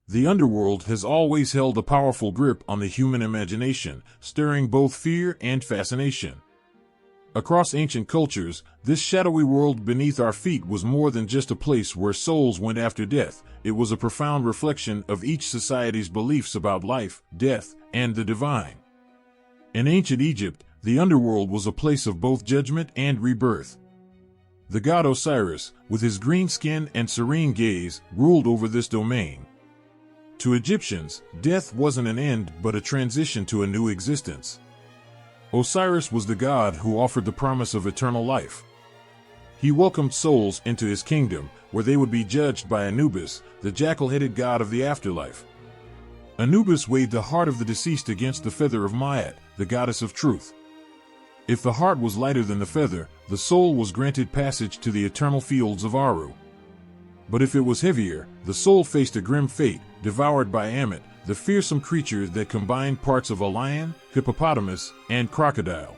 The underworld has always held a powerful grip on the human imagination, stirring both fear and fascination. Across ancient cultures, this shadowy world beneath our feet was more than just a place where souls went after death. It was a profound reflection of each society's beliefs about life, death, and the divine. In ancient Egypt, the underworld was a place of both judgment and rebirth. The god Osiris, with his green skin and serene gaze, ruled over this domain. To Egyptians, death wasn't an end but a transition to a new existence. Osiris was the god who offered the promise of eternal life. He welcomed souls into his kingdom, where they would be judged by Anubis, the jackal-headed god of the afterlife. Anubis weighed the heart of the deceased against the feather of Maat, the goddess of truth. If the heart was lighter than the feather, the soul was granted passage to the eternal fields of Aru. But if it was heavier, the soul faced a grim fate, devoured by Ammit, the fearsome creature that combined parts of a lion, hippopotamus, and crocodile.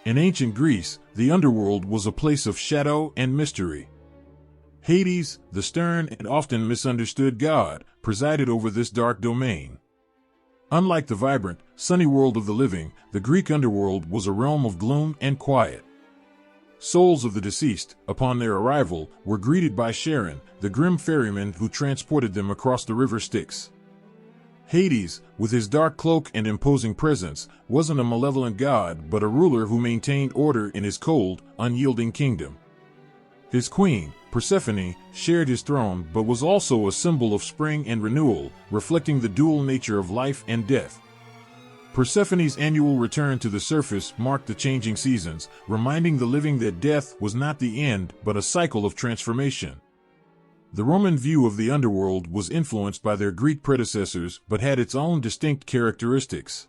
In ancient Greece, the underworld was a place of shadow and mystery. Hades, the stern and often misunderstood god, presided over this dark domain. Unlike the vibrant, sunny world of the living, the Greek underworld was a realm of gloom and quiet. Souls of the deceased, upon their arrival, were greeted by Charon, the grim ferryman who transported them across the river Styx. Hades, with his dark cloak and imposing presence, wasn't a malevolent god but a ruler who maintained order in his cold, unyielding kingdom. His queen, Persephone, shared his throne but was also a symbol of spring and renewal, reflecting the dual nature of life and death. Persephone's annual return to the surface marked the changing seasons, reminding the living that death was not the end but a cycle of transformation. The Roman view of the underworld was influenced by their Greek predecessors but had its own distinct characteristics.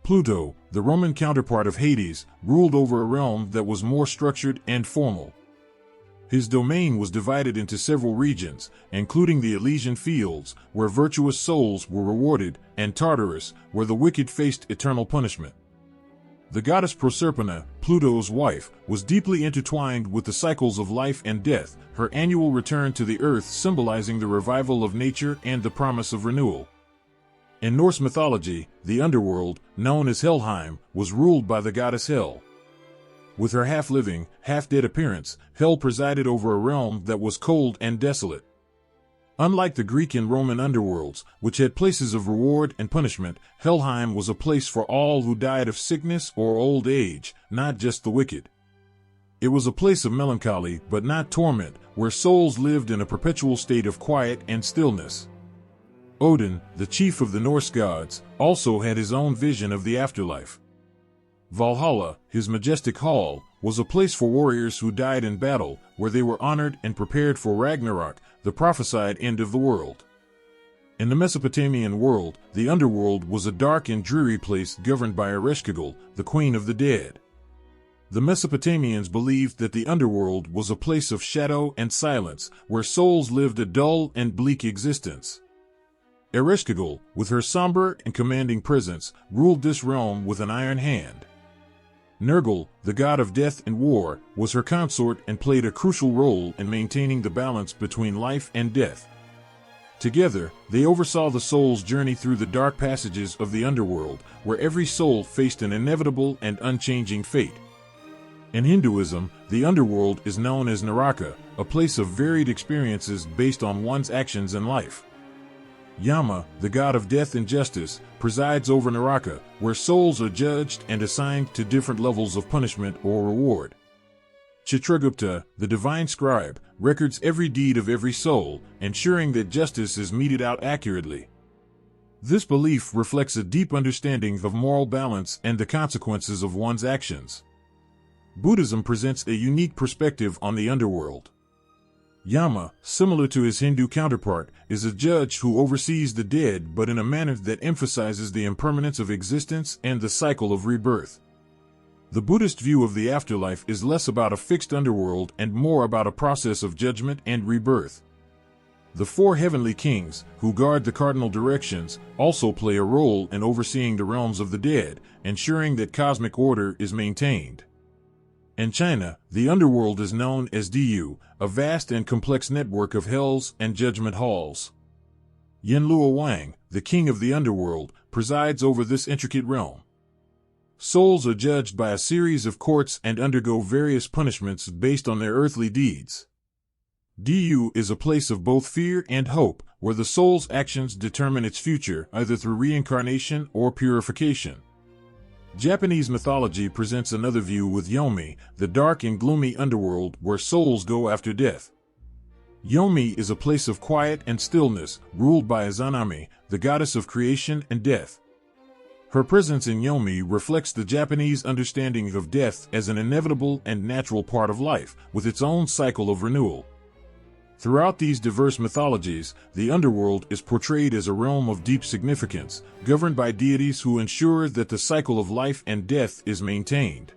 Pluto, the Roman counterpart of Hades, ruled over a realm that was more structured and formal. His domain was divided into several regions, including the Elysian Fields, where virtuous souls were rewarded, and Tartarus, where the wicked faced eternal punishment. The goddess Proserpina, Pluto's wife, was deeply intertwined with the cycles of life and death, her annual return to the earth symbolizing the revival of nature and the promise of renewal. In Norse mythology, the underworld, known as Helheim, was ruled by the goddess Hel. With her half-living, half-dead appearance, Hel presided over a realm that was cold and desolate. Unlike the Greek and Roman underworlds, which had places of reward and punishment, Helheim was a place for all who died of sickness or old age, not just the wicked. It was a place of melancholy but not torment, where souls lived in a perpetual state of quiet and stillness. Odin, the chief of the Norse gods, also had his own vision of the afterlife. Valhalla, his majestic hall, was a place for warriors who died in battle, where they were honored and prepared for Ragnarok, the prophesied end of the world. In the Mesopotamian world, the underworld was a dark and dreary place governed by Ereshkigal, the queen of the dead. The Mesopotamians believed that the underworld was a place of shadow and silence, where souls lived a dull and bleak existence. Ereshkigal, with her somber and commanding presence, ruled this realm with an iron hand. Nergal, the god of death and war, was her consort and played a crucial role in maintaining the balance between life and death. Together, they oversaw the soul's journey through the dark passages of the underworld, where every soul faced an inevitable and unchanging fate. In Hinduism, the underworld is known as Naraka, a place of varied experiences based on one's actions in life. Yama, the god of death and justice, presides over Naraka, where souls are judged and assigned to different levels of punishment or reward. Chitragupta, the divine scribe, records every deed of every soul, ensuring that justice is meted out accurately. This belief reflects a deep understanding of moral balance and the consequences of one's actions. Buddhism presents a unique perspective on the underworld. Yama, similar to his Hindu counterpart, is a judge who oversees the dead but in a manner that emphasizes the impermanence of existence and the cycle of rebirth. The Buddhist view of the afterlife is less about a fixed underworld and more about a process of judgment and rebirth. The four heavenly kings, who guard the cardinal directions, also play a role in overseeing the realms of the dead, ensuring that cosmic order is maintained. In China, the underworld is known as Diyu, a vast and complex network of hells and judgment halls. Yenlua Wang, the king of the underworld, presides over this intricate realm. Souls are judged by a series of courts and undergo various punishments based on their earthly deeds. Du is a place of both fear and hope, where the soul's actions determine its future, either through reincarnation or purification. Japanese mythology presents another view with Yomi, the dark and gloomy underworld where souls go after death. Yomi is a place of quiet and stillness, ruled by Izanami, the goddess of creation and death. Her presence in Yomi reflects the Japanese understanding of death as an inevitable and natural part of life, with its own cycle of renewal. Throughout these diverse mythologies, the underworld is portrayed as a realm of deep significance, governed by deities who ensure that the cycle of life and death is maintained.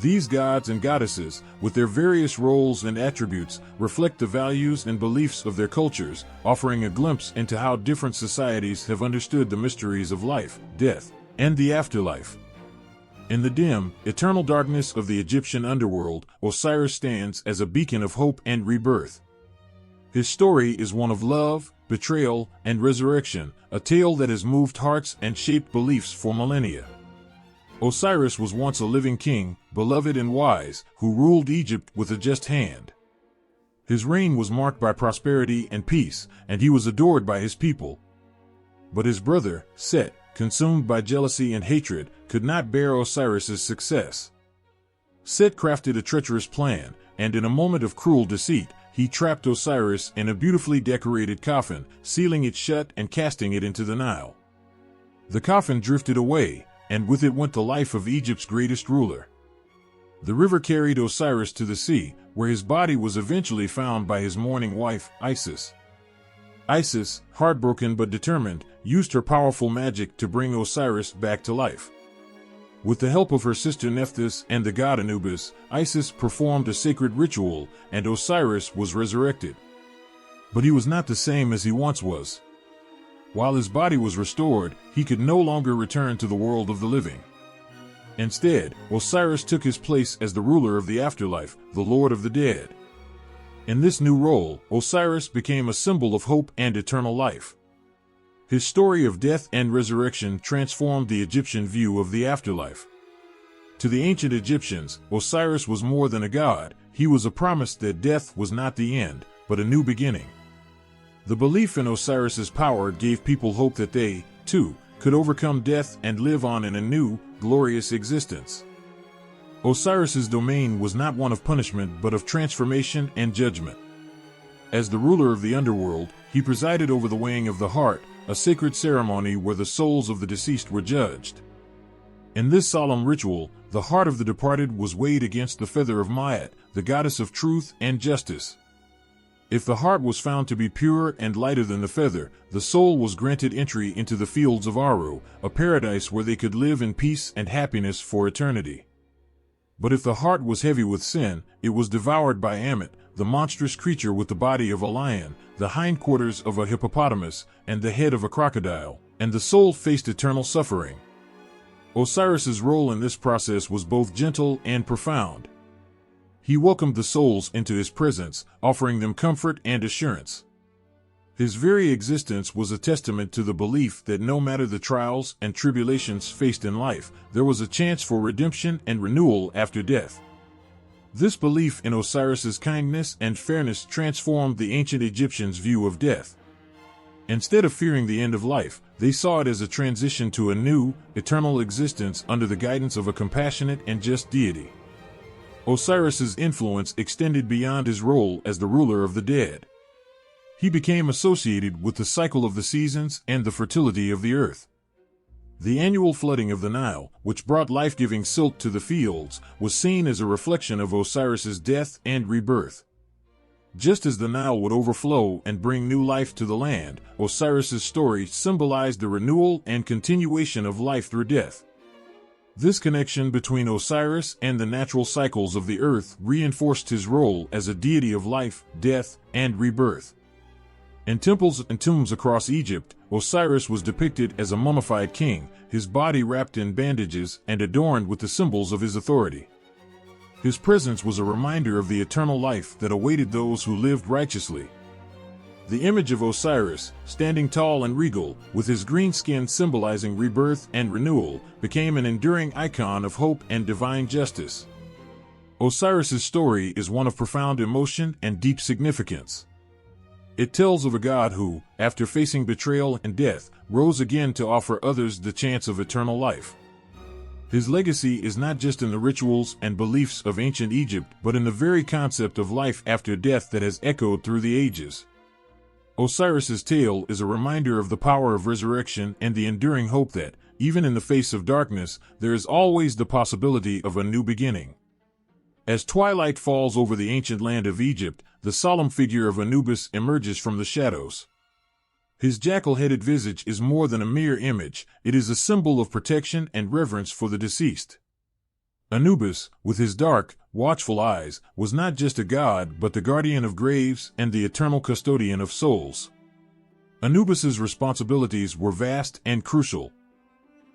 These gods and goddesses, with their various roles and attributes, reflect the values and beliefs of their cultures, offering a glimpse into how different societies have understood the mysteries of life, death, and the afterlife. In the dim, eternal darkness of the Egyptian underworld, Osiris stands as a beacon of hope and rebirth. His story is one of love, betrayal, and resurrection, a tale that has moved hearts and shaped beliefs for millennia. Osiris was once a living king, beloved and wise, who ruled Egypt with a just hand. His reign was marked by prosperity and peace, and he was adored by his people. But his brother, Set, consumed by jealousy and hatred, could not bear Osiris's success. Set crafted a treacherous plan, and in a moment of cruel deceit, he trapped Osiris in a beautifully decorated coffin, sealing it shut and casting it into the Nile. The coffin drifted away, and with it went the life of Egypt's greatest ruler. The river carried Osiris to the sea, where his body was eventually found by his mourning wife, Isis. Isis, heartbroken but determined, used her powerful magic to bring Osiris back to life. With the help of her sister Nephthys and the god Anubis, Isis performed a sacred ritual, and Osiris was resurrected. But he was not the same as he once was. While his body was restored, he could no longer return to the world of the living. Instead, Osiris took his place as the ruler of the afterlife, the Lord of the dead. In this new role, Osiris became a symbol of hope and eternal life. His story of death and resurrection transformed the Egyptian view of the afterlife. To the ancient Egyptians, Osiris was more than a god. He was a promise that death was not the end, but a new beginning. The belief in Osiris's power gave people hope that they, too, could overcome death and live on in a new, glorious existence. Osiris's domain was not one of punishment but of transformation and judgment. As the ruler of the underworld, he presided over the weighing of the heart, a sacred ceremony where the souls of the deceased were judged. In this solemn ritual, the heart of the departed was weighed against the feather of Maat, the goddess of truth and justice. If the heart was found to be pure and lighter than the feather, the soul was granted entry into the fields of Aru, a paradise where they could live in peace and happiness for eternity. But if the heart was heavy with sin, it was devoured by Ammit, the monstrous creature with the body of a lion, the hindquarters of a hippopotamus, and the head of a crocodile, and the soul faced eternal suffering. Osiris's role in this process was both gentle and profound. He welcomed the souls into his presence, offering them comfort and assurance. His very existence was a testament to the belief that no matter the trials and tribulations faced in life, there was a chance for redemption and renewal after death. This belief in Osiris's kindness and fairness transformed the ancient Egyptians' view of death. Instead of fearing the end of life, they saw it as a transition to a new, eternal existence under the guidance of a compassionate and just deity. Osiris's influence extended beyond his role as the ruler of the dead. He became associated with the cycle of the seasons and the fertility of the earth. The annual flooding of the Nile, which brought life-giving silt to the fields, was seen as a reflection of Osiris's death and rebirth. Just as the Nile would overflow and bring new life to the land, Osiris's story symbolized the renewal and continuation of life through death. This connection between Osiris and the natural cycles of the earth reinforced his role as a deity of life, death, and rebirth. In temples and tombs across Egypt, Osiris was depicted as a mummified king, his body wrapped in bandages and adorned with the symbols of his authority. His presence was a reminder of the eternal life that awaited those who lived righteously. The image of Osiris, standing tall and regal, with his green skin symbolizing rebirth and renewal, became an enduring icon of hope and divine justice. Osiris's story is one of profound emotion and deep significance. It tells of a god who, after facing betrayal and death, rose again to offer others the chance of eternal life. His legacy is not just in the rituals and beliefs of ancient Egypt, but in the very concept of life after death that has echoed through the ages. Osiris's tale is a reminder of the power of resurrection and the enduring hope that, even in the face of darkness, there is always the possibility of a new beginning. As twilight falls over the ancient land of Egypt, the solemn figure of Anubis emerges from the shadows. His jackal-headed visage is more than a mere image, it is a symbol of protection and reverence for the deceased. Anubis, with his dark, watchful eyes, was not just a god but the guardian of graves and the eternal custodian of souls. Anubis's responsibilities were vast and crucial.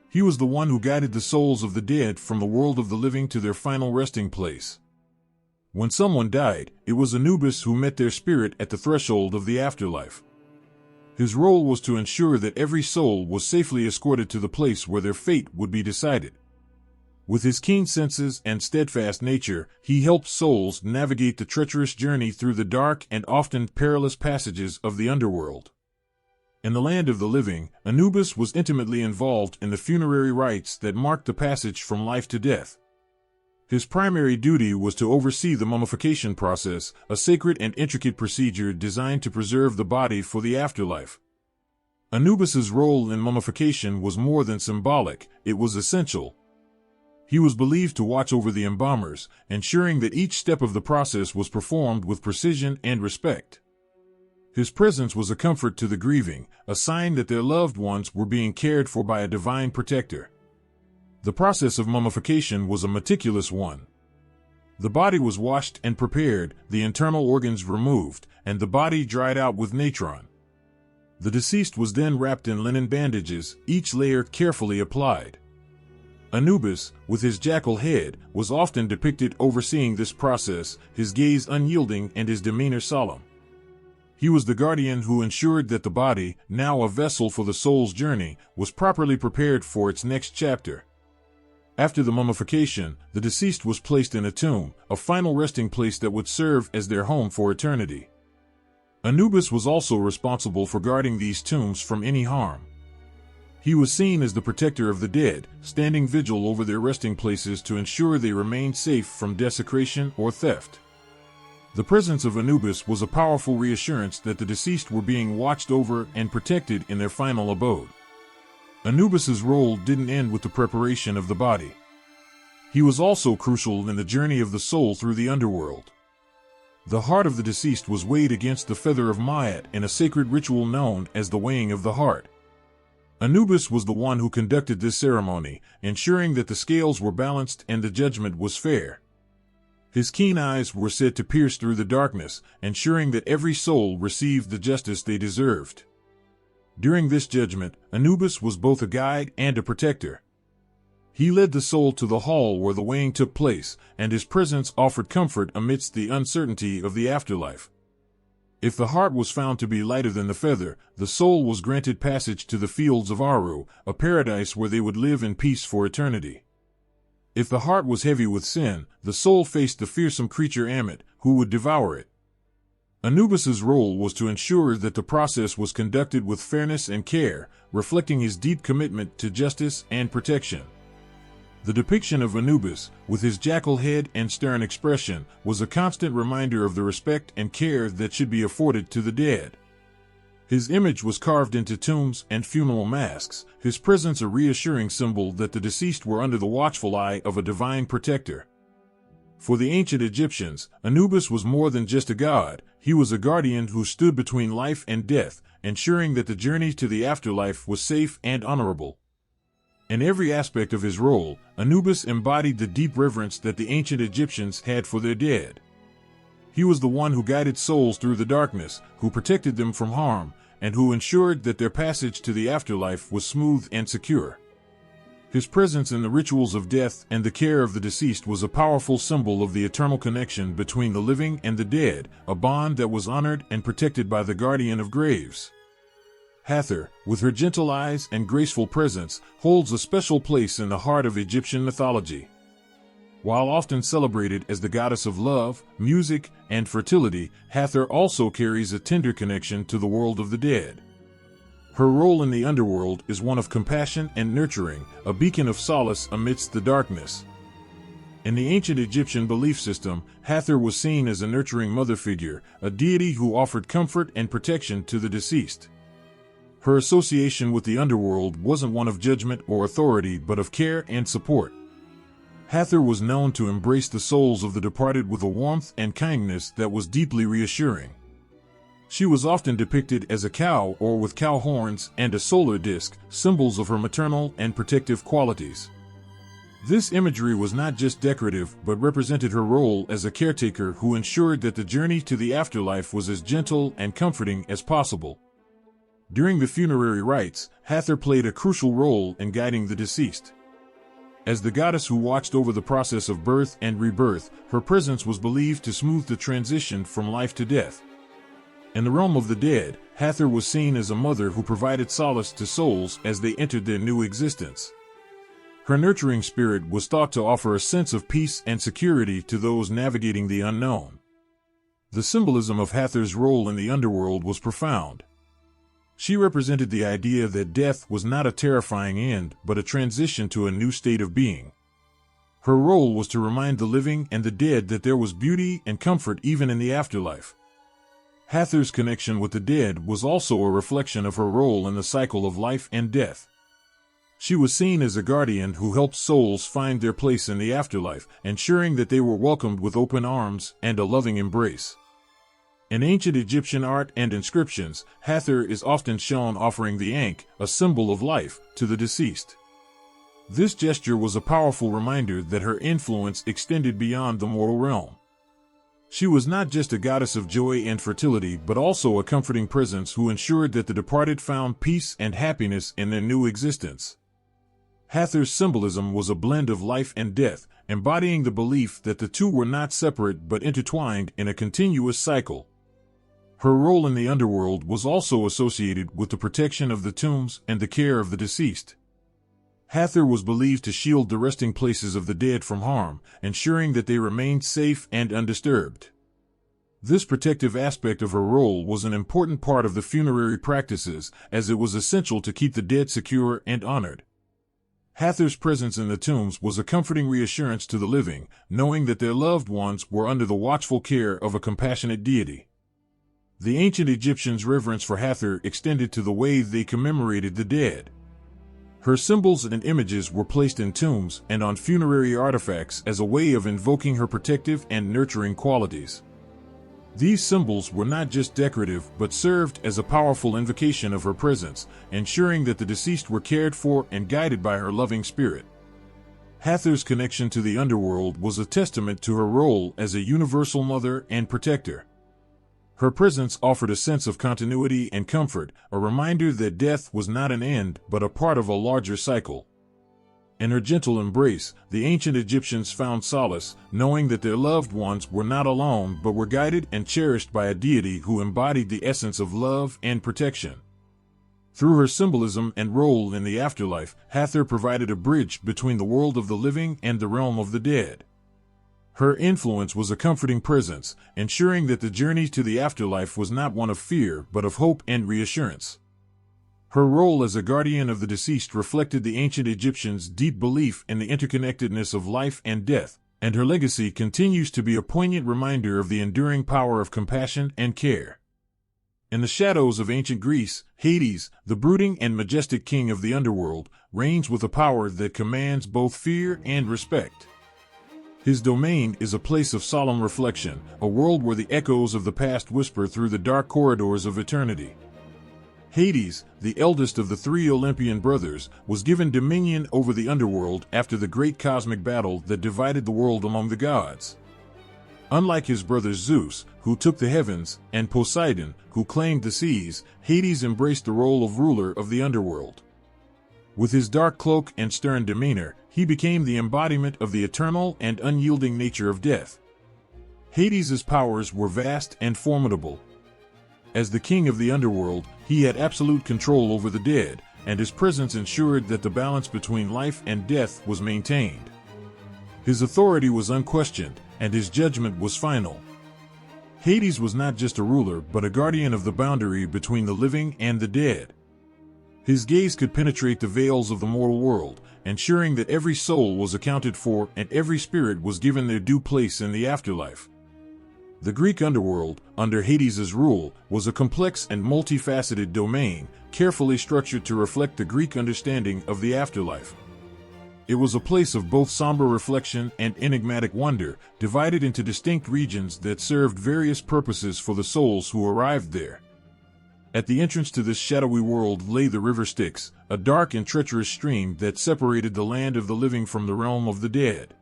He was the one who guided the souls of the dead from the world of the living to their final resting place. When someone died, it was Anubis who met their spirit at the threshold of the afterlife. His role was to ensure that every soul was safely escorted to the place where their fate would be decided. With his keen senses and steadfast nature, he helped souls navigate the treacherous journey through the dark and often perilous passages of the underworld. In the land of the living, Anubis was intimately involved in the funerary rites that marked the passage from life to death. His primary duty was to oversee the mummification process, a sacred and intricate procedure designed to preserve the body for the afterlife. Anubis's role in mummification was more than symbolic, it was essential. He was believed to watch over the embalmers, ensuring that each step of the process was performed with precision and respect. His presence was a comfort to the grieving, a sign that their loved ones were being cared for by a divine protector. The process of mummification was a meticulous one. The body was washed and prepared, the internal organs removed, and the body dried out with natron. The deceased was then wrapped in linen bandages, each layer carefully applied. Anubis, with his jackal head, was often depicted overseeing this process, his gaze unyielding and his demeanor solemn. He was the guardian who ensured that the body, now a vessel for the soul's journey, was properly prepared for its next chapter. After the mummification, the deceased was placed in a tomb, a final resting place that would serve as their home for eternity. Anubis was also responsible for guarding these tombs from any harm. He was seen as the protector of the dead, standing vigil over their resting places to ensure they remained safe from desecration or theft. The presence of Anubis was a powerful reassurance that the deceased were being watched over and protected in their final abode. Anubis's role didn't end with the preparation of the body. He was also crucial in the journey of the soul through the underworld. The heart of the deceased was weighed against the feather of Maat in a sacred ritual known as the weighing of the heart. Anubis was the one who conducted this ceremony, ensuring that the scales were balanced and the judgment was fair. His keen eyes were said to pierce through the darkness, ensuring that every soul received the justice they deserved. During this judgment, Anubis was both a guide and a protector. He led the soul to the hall where the weighing took place, and his presence offered comfort amidst the uncertainty of the afterlife. If the heart was found to be lighter than the feather, the soul was granted passage to the fields of Aru, a paradise where they would live in peace for eternity. If the heart was heavy with sin, the soul faced the fearsome creature Ammit, who would devour it. Anubis's role was to ensure that the process was conducted with fairness and care, reflecting his deep commitment to justice and protection. The depiction of Anubis, with his jackal head and stern expression, was a constant reminder of the respect and care that should be afforded to the dead. His image was carved into tombs and funeral masks, his presence a reassuring symbol that the deceased were under the watchful eye of a divine protector. For the ancient Egyptians, Anubis was more than just a god, he was a guardian who stood between life and death, ensuring that the journey to the afterlife was safe and honorable. In every aspect of his role, Anubis embodied the deep reverence that the ancient Egyptians had for their dead. He was the one who guided souls through the darkness, who protected them from harm, and who ensured that their passage to the afterlife was smooth and secure. His presence in the rituals of death and the care of the deceased was a powerful symbol of the eternal connection between the living and the dead, a bond that was honored and protected by the guardian of graves. Hathor, with her gentle eyes and graceful presence, holds a special place in the heart of Egyptian mythology. While often celebrated as the goddess of love, music, and fertility, Hathor also carries a tender connection to the world of the dead. Her role in the underworld is one of compassion and nurturing, a beacon of solace amidst the darkness. In the ancient Egyptian belief system, Hathor was seen as a nurturing mother figure, a deity who offered comfort and protection to the deceased. Her association with the underworld wasn't one of judgment or authority but of care and support. Hathor was known to embrace the souls of the departed with a warmth and kindness that was deeply reassuring. She was often depicted as a cow or with cow horns and a solar disk, symbols of her maternal and protective qualities. This imagery was not just decorative but represented her role as a caretaker who ensured that the journey to the afterlife was as gentle and comforting as possible. During the funerary rites, Hathor played a crucial role in guiding the deceased. As the goddess who watched over the process of birth and rebirth, her presence was believed to smooth the transition from life to death. In the realm of the dead, Hathor was seen as a mother who provided solace to souls as they entered their new existence. Her nurturing spirit was thought to offer a sense of peace and security to those navigating the unknown. The symbolism of Hathor's role in the underworld was profound. She represented the idea that death was not a terrifying end, but a transition to a new state of being. Her role was to remind the living and the dead that there was beauty and comfort even in the afterlife. Hathor's connection with the dead was also a reflection of her role in the cycle of life and death. She was seen as a guardian who helped souls find their place in the afterlife, ensuring that they were welcomed with open arms and a loving embrace. In ancient Egyptian art and inscriptions, Hathor is often shown offering the ankh, a symbol of life, to the deceased. This gesture was a powerful reminder that her influence extended beyond the mortal realm. She was not just a goddess of joy and fertility but also a comforting presence who ensured that the departed found peace and happiness in their new existence. Hathor's symbolism was a blend of life and death, embodying the belief that the two were not separate but intertwined in a continuous cycle. Her role in the underworld was also associated with the protection of the tombs and the care of the deceased. Hathor was believed to shield the resting places of the dead from harm, ensuring that they remained safe and undisturbed. This protective aspect of her role was an important part of the funerary practices, as it was essential to keep the dead secure and honored. Hathor's presence in the tombs was a comforting reassurance to the living, knowing that their loved ones were under the watchful care of a compassionate deity. The ancient Egyptians' reverence for Hathor extended to the way they commemorated the dead. Her symbols and images were placed in tombs and on funerary artifacts as a way of invoking her protective and nurturing qualities. These symbols were not just decorative but served as a powerful invocation of her presence, ensuring that the deceased were cared for and guided by her loving spirit. Hathor's connection to the underworld was a testament to her role as a universal mother and protector. Her presence offered a sense of continuity and comfort, a reminder that death was not an end but a part of a larger cycle. In her gentle embrace, the ancient Egyptians found solace, knowing that their loved ones were not alone but were guided and cherished by a deity who embodied the essence of love and protection. Through her symbolism and role in the afterlife, Hathor provided a bridge between the world of the living and the realm of the dead. Her influence was a comforting presence, ensuring that the journey to the afterlife was not one of fear but of hope and reassurance. Her role as a guardian of the deceased reflected the ancient Egyptians' deep belief in the interconnectedness of life and death, and her legacy continues to be a poignant reminder of the enduring power of compassion and care. In the shadows of ancient Greece, Hades, the brooding and majestic king of the underworld, reigns with a power that commands both fear and respect. His domain is a place of solemn reflection, a world where the echoes of the past whisper through the dark corridors of eternity. Hades, the eldest of the three Olympian brothers, was given dominion over the underworld after the great cosmic battle that divided the world among the gods. Unlike his brother Zeus, who took the heavens, and Poseidon, who claimed the seas, Hades embraced the role of ruler of the underworld. With his dark cloak and stern demeanor, he became the embodiment of the eternal and unyielding nature of death. Hades' powers were vast and formidable. As the king of the underworld, he had absolute control over the dead, and his presence ensured that the balance between life and death was maintained. His authority was unquestioned, and his judgment was final. Hades was not just a ruler, but a guardian of the boundary between the living and the dead. His gaze could penetrate the veils of the mortal world, ensuring that every soul was accounted for and every spirit was given their due place in the afterlife. The Greek underworld, under Hades' rule, was a complex and multifaceted domain, carefully structured to reflect the Greek understanding of the afterlife. It was a place of both somber reflection and enigmatic wonder, divided into distinct regions that served various purposes for the souls who arrived there. At the entrance to this shadowy world lay the river Styx, a dark and treacherous stream that separated the land of the living from the realm of the dead.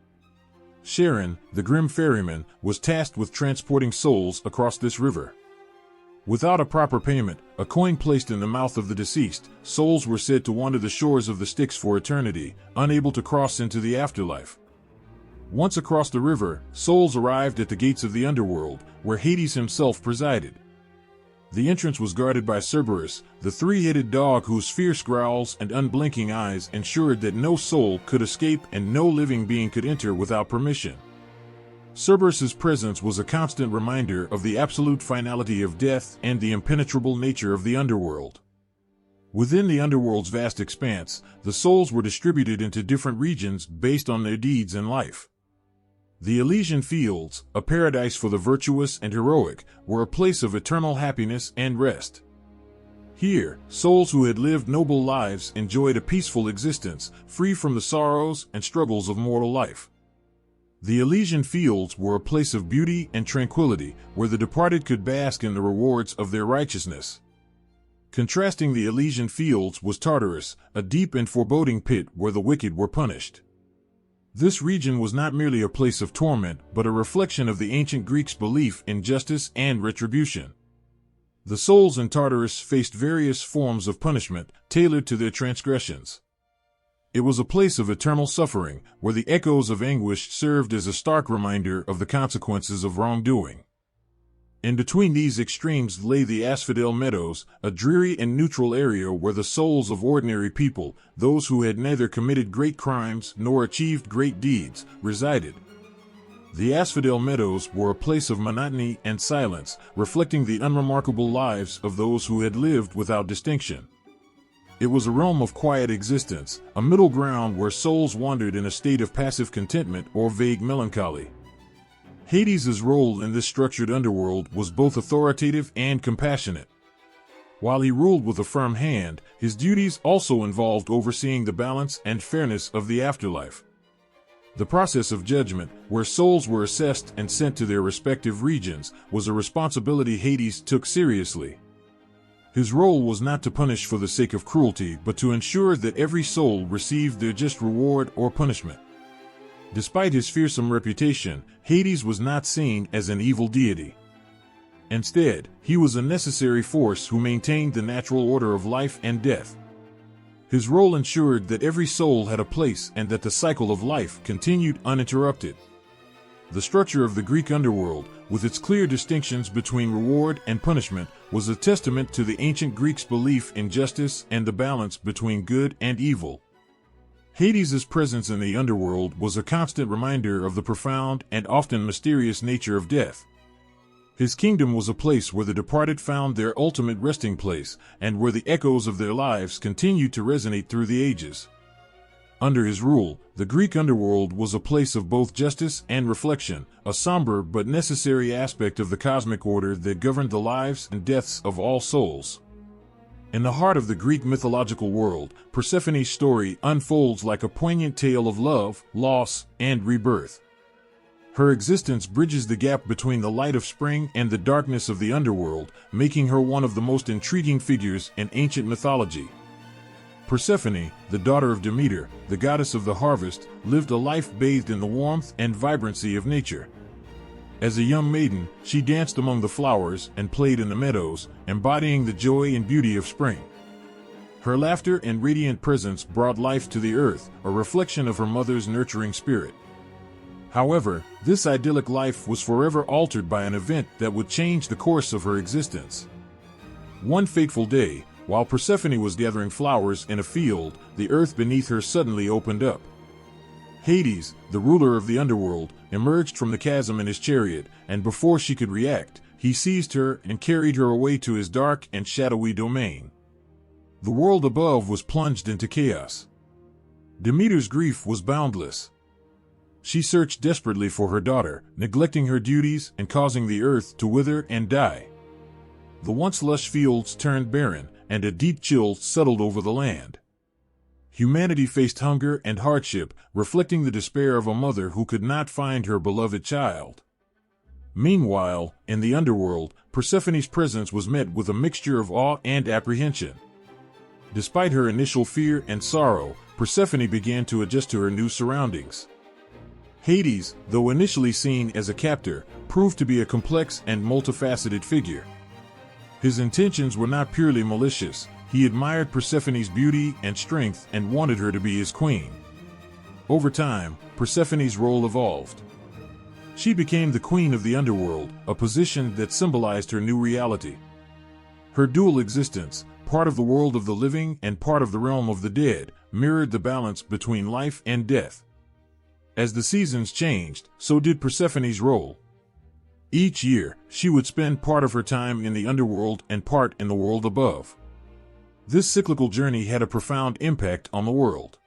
Charon, the grim ferryman, was tasked with transporting souls across this river. Without a proper payment, a coin placed in the mouth of the deceased, souls were said to wander the shores of the Styx for eternity, unable to cross into the afterlife. Once across the river, souls arrived at the gates of the underworld, where Hades himself presided. The entrance was guarded by Cerberus, the three-headed dog whose fierce growls and unblinking eyes ensured that no soul could escape and no living being could enter without permission. Cerberus's presence was a constant reminder of the absolute finality of death and the impenetrable nature of the underworld. Within the underworld's vast expanse, the souls were distributed into different regions based on their deeds in life. The Elysian Fields, a paradise for the virtuous and heroic, were a place of eternal happiness and rest. Here, souls who had lived noble lives enjoyed a peaceful existence, free from the sorrows and struggles of mortal life. The Elysian Fields were a place of beauty and tranquility, where the departed could bask in the rewards of their righteousness. Contrasting the Elysian Fields was Tartarus, a deep and foreboding pit where the wicked were punished. This region was not merely a place of torment, but a reflection of the ancient Greeks' belief in justice and retribution. The souls in Tartarus faced various forms of punishment, tailored to their transgressions. It was a place of eternal suffering, where the echoes of anguish served as a stark reminder of the consequences of wrongdoing. In between these extremes lay the Asphodel Meadows, a dreary and neutral area where the souls of ordinary people, those who had neither committed great crimes nor achieved great deeds, resided. The Asphodel Meadows were a place of monotony and silence, reflecting the unremarkable lives of those who had lived without distinction. It was a realm of quiet existence, a middle ground where souls wandered in a state of passive contentment or vague melancholy. Hades' role in this structured underworld was both authoritative and compassionate. While he ruled with a firm hand, his duties also involved overseeing the balance and fairness of the afterlife. The process of judgment, where souls were assessed and sent to their respective regions, was a responsibility Hades took seriously. His role was not to punish for the sake of cruelty, but to ensure that every soul received their just reward or punishment. Despite his fearsome reputation, Hades was not seen as an evil deity. Instead, he was a necessary force who maintained the natural order of life and death. His role ensured that every soul had a place and that the cycle of life continued uninterrupted. The structure of the Greek underworld, with its clear distinctions between reward and punishment, was a testament to the ancient Greeks' belief in justice and the balance between good and evil. Hades' presence in the underworld was a constant reminder of the profound and often mysterious nature of death. His kingdom was a place where the departed found their ultimate resting place, and where the echoes of their lives continued to resonate through the ages. Under his rule, the Greek underworld was a place of both justice and reflection, a somber but necessary aspect of the cosmic order that governed the lives and deaths of all souls. In the heart of the Greek mythological world, Persephone's story unfolds like a poignant tale of love, loss, and rebirth. Her existence bridges the gap between the light of spring and the darkness of the underworld, making her one of the most intriguing figures in ancient mythology. Persephone, the daughter of Demeter, the goddess of the harvest, lived a life bathed in the warmth and vibrancy of nature. As a young maiden, she danced among the flowers and played in the meadows, embodying the joy and beauty of spring. Her laughter and radiant presence brought life to the earth, a reflection of her mother's nurturing spirit. However, this idyllic life was forever altered by an event that would change the course of her existence. One fateful day, while Persephone was gathering flowers in a field, the earth beneath her suddenly opened up. Hades, the ruler of the underworld, emerged from the chasm in his chariot, and before she could react, he seized her and carried her away to his dark and shadowy domain. The world above was plunged into chaos. Demeter's grief was boundless. She searched desperately for her daughter, neglecting her duties and causing the earth to wither and die. The once lush fields turned barren, and a deep chill settled over the land. Humanity faced hunger and hardship, reflecting the despair of a mother who could not find her beloved child. Meanwhile, in the underworld, Persephone's presence was met with a mixture of awe and apprehension. Despite her initial fear and sorrow, Persephone began to adjust to her new surroundings. Hades, though initially seen as a captor, proved to be a complex and multifaceted figure. His intentions were not purely malicious. He admired Persephone's beauty and strength and wanted her to be his queen. Over time, Persephone's role evolved. She became the queen of the underworld, a position that symbolized her new reality. Her dual existence, part of the world of the living and part of the realm of the dead, mirrored the balance between life and death. As the seasons changed, so did Persephone's role. Each year, she would spend part of her time in the underworld and part in the world above. This cyclical journey had a profound impact on the world.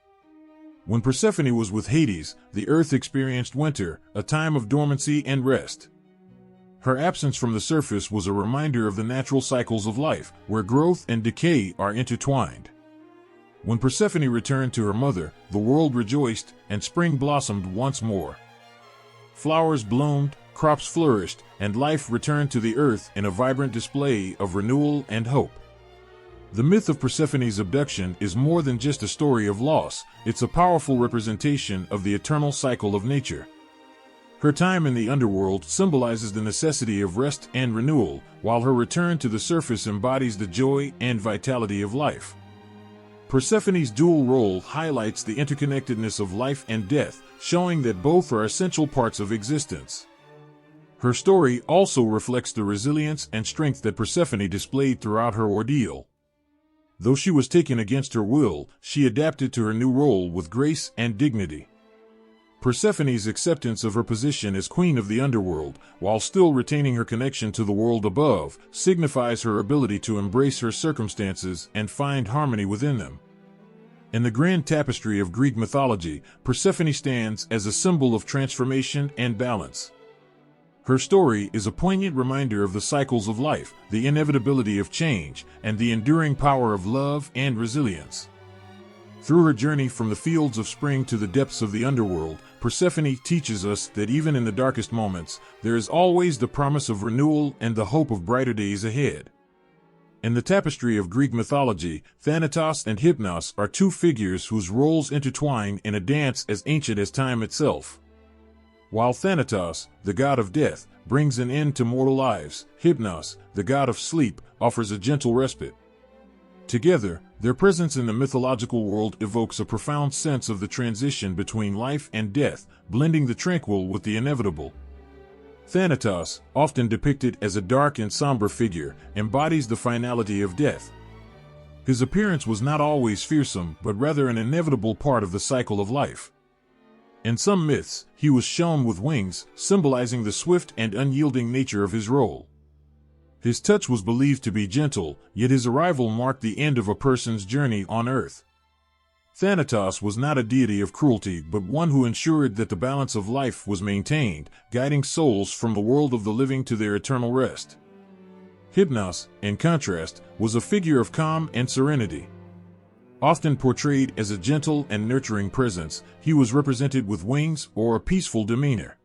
When Persephone was with Hades, the earth experienced winter, a time of dormancy and rest. Her absence from the surface was a reminder of the natural cycles of life, where growth and decay are intertwined. When Persephone returned to her mother, the world rejoiced, and spring blossomed once more. Flowers bloomed, crops flourished, and life returned to the earth in a vibrant display of renewal and hope. The myth of Persephone's abduction is more than just a story of loss, it's a powerful representation of the eternal cycle of nature. Her time in the underworld symbolizes the necessity of rest and renewal, while her return to the surface embodies the joy and vitality of life. Persephone's dual role highlights the interconnectedness of life and death, showing that both are essential parts of existence. Her story also reflects the resilience and strength that Persephone displayed throughout her ordeal. Though she was taken against her will, she adapted to her new role with grace and dignity. Persephone's acceptance of her position as queen of the underworld, while still retaining her connection to the world above, signifies her ability to embrace her circumstances and find harmony within them. In the grand tapestry of Greek mythology, Persephone stands as a symbol of transformation and balance. Her story is a poignant reminder of the cycles of life, the inevitability of change, and the enduring power of love and resilience. Through her journey from the fields of spring to the depths of the underworld, Persephone teaches us that even in the darkest moments, there is always the promise of renewal and the hope of brighter days ahead. In the tapestry of Greek mythology, Thanatos and Hypnos are two figures whose roles intertwine in a dance as ancient as time itself. While Thanatos, the god of death, brings an end to mortal lives, Hypnos, the god of sleep, offers a gentle respite. Together, their presence in the mythological world evokes a profound sense of the transition between life and death, blending the tranquil with the inevitable. Thanatos, often depicted as a dark and somber figure, embodies the finality of death. His appearance was not always fearsome, but rather an inevitable part of the cycle of life. In some myths, he was shown with wings, symbolizing the swift and unyielding nature of his role. His touch was believed to be gentle, yet his arrival marked the end of a person's journey on earth. Thanatos was not a deity of cruelty, but one who ensured that the balance of life was maintained, guiding souls from the world of the living to their eternal rest. Hypnos, in contrast, was a figure of calm and serenity. Often portrayed as a gentle and nurturing presence, he was represented with wings or a peaceful demeanor.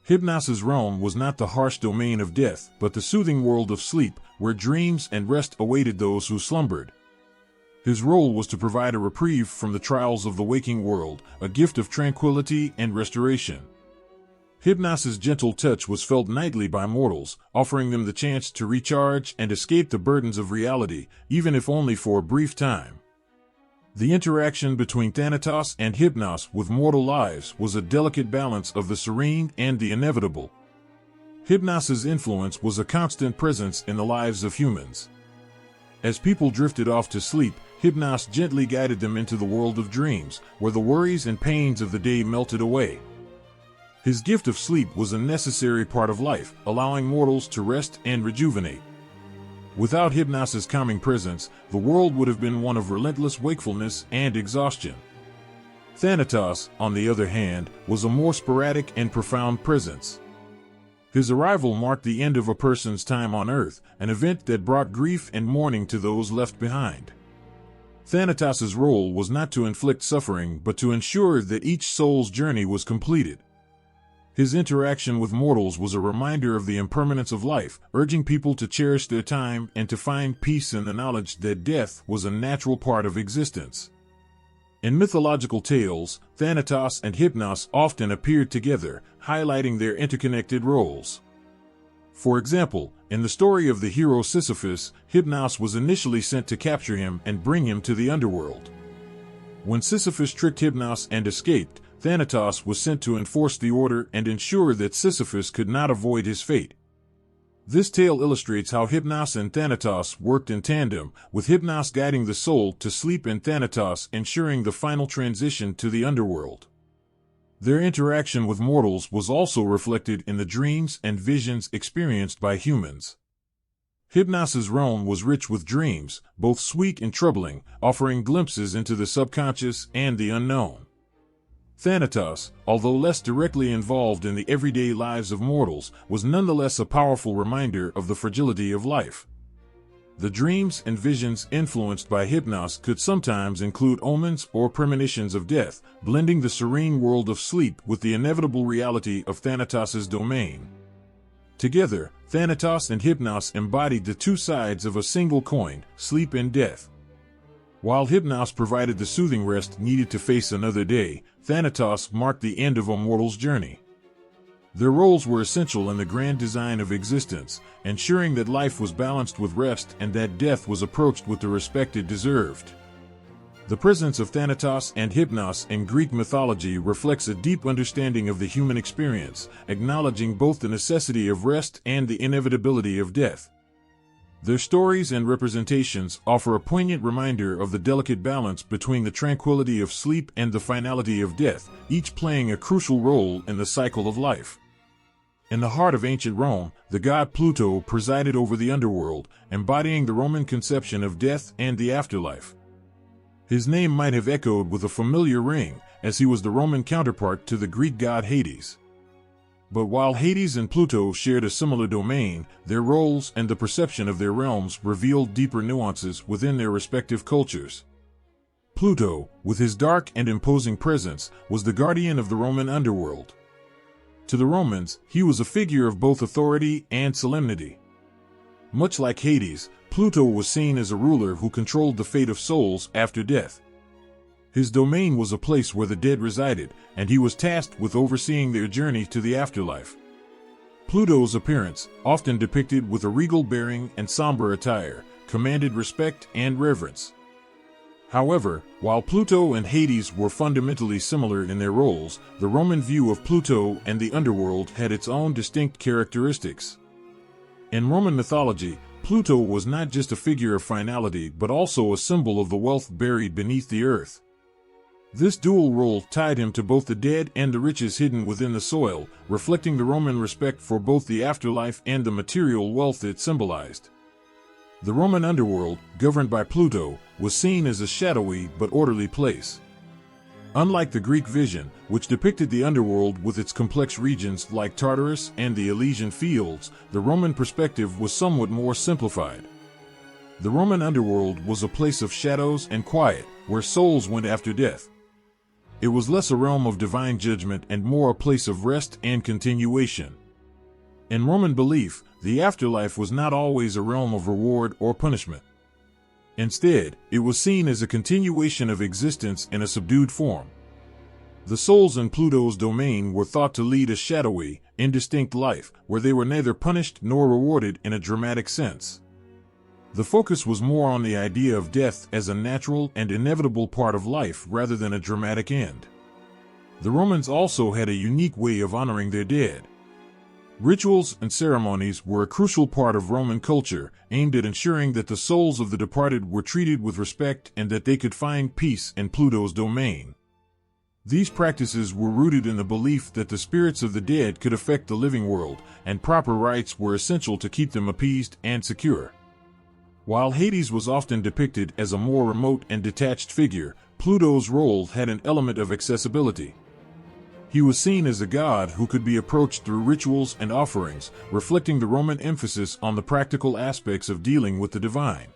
Hypnos's realm was not the harsh domain of death, but the soothing world of sleep, where dreams and rest awaited those who slumbered. His role was to provide a reprieve from the trials of the waking world, a gift of tranquility and restoration. Hypnos's gentle touch was felt nightly by mortals, offering them the chance to recharge and escape the burdens of reality, even if only for a brief time. The interaction between Thanatos and Hypnos with mortal lives was a delicate balance of the serene and the inevitable. Hypnos's influence was a constant presence in the lives of humans. As people drifted off to sleep, Hypnos gently guided them into the world of dreams, where the worries and pains of the day melted away. His gift of sleep was a necessary part of life, allowing mortals to rest and rejuvenate. Without Hypnos's calming presence, the world would have been one of relentless wakefulness and exhaustion. Thanatos, on the other hand, was a more sporadic and profound presence. His arrival marked the end of a person's time on Earth, an event that brought grief and mourning to those left behind. Thanatos's role was not to inflict suffering but to ensure that each soul's journey was completed. His interaction with mortals was a reminder of the impermanence of life, urging people to cherish their time and to find peace in the knowledge that death was a natural part of existence. In mythological tales, Thanatos and Hypnos often appeared together, highlighting their interconnected roles. For example, in the story of the hero Sisyphus, Hypnos was initially sent to capture him and bring him to the underworld. When Sisyphus tricked Hypnos and escaped, Thanatos was sent to enforce the order and ensure that Sisyphus could not avoid his fate. This tale illustrates how Hypnos and Thanatos worked in tandem, with Hypnos guiding the soul to sleep and Thanatos ensuring the final transition to the underworld. Their interaction with mortals was also reflected in the dreams and visions experienced by humans. Hypnos's realm was rich with dreams, both sweet and troubling, offering glimpses into the subconscious and the unknown. Thanatos, although less directly involved in the everyday lives of mortals, was nonetheless a powerful reminder of the fragility of life. The dreams and visions influenced by Hypnos could sometimes include omens or premonitions of death, blending the serene world of sleep with the inevitable reality of Thanatos's domain. Together, Thanatos and Hypnos embodied the two sides of a single coin, sleep and death. While Hypnos provided the soothing rest needed to face another day, Thanatos marked the end of a mortal's journey. Their roles were essential in the grand design of existence, ensuring that life was balanced with rest and that death was approached with the respect it deserved. The presence of Thanatos and Hypnos in Greek mythology reflects a deep understanding of the human experience, acknowledging both the necessity of rest and the inevitability of death. Their stories and representations offer a poignant reminder of the delicate balance between the tranquility of sleep and the finality of death, each playing a crucial role in the cycle of life. In the heart of ancient Rome, the god Pluto presided over the underworld, embodying the Roman conception of death and the afterlife. His name might have echoed with a familiar ring, as he was the Roman counterpart to the Greek god Hades. But while Hades and Pluto shared a similar domain, their roles and the perception of their realms revealed deeper nuances within their respective cultures. Pluto, with his dark and imposing presence, was the guardian of the Roman underworld. To the Romans, he was a figure of both authority and solemnity. Much like Hades, Pluto was seen as a ruler who controlled the fate of souls after death. His domain was a place where the dead resided, and he was tasked with overseeing their journey to the afterlife. Pluto's appearance, often depicted with a regal bearing and somber attire, commanded respect and reverence. However, while Pluto and Hades were fundamentally similar in their roles, the Roman view of Pluto and the underworld had its own distinct characteristics. In Roman mythology, Pluto was not just a figure of finality but also a symbol of the wealth buried beneath the earth. This dual role tied him to both the dead and the riches hidden within the soil, reflecting the Roman respect for both the afterlife and the material wealth it symbolized. The Roman underworld, governed by Pluto, was seen as a shadowy but orderly place. Unlike the Greek vision, which depicted the underworld with its complex regions like Tartarus and the Elysian Fields, the Roman perspective was somewhat more simplified. The Roman underworld was a place of shadows and quiet, where souls went after death. It was less a realm of divine judgment and more a place of rest and continuation. In Roman belief, the afterlife was not always a realm of reward or punishment. Instead, it was seen as a continuation of existence in a subdued form. The souls in Pluto's domain were thought to lead a shadowy, indistinct life, where they were neither punished nor rewarded in a dramatic sense. The focus was more on the idea of death as a natural and inevitable part of life rather than a dramatic end. The Romans also had a unique way of honoring their dead. Rituals and ceremonies were a crucial part of Roman culture, aimed at ensuring that the souls of the departed were treated with respect and that they could find peace in Pluto's domain. These practices were rooted in the belief that the spirits of the dead could affect the living world, and proper rites were essential to keep them appeased and secure. While Hades was often depicted as a more remote and detached figure, Pluto's role had an element of accessibility. He was seen as a god who could be approached through rituals and offerings, reflecting the Roman emphasis on the practical aspects of dealing with the divine.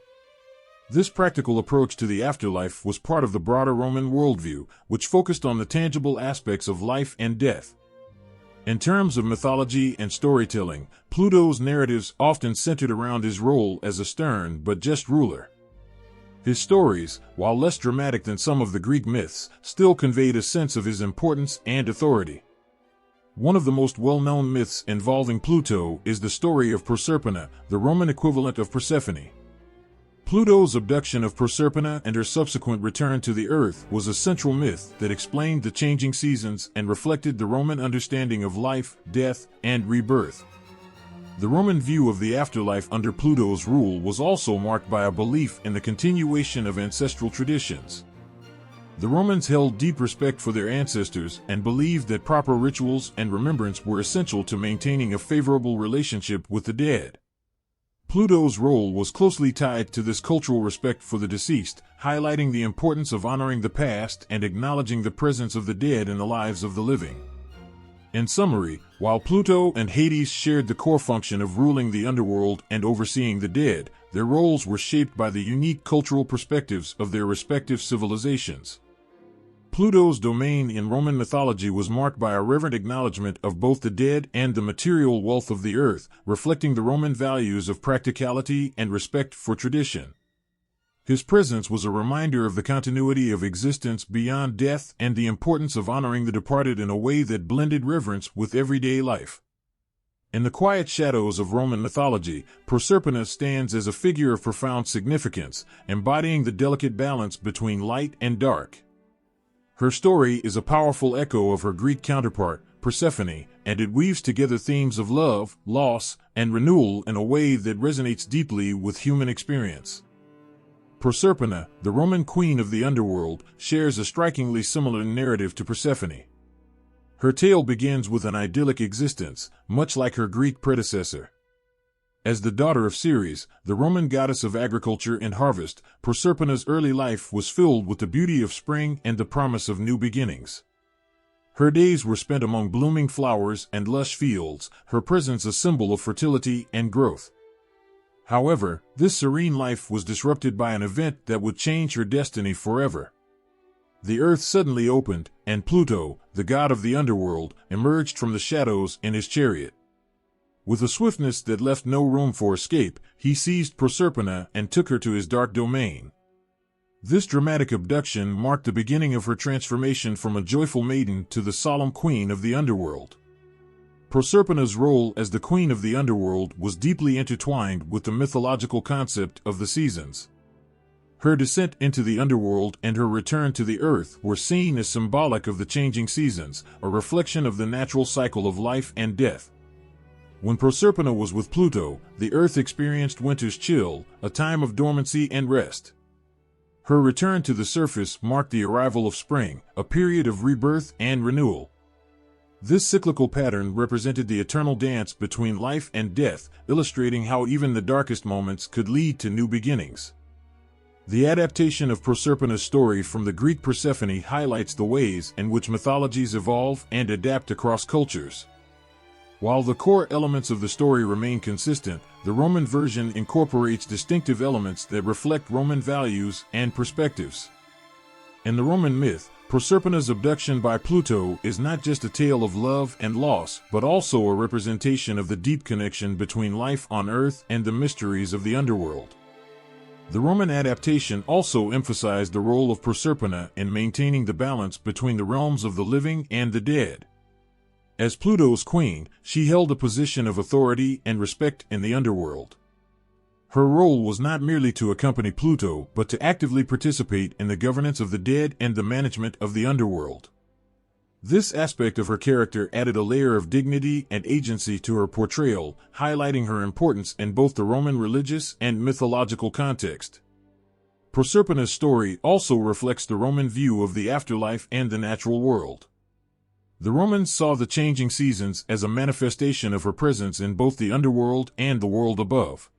This practical approach to the afterlife was part of the broader Roman worldview, which focused on the tangible aspects of life and death. In terms of mythology and storytelling, Pluto's narratives often centered around his role as a stern but just ruler. His stories, while less dramatic than some of the Greek myths, still conveyed a sense of his importance and authority. One of the most well-known myths involving Pluto is the story of Proserpina, the Roman equivalent of Persephone. Pluto's abduction of Proserpina and her subsequent return to the earth was a central myth that explained the changing seasons and reflected the Roman understanding of life, death, and rebirth. The Roman view of the afterlife under Pluto's rule was also marked by a belief in the continuation of ancestral traditions. The Romans held deep respect for their ancestors and believed that proper rituals and remembrance were essential to maintaining a favorable relationship with the dead. Pluto's role was closely tied to this cultural respect for the deceased, highlighting the importance of honoring the past and acknowledging the presence of the dead in the lives of the living. In summary, while Pluto and Hades shared the core function of ruling the underworld and overseeing the dead, their roles were shaped by the unique cultural perspectives of their respective civilizations. Pluto's domain in Roman mythology was marked by a reverent acknowledgement of both the dead and the material wealth of the earth, reflecting the Roman values of practicality and respect for tradition. His presence was a reminder of the continuity of existence beyond death and the importance of honoring the departed in a way that blended reverence with everyday life. In the quiet shadows of Roman mythology, Proserpina stands as a figure of profound significance, embodying the delicate balance between light and dark. Her story is a powerful echo of her Greek counterpart, Persephone, and it weaves together themes of love, loss, and renewal in a way that resonates deeply with human experience. Proserpina, the Roman queen of the underworld, shares a strikingly similar narrative to Persephone. Her tale begins with an idyllic existence, much like her Greek predecessor. As the daughter of Ceres, the Roman goddess of agriculture and harvest, Proserpina's early life was filled with the beauty of spring and the promise of new beginnings. Her days were spent among blooming flowers and lush fields, her presence a symbol of fertility and growth. However, this serene life was disrupted by an event that would change her destiny forever. The earth suddenly opened, and Pluto, the god of the underworld, emerged from the shadows in his chariot. With a swiftness that left no room for escape, he seized Proserpina and took her to his dark domain. This dramatic abduction marked the beginning of her transformation from a joyful maiden to the solemn queen of the underworld. Proserpina's role as the queen of the underworld was deeply intertwined with the mythological concept of the seasons. Her descent into the underworld and her return to the earth were seen as symbolic of the changing seasons, a reflection of the natural cycle of life and death. When Proserpina was with Pluto, the earth experienced winter's chill, a time of dormancy and rest. Her return to the surface marked the arrival of spring, a period of rebirth and renewal. This cyclical pattern represented the eternal dance between life and death, illustrating how even the darkest moments could lead to new beginnings. The adaptation of Proserpina's story from the Greek Persephone highlights the ways in which mythologies evolve and adapt across cultures. While the core elements of the story remain consistent, the Roman version incorporates distinctive elements that reflect Roman values and perspectives. In the Roman myth, Proserpina's abduction by Pluto is not just a tale of love and loss, but also a representation of the deep connection between life on Earth and the mysteries of the underworld. The Roman adaptation also emphasized the role of Proserpina in maintaining the balance between the realms of the living and the dead. As Pluto's queen, she held a position of authority and respect in the underworld. Her role was not merely to accompany Pluto, but to actively participate in the governance of the dead and the management of the underworld. This aspect of her character added a layer of dignity and agency to her portrayal, highlighting her importance in both the Roman religious and mythological context. Proserpina's story also reflects the Roman view of the afterlife and the natural world. The Romans saw the changing seasons as a manifestation of her presence in both the underworld and the world above.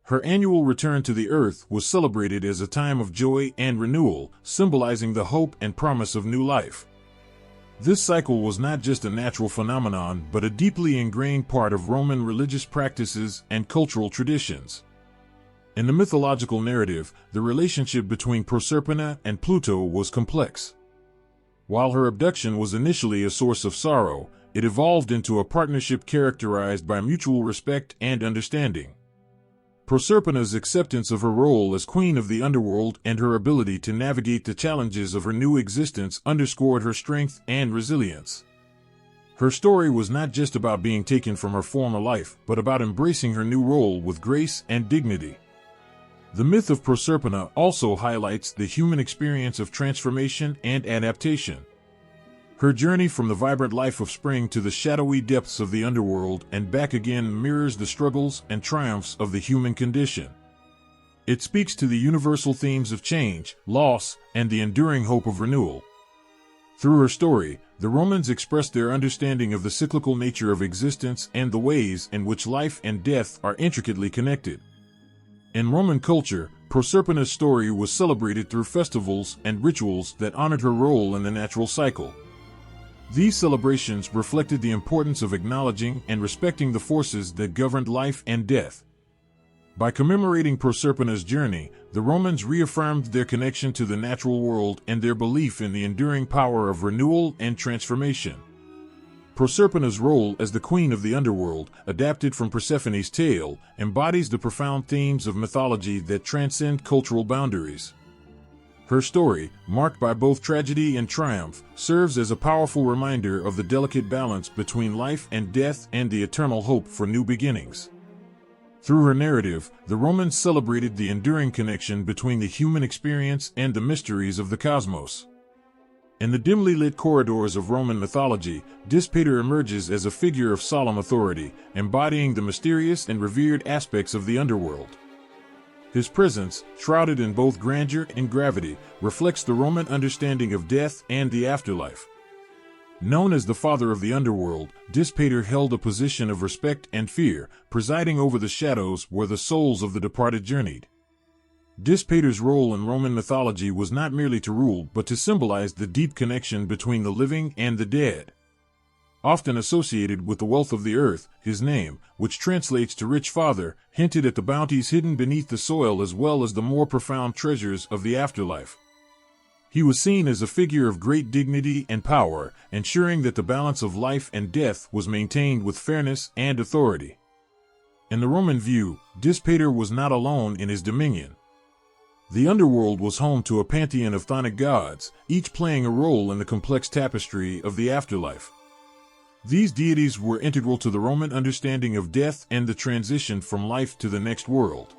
Her annual return to the earth was celebrated as a time of joy and renewal, symbolizing the hope and promise of new life. This cycle was not just a natural phenomenon, but a deeply ingrained part of Roman religious practices and cultural traditions. In the mythological narrative, the relationship between Proserpina and Pluto was complex. While her abduction was initially a source of sorrow, it evolved into a partnership characterized by mutual respect and understanding. Proserpina's acceptance of her role as queen of the underworld and her ability to navigate the challenges of her new existence underscored her strength and resilience. Her story was not just about being taken from her former life, but about embracing her new role with grace and dignity. The myth of Proserpina also highlights the human experience of transformation and adaptation. Her journey from the vibrant life of spring to the shadowy depths of the underworld and back again mirrors the struggles and triumphs of the human condition. It speaks to the universal themes of change, loss, and the enduring hope of renewal. Through her story, the Romans expressed their understanding of the cyclical nature of existence and the ways in which life and death are intricately connected. In Roman culture, Proserpina's story was celebrated through festivals and rituals that honored her role in the natural cycle. These celebrations reflected the importance of acknowledging and respecting the forces that governed life and death. By commemorating Proserpina's journey, the Romans reaffirmed their connection to the natural world and their belief in the enduring power of renewal and transformation. Proserpina's role as the queen of the underworld, adapted from Persephone's tale, embodies the profound themes of mythology that transcend cultural boundaries. Her story, marked by both tragedy and triumph, serves as a powerful reminder of the delicate balance between life and death and the eternal hope for new beginnings. Through her narrative, the Romans celebrated the enduring connection between the human experience and the mysteries of the cosmos. In the dimly lit corridors of Roman mythology, Dispater emerges as a figure of solemn authority, embodying the mysterious and revered aspects of the underworld. His presence, shrouded in both grandeur and gravity, reflects the Roman understanding of death and the afterlife. Known as the father of the underworld, Dispater held a position of respect and fear, presiding over the shadows where the souls of the departed journeyed. Dispater's role in Roman mythology was not merely to rule, but to symbolize the deep connection between the living and the dead. Often associated with the wealth of the earth, his name, which translates to rich father, hinted at the bounties hidden beneath the soil as well as the more profound treasures of the afterlife. He was seen as a figure of great dignity and power, ensuring that the balance of life and death was maintained with fairness and authority. In the Roman view, Dispater was not alone in his dominion. The underworld was home to a pantheon of chthonic gods, each playing a role in the complex tapestry of the afterlife. These deities were integral to the Roman understanding of death and the transition from life to the next world.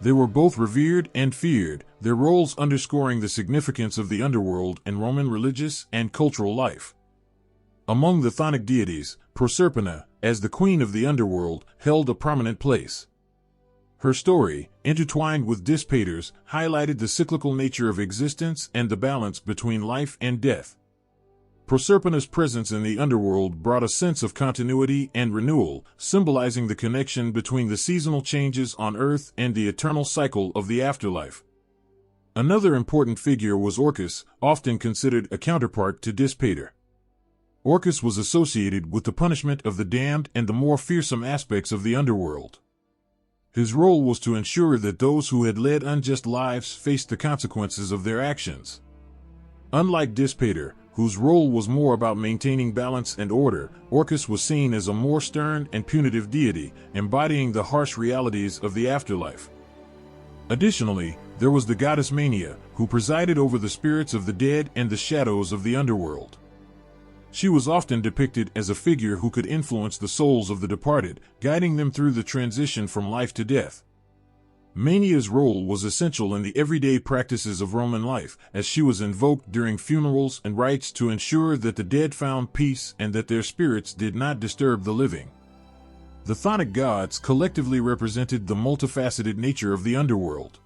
They were both revered and feared, their roles underscoring the significance of the underworld in Roman religious and cultural life. Among the chthonic deities, Proserpina, as the queen of the underworld, held a prominent place. Her story, intertwined with Dispater's, highlighted the cyclical nature of existence and the balance between life and death. Proserpina's presence in the underworld brought a sense of continuity and renewal, symbolizing the connection between the seasonal changes on Earth and the eternal cycle of the afterlife. Another important figure was Orcus, often considered a counterpart to Dispater. Orcus was associated with the punishment of the damned and the more fearsome aspects of the underworld. His role was to ensure that those who had led unjust lives faced the consequences of their actions. Unlike Dispater, whose role was more about maintaining balance and order, Orcus was seen as a more stern and punitive deity, embodying the harsh realities of the afterlife. Additionally, there was the goddess Mania, who presided over the spirits of the dead and the shadows of the underworld. She was often depicted as a figure who could influence the souls of the departed, guiding them through the transition from life to death. Mania's role was essential in the everyday practices of Roman life, as she was invoked during funerals and rites to ensure that the dead found peace and that their spirits did not disturb the living. The chthonic gods collectively represented the multifaceted nature of the underworld.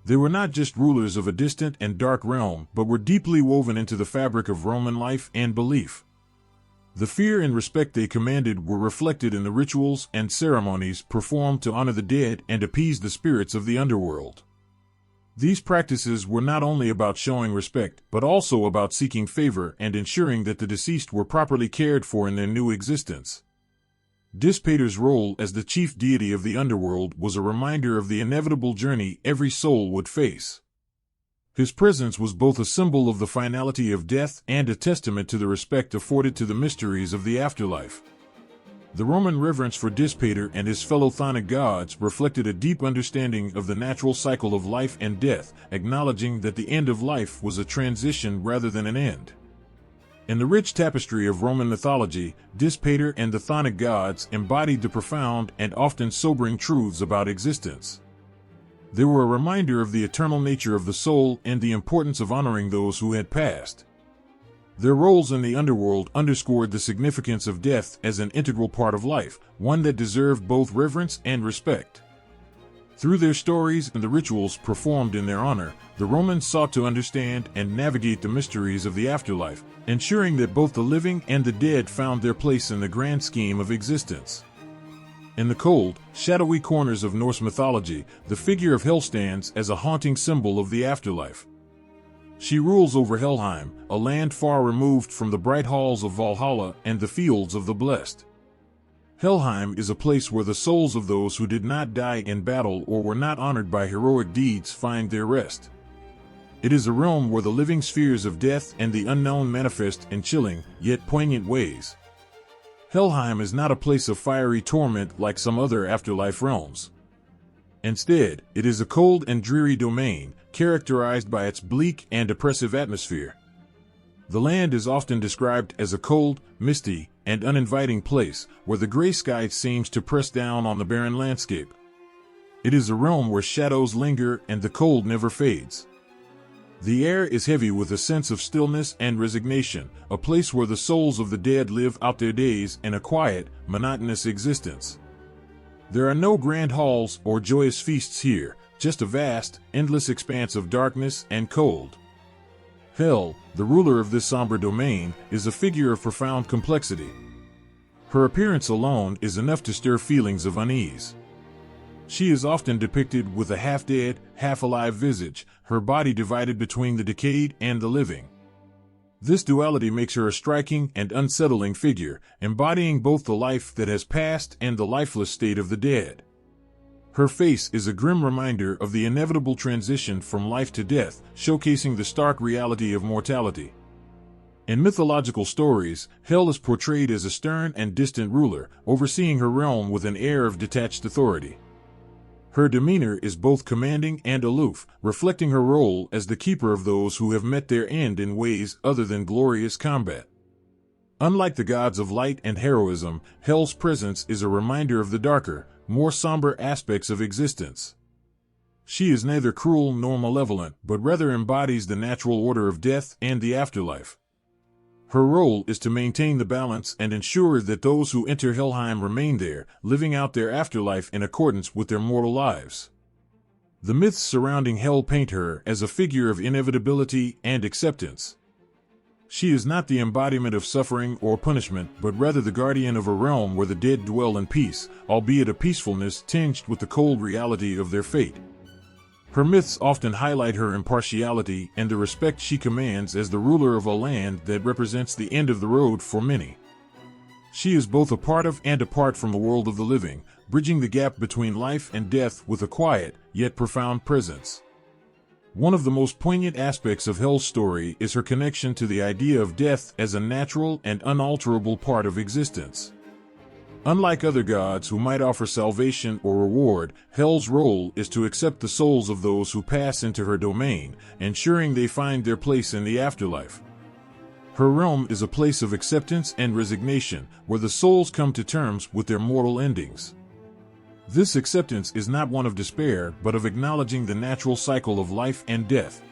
They were not just rulers of a distant and dark realm, but were deeply woven into the fabric of Roman life and belief. The fear and respect they commanded were reflected in the rituals and ceremonies performed to honor the dead and appease the spirits of the underworld. These practices were not only about showing respect, but also about seeking favor and ensuring that the deceased were properly cared for in their new existence. Dispater's role as the chief deity of the underworld was a reminder of the inevitable journey every soul would face. His presence was both a symbol of the finality of death and a testament to the respect afforded to the mysteries of the afterlife. The Roman reverence for Dispater and his fellow chthonic gods reflected a deep understanding of the natural cycle of life and death, acknowledging that the end of life was a transition rather than an end. In the rich tapestry of Roman mythology, Dispater and the chthonic gods embodied the profound and often sobering truths about existence. They were a reminder of the eternal nature of the soul and the importance of honoring those who had passed. Their roles in the underworld underscored the significance of death as an integral part of life, one that deserved both reverence and respect. Through their stories and the rituals performed in their honor, the Romans sought to understand and navigate the mysteries of the afterlife, ensuring that both the living and the dead found their place in the grand scheme of existence. In the cold, shadowy corners of Norse mythology, the figure of Hel stands as a haunting symbol of the afterlife. She rules over Helheim, a land far removed from the bright halls of Valhalla and the fields of the blessed. Helheim is a place where the souls of those who did not die in battle or were not honored by heroic deeds find their rest. It is a realm where the living spheres of death and the unknown manifest in chilling, yet poignant ways. Helheim is not a place of fiery torment like some other afterlife realms. Instead, it is a cold and dreary domain, characterized by its bleak and oppressive atmosphere. The land is often described as a cold, misty, and uninviting place, where the gray sky seems to press down on the barren landscape. It is a realm where shadows linger and the cold never fades. The air is heavy with a sense of stillness and resignation, a place where the souls of the dead live out their days in a quiet, monotonous existence. There are no grand halls or joyous feasts here, just a vast, endless expanse of darkness and cold. Hel, the ruler of this somber domain, is a figure of profound complexity. Her appearance alone is enough to stir feelings of unease. She is often depicted with a half-dead, half-alive visage, her body divided between the decayed and the living. This duality makes her a striking and unsettling figure, embodying both the life that has passed and the lifeless state of the dead. Her face is a grim reminder of the inevitable transition from life to death, showcasing the stark reality of mortality. In mythological stories, Hel is portrayed as a stern and distant ruler, overseeing her realm with an air of detached authority. Her demeanor is both commanding and aloof, reflecting her role as the keeper of those who have met their end in ways other than glorious combat. Unlike the gods of light and heroism, Hel's presence is a reminder of the darker, more somber aspects of existence. She is neither cruel nor malevolent, but rather embodies the natural order of death and the afterlife. Her role is to maintain the balance and ensure that those who enter Helheim remain there, living out their afterlife in accordance with their mortal lives. The myths surrounding Hel paint her as a figure of inevitability and acceptance. She is not the embodiment of suffering or punishment, but rather the guardian of a realm where the dead dwell in peace, albeit a peacefulness tinged with the cold reality of their fate. Her myths often highlight her impartiality and the respect she commands as the ruler of a land that represents the end of the road for many. She is both a part of and apart from the world of the living, bridging the gap between life and death with a quiet, yet profound presence. One of the most poignant aspects of Hel's story is her connection to the idea of death as a natural and unalterable part of existence. Unlike other gods who might offer salvation or reward, Hel's role is to accept the souls of those who pass into her domain, ensuring they find their place in the afterlife. Her realm is a place of acceptance and resignation, where the souls come to terms with their mortal endings. This acceptance is not one of despair, but of acknowledging the natural cycle of life and death.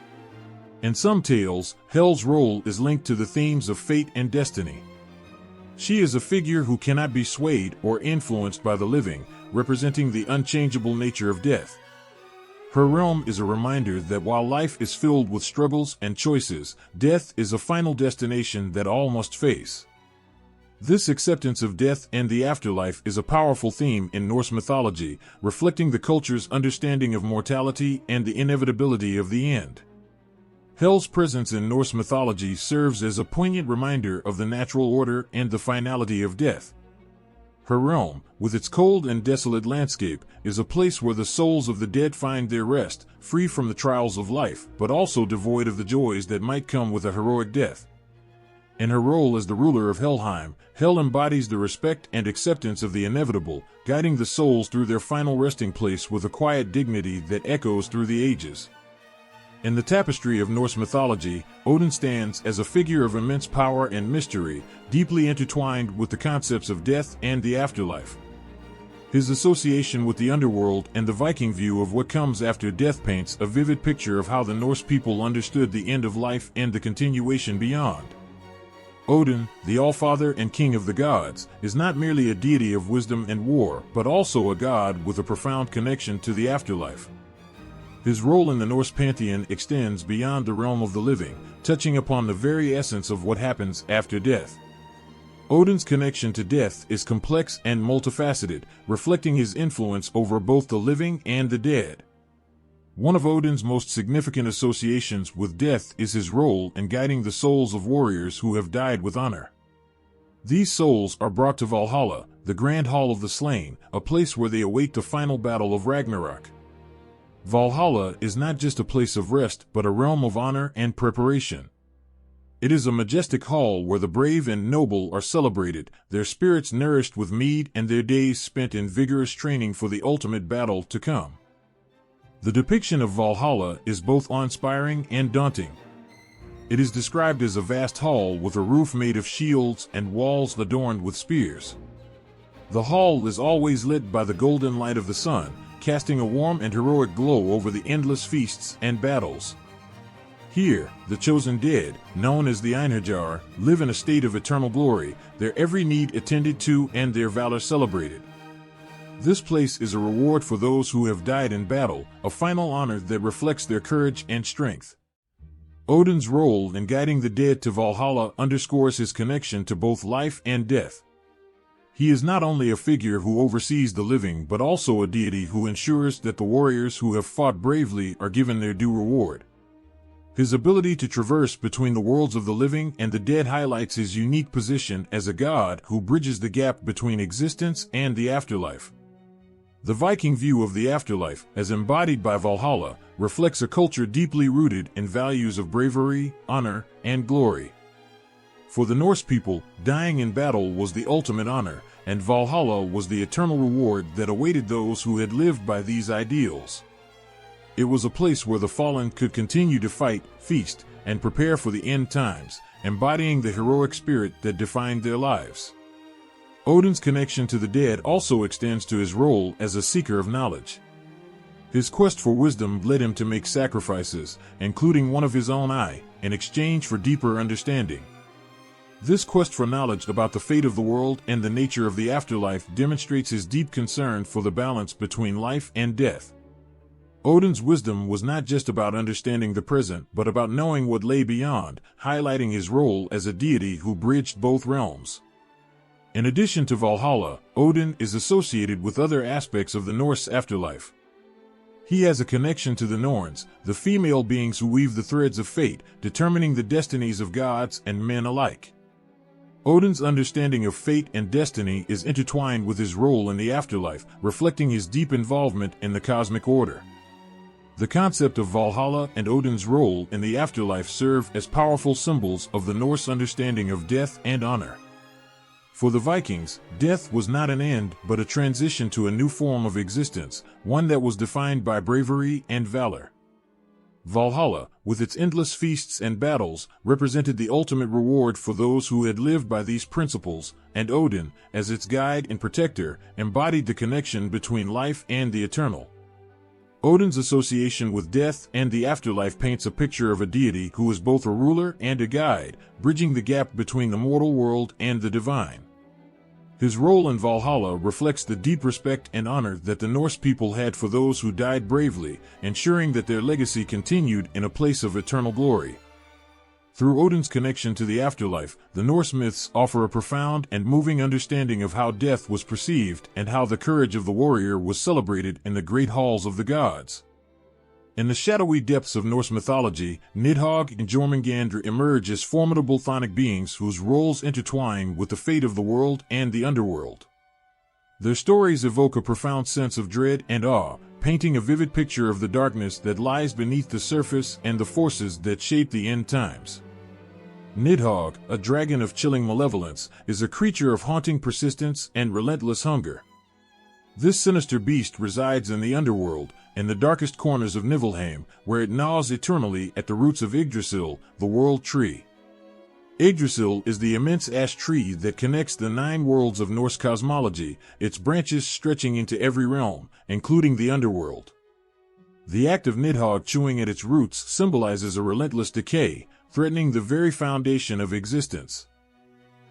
In some tales, Hel's role is linked to the themes of fate and destiny. She is a figure who cannot be swayed or influenced by the living, representing the unchangeable nature of death. Her realm is a reminder that while life is filled with struggles and choices, death is a final destination that all must face. This acceptance of death and the afterlife is a powerful theme in Norse mythology, reflecting the culture's understanding of mortality and the inevitability of the end. Hel's presence in Norse mythology serves as a poignant reminder of the natural order and the finality of death. Her realm, with its cold and desolate landscape, is a place where the souls of the dead find their rest, free from the trials of life, but also devoid of the joys that might come with a heroic death. In her role as the ruler of Helheim, Hel embodies the respect and acceptance of the inevitable, guiding the souls through their final resting place with a quiet dignity that echoes through the ages. In the tapestry of Norse mythology, Odin stands as a figure of immense power and mystery, deeply intertwined with the concepts of death and the afterlife. His association with the underworld and the Viking view of what comes after death paints a vivid picture of how the Norse people understood the end of life and the continuation beyond. Odin, the Allfather and King of the gods, is not merely a deity of wisdom and war, but also a god with a profound connection to the afterlife. His role in the Norse pantheon extends beyond the realm of the living, touching upon the very essence of what happens after death. Odin's connection to death is complex and multifaceted, reflecting his influence over both the living and the dead. One of Odin's most significant associations with death is his role in guiding the souls of warriors who have died with honor. These souls are brought to Valhalla, the grand hall of the slain, a place where they await the final battle of Ragnarok. Valhalla is not just a place of rest, but a realm of honor and preparation. It is a majestic hall where the brave and noble are celebrated, their spirits nourished with mead and their days spent in vigorous training for the ultimate battle to come. The depiction of Valhalla is both awe-inspiring and daunting. It is described as a vast hall with a roof made of shields and walls adorned with spears. The hall is always lit by the golden light of the sun, casting a warm and heroic glow over the endless feasts and battles. Here, the chosen dead, known as the Einherjar, live in a state of eternal glory, their every need attended to and their valor celebrated. This place is a reward for those who have died in battle, a final honor that reflects their courage and strength. Odin's role in guiding the dead to Valhalla underscores his connection to both life and death. He is not only a figure who oversees the living but also a deity who ensures that the warriors who have fought bravely are given their due reward. His ability to traverse between the worlds of the living and the dead highlights his unique position as a god who bridges the gap between existence and the afterlife. The Viking view of the afterlife, as embodied by Valhalla, reflects a culture deeply rooted in values of bravery, honor, and glory. For the Norse people, dying in battle was the ultimate honor, and Valhalla was the eternal reward that awaited those who had lived by these ideals. It was a place where the fallen could continue to fight, feast, and prepare for the end times, embodying the heroic spirit that defined their lives. Odin's connection to the dead also extends to his role as a seeker of knowledge. His quest for wisdom led him to make sacrifices, including one of his own eye, in exchange for deeper understanding. This quest for knowledge about the fate of the world and the nature of the afterlife demonstrates his deep concern for the balance between life and death. Odin's wisdom was not just about understanding the present, but about knowing what lay beyond, highlighting his role as a deity who bridged both realms. In addition to Valhalla, Odin is associated with other aspects of the Norse afterlife. He has a connection to the Norns, the female beings who weave the threads of fate, determining the destinies of gods and men alike. Odin's understanding of fate and destiny is intertwined with his role in the afterlife, reflecting his deep involvement in the cosmic order. The concept of Valhalla and Odin's role in the afterlife serve as powerful symbols of the Norse understanding of death and honor. For the Vikings, death was not an end but a transition to a new form of existence, one that was defined by bravery and valor. Valhalla, with its endless feasts and battles, represented the ultimate reward for those who had lived by these principles, and Odin, as its guide and protector, embodied the connection between life and the eternal. Odin's association with death and the afterlife paints a picture of a deity who is both a ruler and a guide, bridging the gap between the mortal world and the divine. His role in Valhalla reflects the deep respect and honor that the Norse people had for those who died bravely, ensuring that their legacy continued in a place of eternal glory. Through Odin's connection to the afterlife, the Norse myths offer a profound and moving understanding of how death was perceived and how the courage of the warrior was celebrated in the great halls of the gods. In the shadowy depths of Norse mythology, Nidhogg and Jormungandr emerge as formidable chthonic beings whose roles intertwine with the fate of the world and the underworld. Their stories evoke a profound sense of dread and awe, painting a vivid picture of the darkness that lies beneath the surface and the forces that shape the end times. Nidhogg, a dragon of chilling malevolence, is a creature of haunting persistence and relentless hunger. This sinister beast resides in the underworld, in the darkest corners of Niflheim, where it gnaws eternally at the roots of Yggdrasil, the world tree. Yggdrasil is the immense ash tree that connects the 9 worlds of Norse cosmology, its branches stretching into every realm, including the underworld. The act of Nidhogg chewing at its roots symbolizes a relentless decay, threatening the very foundation of existence.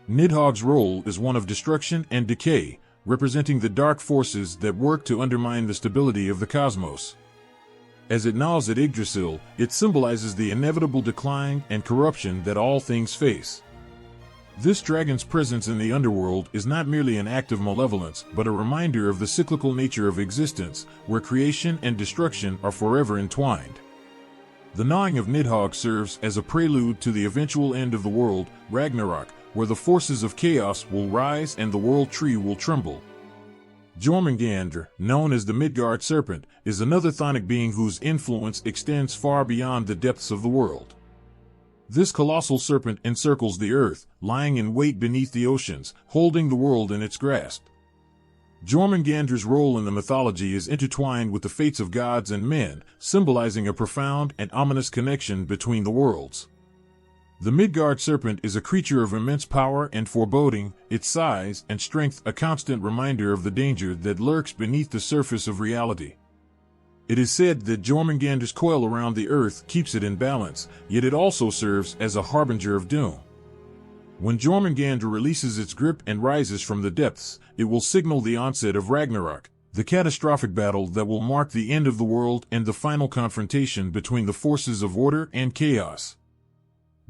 Nidhogg's role is one of destruction and decay, representing the dark forces that work to undermine the stability of the cosmos. As it gnaws at Yggdrasil, it symbolizes the inevitable decline and corruption that all things face. This dragon's presence in the underworld is not merely an act of malevolence, but a reminder of the cyclical nature of existence, where creation and destruction are forever entwined. The gnawing of Nidhogg serves as a prelude to the eventual end of the world, Ragnarok, where the forces of chaos will rise and the world tree will tremble. Jormungandr, known as the Midgard serpent, is another chthonic being whose influence extends far beyond the depths of the world. This colossal serpent encircles the earth, lying in wait beneath the oceans, holding the world in its grasp. Jormungandr's role in the mythology is intertwined with the fates of gods and men, symbolizing a profound and ominous connection between the worlds. The Midgard serpent is a creature of immense power and foreboding, its size and strength a constant reminder of the danger that lurks beneath the surface of reality. It is said that Jormungandr's coil around the earth keeps it in balance, yet it also serves as a harbinger of doom. When Jormungandr releases its grip and rises from the depths, it will signal the onset of Ragnarok, the catastrophic battle that will mark the end of the world and the final confrontation between the forces of order and chaos.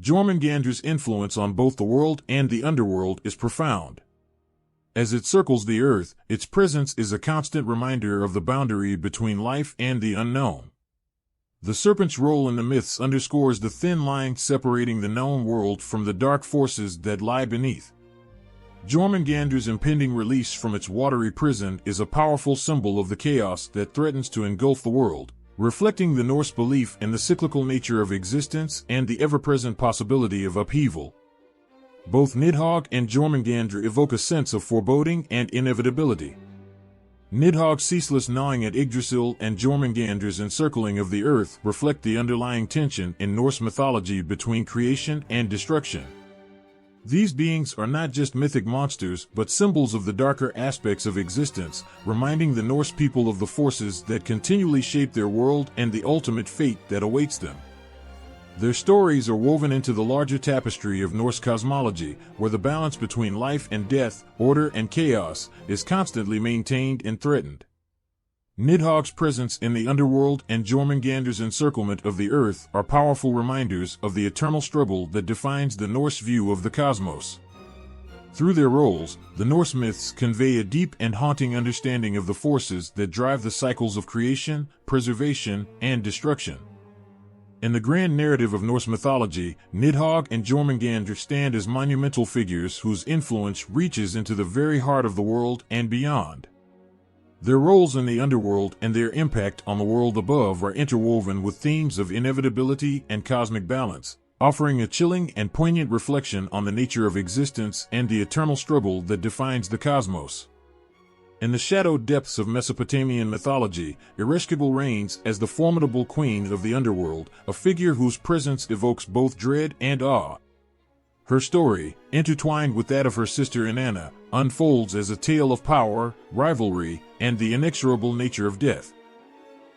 Jormungandr's influence on both the world and the underworld is profound. As it circles the earth, its presence is a constant reminder of the boundary between life and the unknown. The serpent's role in the myths underscores the thin line separating the known world from the dark forces that lie beneath. Jormungandr's impending release from its watery prison is a powerful symbol of the chaos that threatens to engulf the world, reflecting the Norse belief in the cyclical nature of existence and the ever-present possibility of upheaval. Both Nidhogg and Jormungandr evoke a sense of foreboding and inevitability. Nidhogg's ceaseless gnawing at Yggdrasil and Jormungandr's encircling of the earth reflect the underlying tension in Norse mythology between creation and destruction. These beings are not just mythic monsters but symbols of the darker aspects of existence, reminding the Norse people of the forces that continually shape their world and the ultimate fate that awaits them. Their stories are woven into the larger tapestry of Norse cosmology, where the balance between life and death, order and chaos, is constantly maintained and threatened. Nidhogg's presence in the underworld and Jormungandr's encirclement of the earth are powerful reminders of the eternal struggle that defines the Norse view of the cosmos. Through their roles, the Norse myths convey a deep and haunting understanding of the forces that drive the cycles of creation, preservation, and destruction. In the grand narrative of Norse mythology, Nidhogg and Jormungandr stand as monumental figures whose influence reaches into the very heart of the world and beyond. Their roles in the underworld and their impact on the world above are interwoven with themes of inevitability and cosmic balance, offering a chilling and poignant reflection on the nature of existence and the eternal struggle that defines the cosmos. In the shadowed depths of Mesopotamian mythology, Ereshkigal reigns as the formidable queen of the underworld, a figure whose presence evokes both dread and awe. Her story, intertwined with that of her sister Inanna, unfolds as a tale of power, rivalry, and the inexorable nature of death.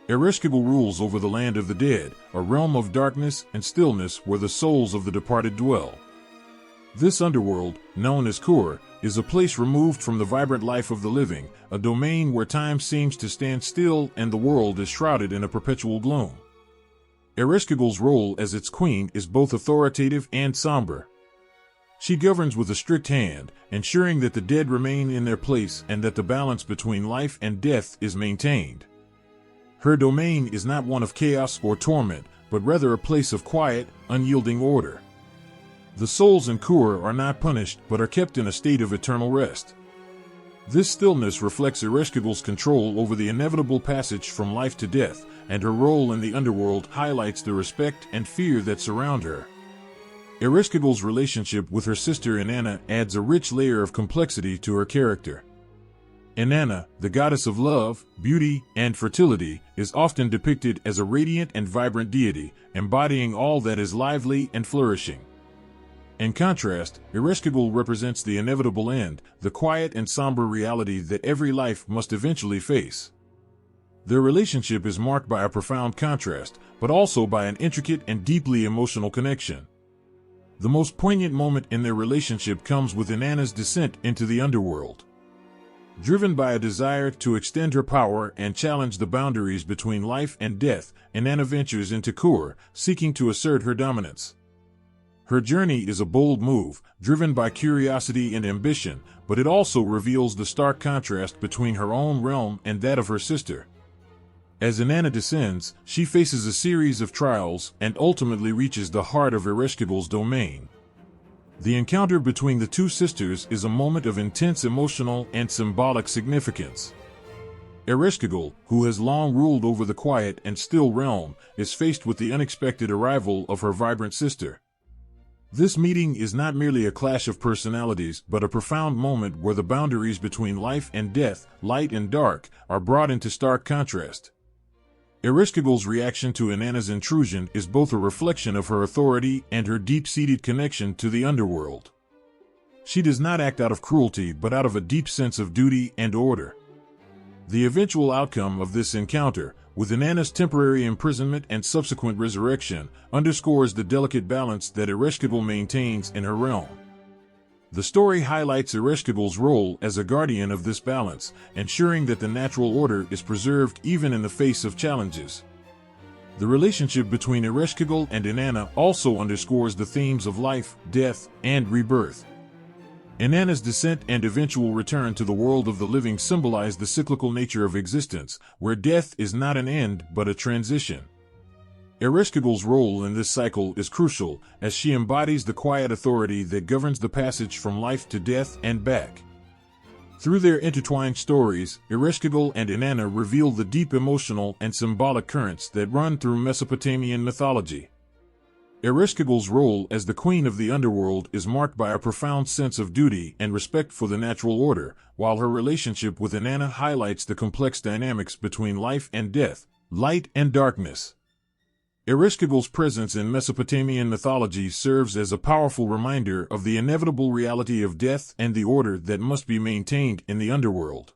Ereshkigal rules over the land of the dead, a realm of darkness and stillness where the souls of the departed dwell. This underworld, known as Kur, is a place removed from the vibrant life of the living, a domain where time seems to stand still and the world is shrouded in a perpetual gloom. Ereshkigal's role as its queen is both authoritative and somber. She governs with a strict hand, ensuring that the dead remain in their place and that the balance between life and death is maintained. Her domain is not one of chaos or torment, but rather a place of quiet, unyielding order. The souls in Kur are not punished but are kept in a state of eternal rest. This stillness reflects Ereshkigal's control over the inevitable passage from life to death, and her role in the underworld highlights the respect and fear that surround her. Ereshkigal's relationship with her sister Inanna adds a rich layer of complexity to her character. Inanna, the goddess of love, beauty, and fertility, is often depicted as a radiant and vibrant deity, embodying all that is lively and flourishing. In contrast, Ereshkigal represents the inevitable end, the quiet and somber reality that every life must eventually face. Their relationship is marked by a profound contrast, but also by an intricate and deeply emotional connection. The most poignant moment in their relationship comes with Inanna's descent into the underworld. Driven by a desire to extend her power and challenge the boundaries between life and death, Inanna ventures into Kur, seeking to assert her dominance. Her journey is a bold move, driven by curiosity and ambition, but it also reveals the stark contrast between her own realm and that of her sister. As Inanna descends, she faces a series of trials and ultimately reaches the heart of Ereshkigal's domain. The encounter between the two sisters is a moment of intense emotional and symbolic significance. Ereshkigal, who has long ruled over the quiet and still realm, is faced with the unexpected arrival of her vibrant sister. This meeting is not merely a clash of personalities, but a profound moment where the boundaries between life and death, light and dark, are brought into stark contrast. Ereshkigal's reaction to Inanna's intrusion is both a reflection of her authority and her deep-seated connection to the underworld. She does not act out of cruelty but out of a deep sense of duty and order. The eventual outcome of this encounter, with Inanna's temporary imprisonment and subsequent resurrection, underscores the delicate balance that Ereshkigal maintains in her realm. The story highlights Ereshkigal's role as a guardian of this balance, ensuring that the natural order is preserved even in the face of challenges. The relationship between Ereshkigal and Inanna also underscores the themes of life, death, and rebirth. Inanna's descent and eventual return to the world of the living symbolize the cyclical nature of existence, where death is not an end but a transition. Ereshkigal's role in this cycle is crucial, as she embodies the quiet authority that governs the passage from life to death and back. Through their intertwined stories, Ereshkigal and Inanna reveal the deep emotional and symbolic currents that run through Mesopotamian mythology. Ereshkigal's role as the queen of the underworld is marked by a profound sense of duty and respect for the natural order, while her relationship with Inanna highlights the complex dynamics between life and death, light and darkness. Ereshkigal's presence in Mesopotamian mythology serves as a powerful reminder of the inevitable reality of death and the order that must be maintained in the underworld.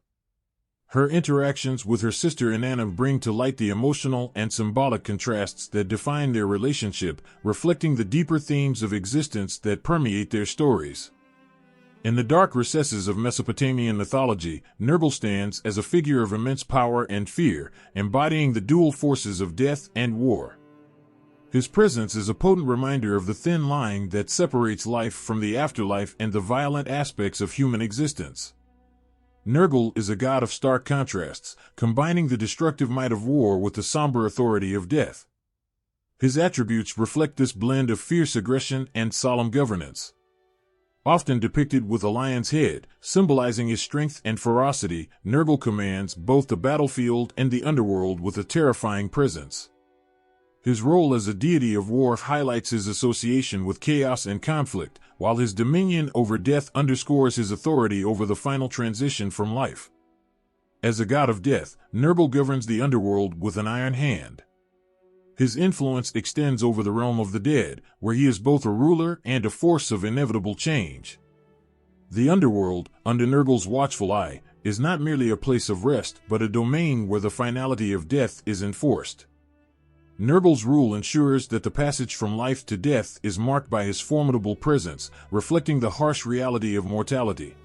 Her interactions with her sister Inanna bring to light the emotional and symbolic contrasts that define their relationship, reflecting the deeper themes of existence that permeate their stories. In the dark recesses of Mesopotamian mythology, Nergal stands as a figure of immense power and fear, embodying the dual forces of death and war. His presence is a potent reminder of the thin line that separates life from the afterlife and the violent aspects of human existence. Nergal is a god of stark contrasts, combining the destructive might of war with the somber authority of death. His attributes reflect this blend of fierce aggression and solemn governance. Often depicted with a lion's head, symbolizing his strength and ferocity, Nergal commands both the battlefield and the underworld with a terrifying presence. His role as a deity of war highlights his association with chaos and conflict, while his dominion over death underscores his authority over the final transition from life. As a god of death, Nergal governs the underworld with an iron hand. His influence extends over the realm of the dead, where he is both a ruler and a force of inevitable change. The underworld, under Nergal's watchful eye, is not merely a place of rest, but a domain where the finality of death is enforced. Nergal's rule ensures that the passage from life to death is marked by his formidable presence, reflecting the harsh reality of mortality.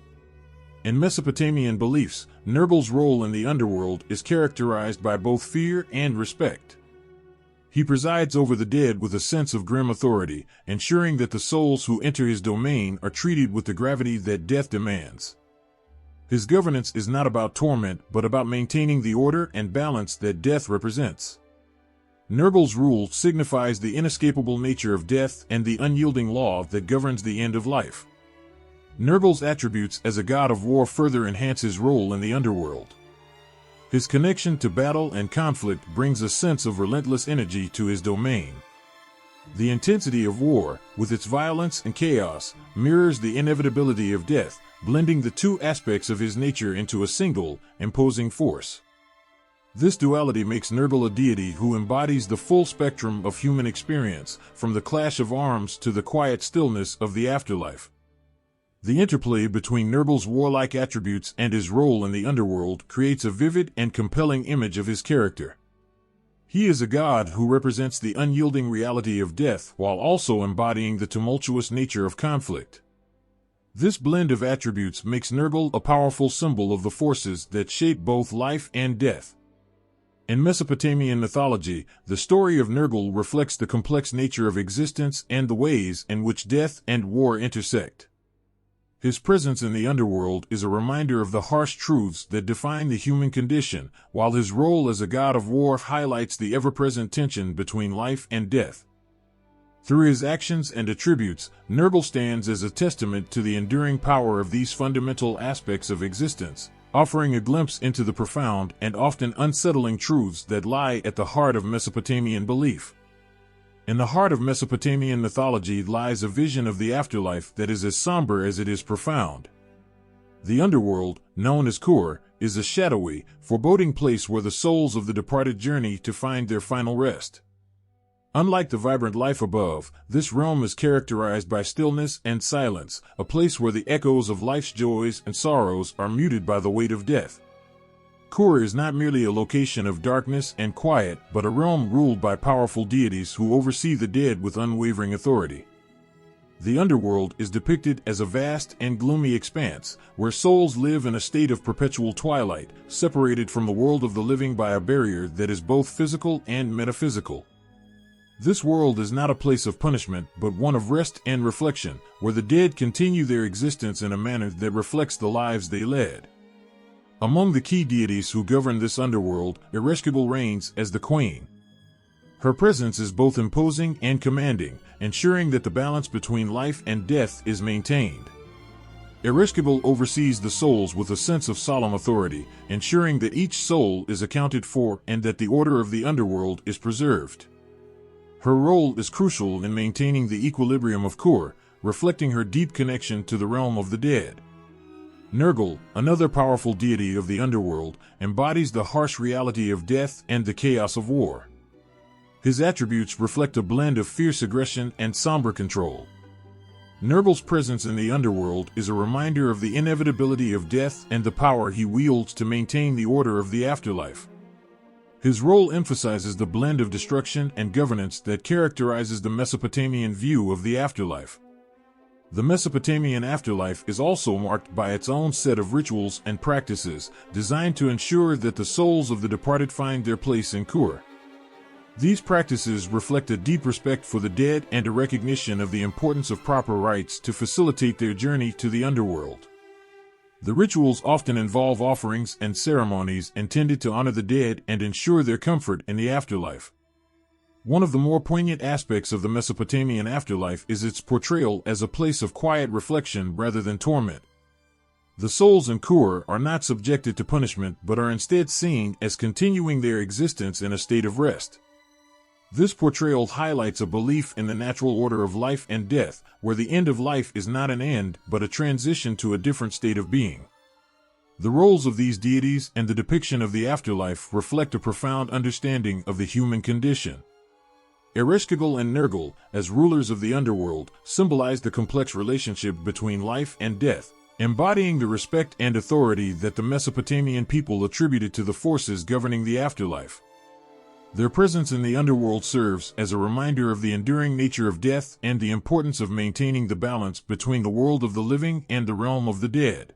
In Mesopotamian beliefs, Nergal's role in the underworld is characterized by both fear and respect. He presides over the dead with a sense of grim authority, ensuring that the souls who enter his domain are treated with the gravity that death demands. His governance is not about torment, but about maintaining the order and balance that death represents. Nergal's rule signifies the inescapable nature of death and the unyielding law that governs the end of life. Nergal's attributes as a god of war further enhance his role in the underworld. His connection to battle and conflict brings a sense of relentless energy to his domain. The intensity of war, with its violence and chaos, mirrors the inevitability of death, blending the two aspects of his nature into a single, imposing force. This duality makes Nergal a deity who embodies the full spectrum of human experience, from the clash of arms to the quiet stillness of the afterlife. The interplay between Nergal's warlike attributes and his role in the underworld creates a vivid and compelling image of his character. He is a god who represents the unyielding reality of death while also embodying the tumultuous nature of conflict. This blend of attributes makes Nergal a powerful symbol of the forces that shape both life and death. In Mesopotamian mythology, the story of Nergal reflects the complex nature of existence and the ways in which death and war intersect. His presence in the underworld is a reminder of the harsh truths that define the human condition, while his role as a god of war highlights the ever-present tension between life and death. Through his actions and attributes, Nergal stands as a testament to the enduring power of these fundamental aspects of existence, offering a glimpse into the profound and often unsettling truths that lie at the heart of Mesopotamian belief. In the heart of Mesopotamian mythology lies a vision of the afterlife that is as somber as it is profound. The underworld, known as Kur, is a shadowy, foreboding place where the souls of the departed journey to find their final rest. Unlike the vibrant life above, this realm is characterized by stillness and silence, a place where the echoes of life's joys and sorrows are muted by the weight of death. Kur is not merely a location of darkness and quiet, but a realm ruled by powerful deities who oversee the dead with unwavering authority. The underworld is depicted as a vast and gloomy expanse, where souls live in a state of perpetual twilight, separated from the world of the living by a barrier that is both physical and metaphysical. This world is not a place of punishment, but one of rest and reflection, where the dead continue their existence in a manner that reflects the lives they led. Among the key deities who govern this underworld, Ereshkigal reigns as the Queen. Her presence is both imposing and commanding, ensuring that the balance between life and death is maintained. Ereshkigal oversees the souls with a sense of solemn authority, ensuring that each soul is accounted for and that the order of the underworld is preserved. Her role is crucial in maintaining the equilibrium of Kur, reflecting her deep connection to the realm of the dead. Nergal, another powerful deity of the underworld, embodies the harsh reality of death and the chaos of war. His attributes reflect a blend of fierce aggression and somber control. Nergal's presence in the underworld is a reminder of the inevitability of death and the power he wields to maintain the order of the afterlife. His role emphasizes the blend of destruction and governance that characterizes the Mesopotamian view of the afterlife. The Mesopotamian afterlife is also marked by its own set of rituals and practices, designed to ensure that the souls of the departed find their place in Kur. These practices reflect a deep respect for the dead and a recognition of the importance of proper rites to facilitate their journey to the underworld. The rituals often involve offerings and ceremonies intended to honor the dead and ensure their comfort in the afterlife. One of the more poignant aspects of the Mesopotamian afterlife is its portrayal as a place of quiet reflection rather than torment. The souls in Kur are not subjected to punishment but are instead seen as continuing their existence in a state of rest. This portrayal highlights a belief in the natural order of life and death, where the end of life is not an end but a transition to a different state of being. The roles of these deities and the depiction of the afterlife reflect a profound understanding of the human condition. Ereshkigal and Nergal, as rulers of the underworld, symbolize the complex relationship between life and death, embodying the respect and authority that the Mesopotamian people attributed to the forces governing the afterlife. Their presence in the underworld serves as a reminder of the enduring nature of death and the importance of maintaining the balance between the world of the living and the realm of the dead.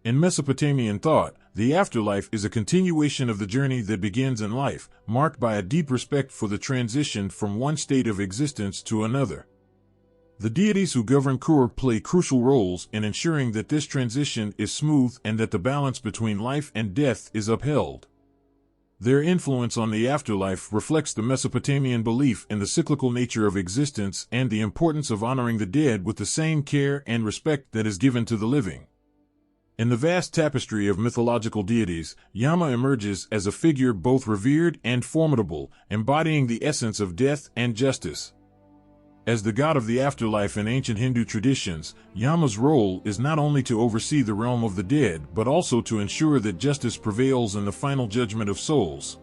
In Mesopotamian thought, the afterlife is a continuation of the journey that begins in life, marked by a deep respect for the transition from one state of existence to another. The deities who govern Kur play crucial roles in ensuring that this transition is smooth and that the balance between life and death is upheld. Their influence on the afterlife reflects the Mesopotamian belief in the cyclical nature of existence and the importance of honoring the dead with the same care and respect that is given to the living. In the vast tapestry of mythological deities, Yama emerges as a figure both revered and formidable, embodying the essence of death and justice. As the god of the afterlife in ancient Hindu traditions, Yama's role is not only to oversee the realm of the dead but also to ensure that justice prevails in the final judgment of souls.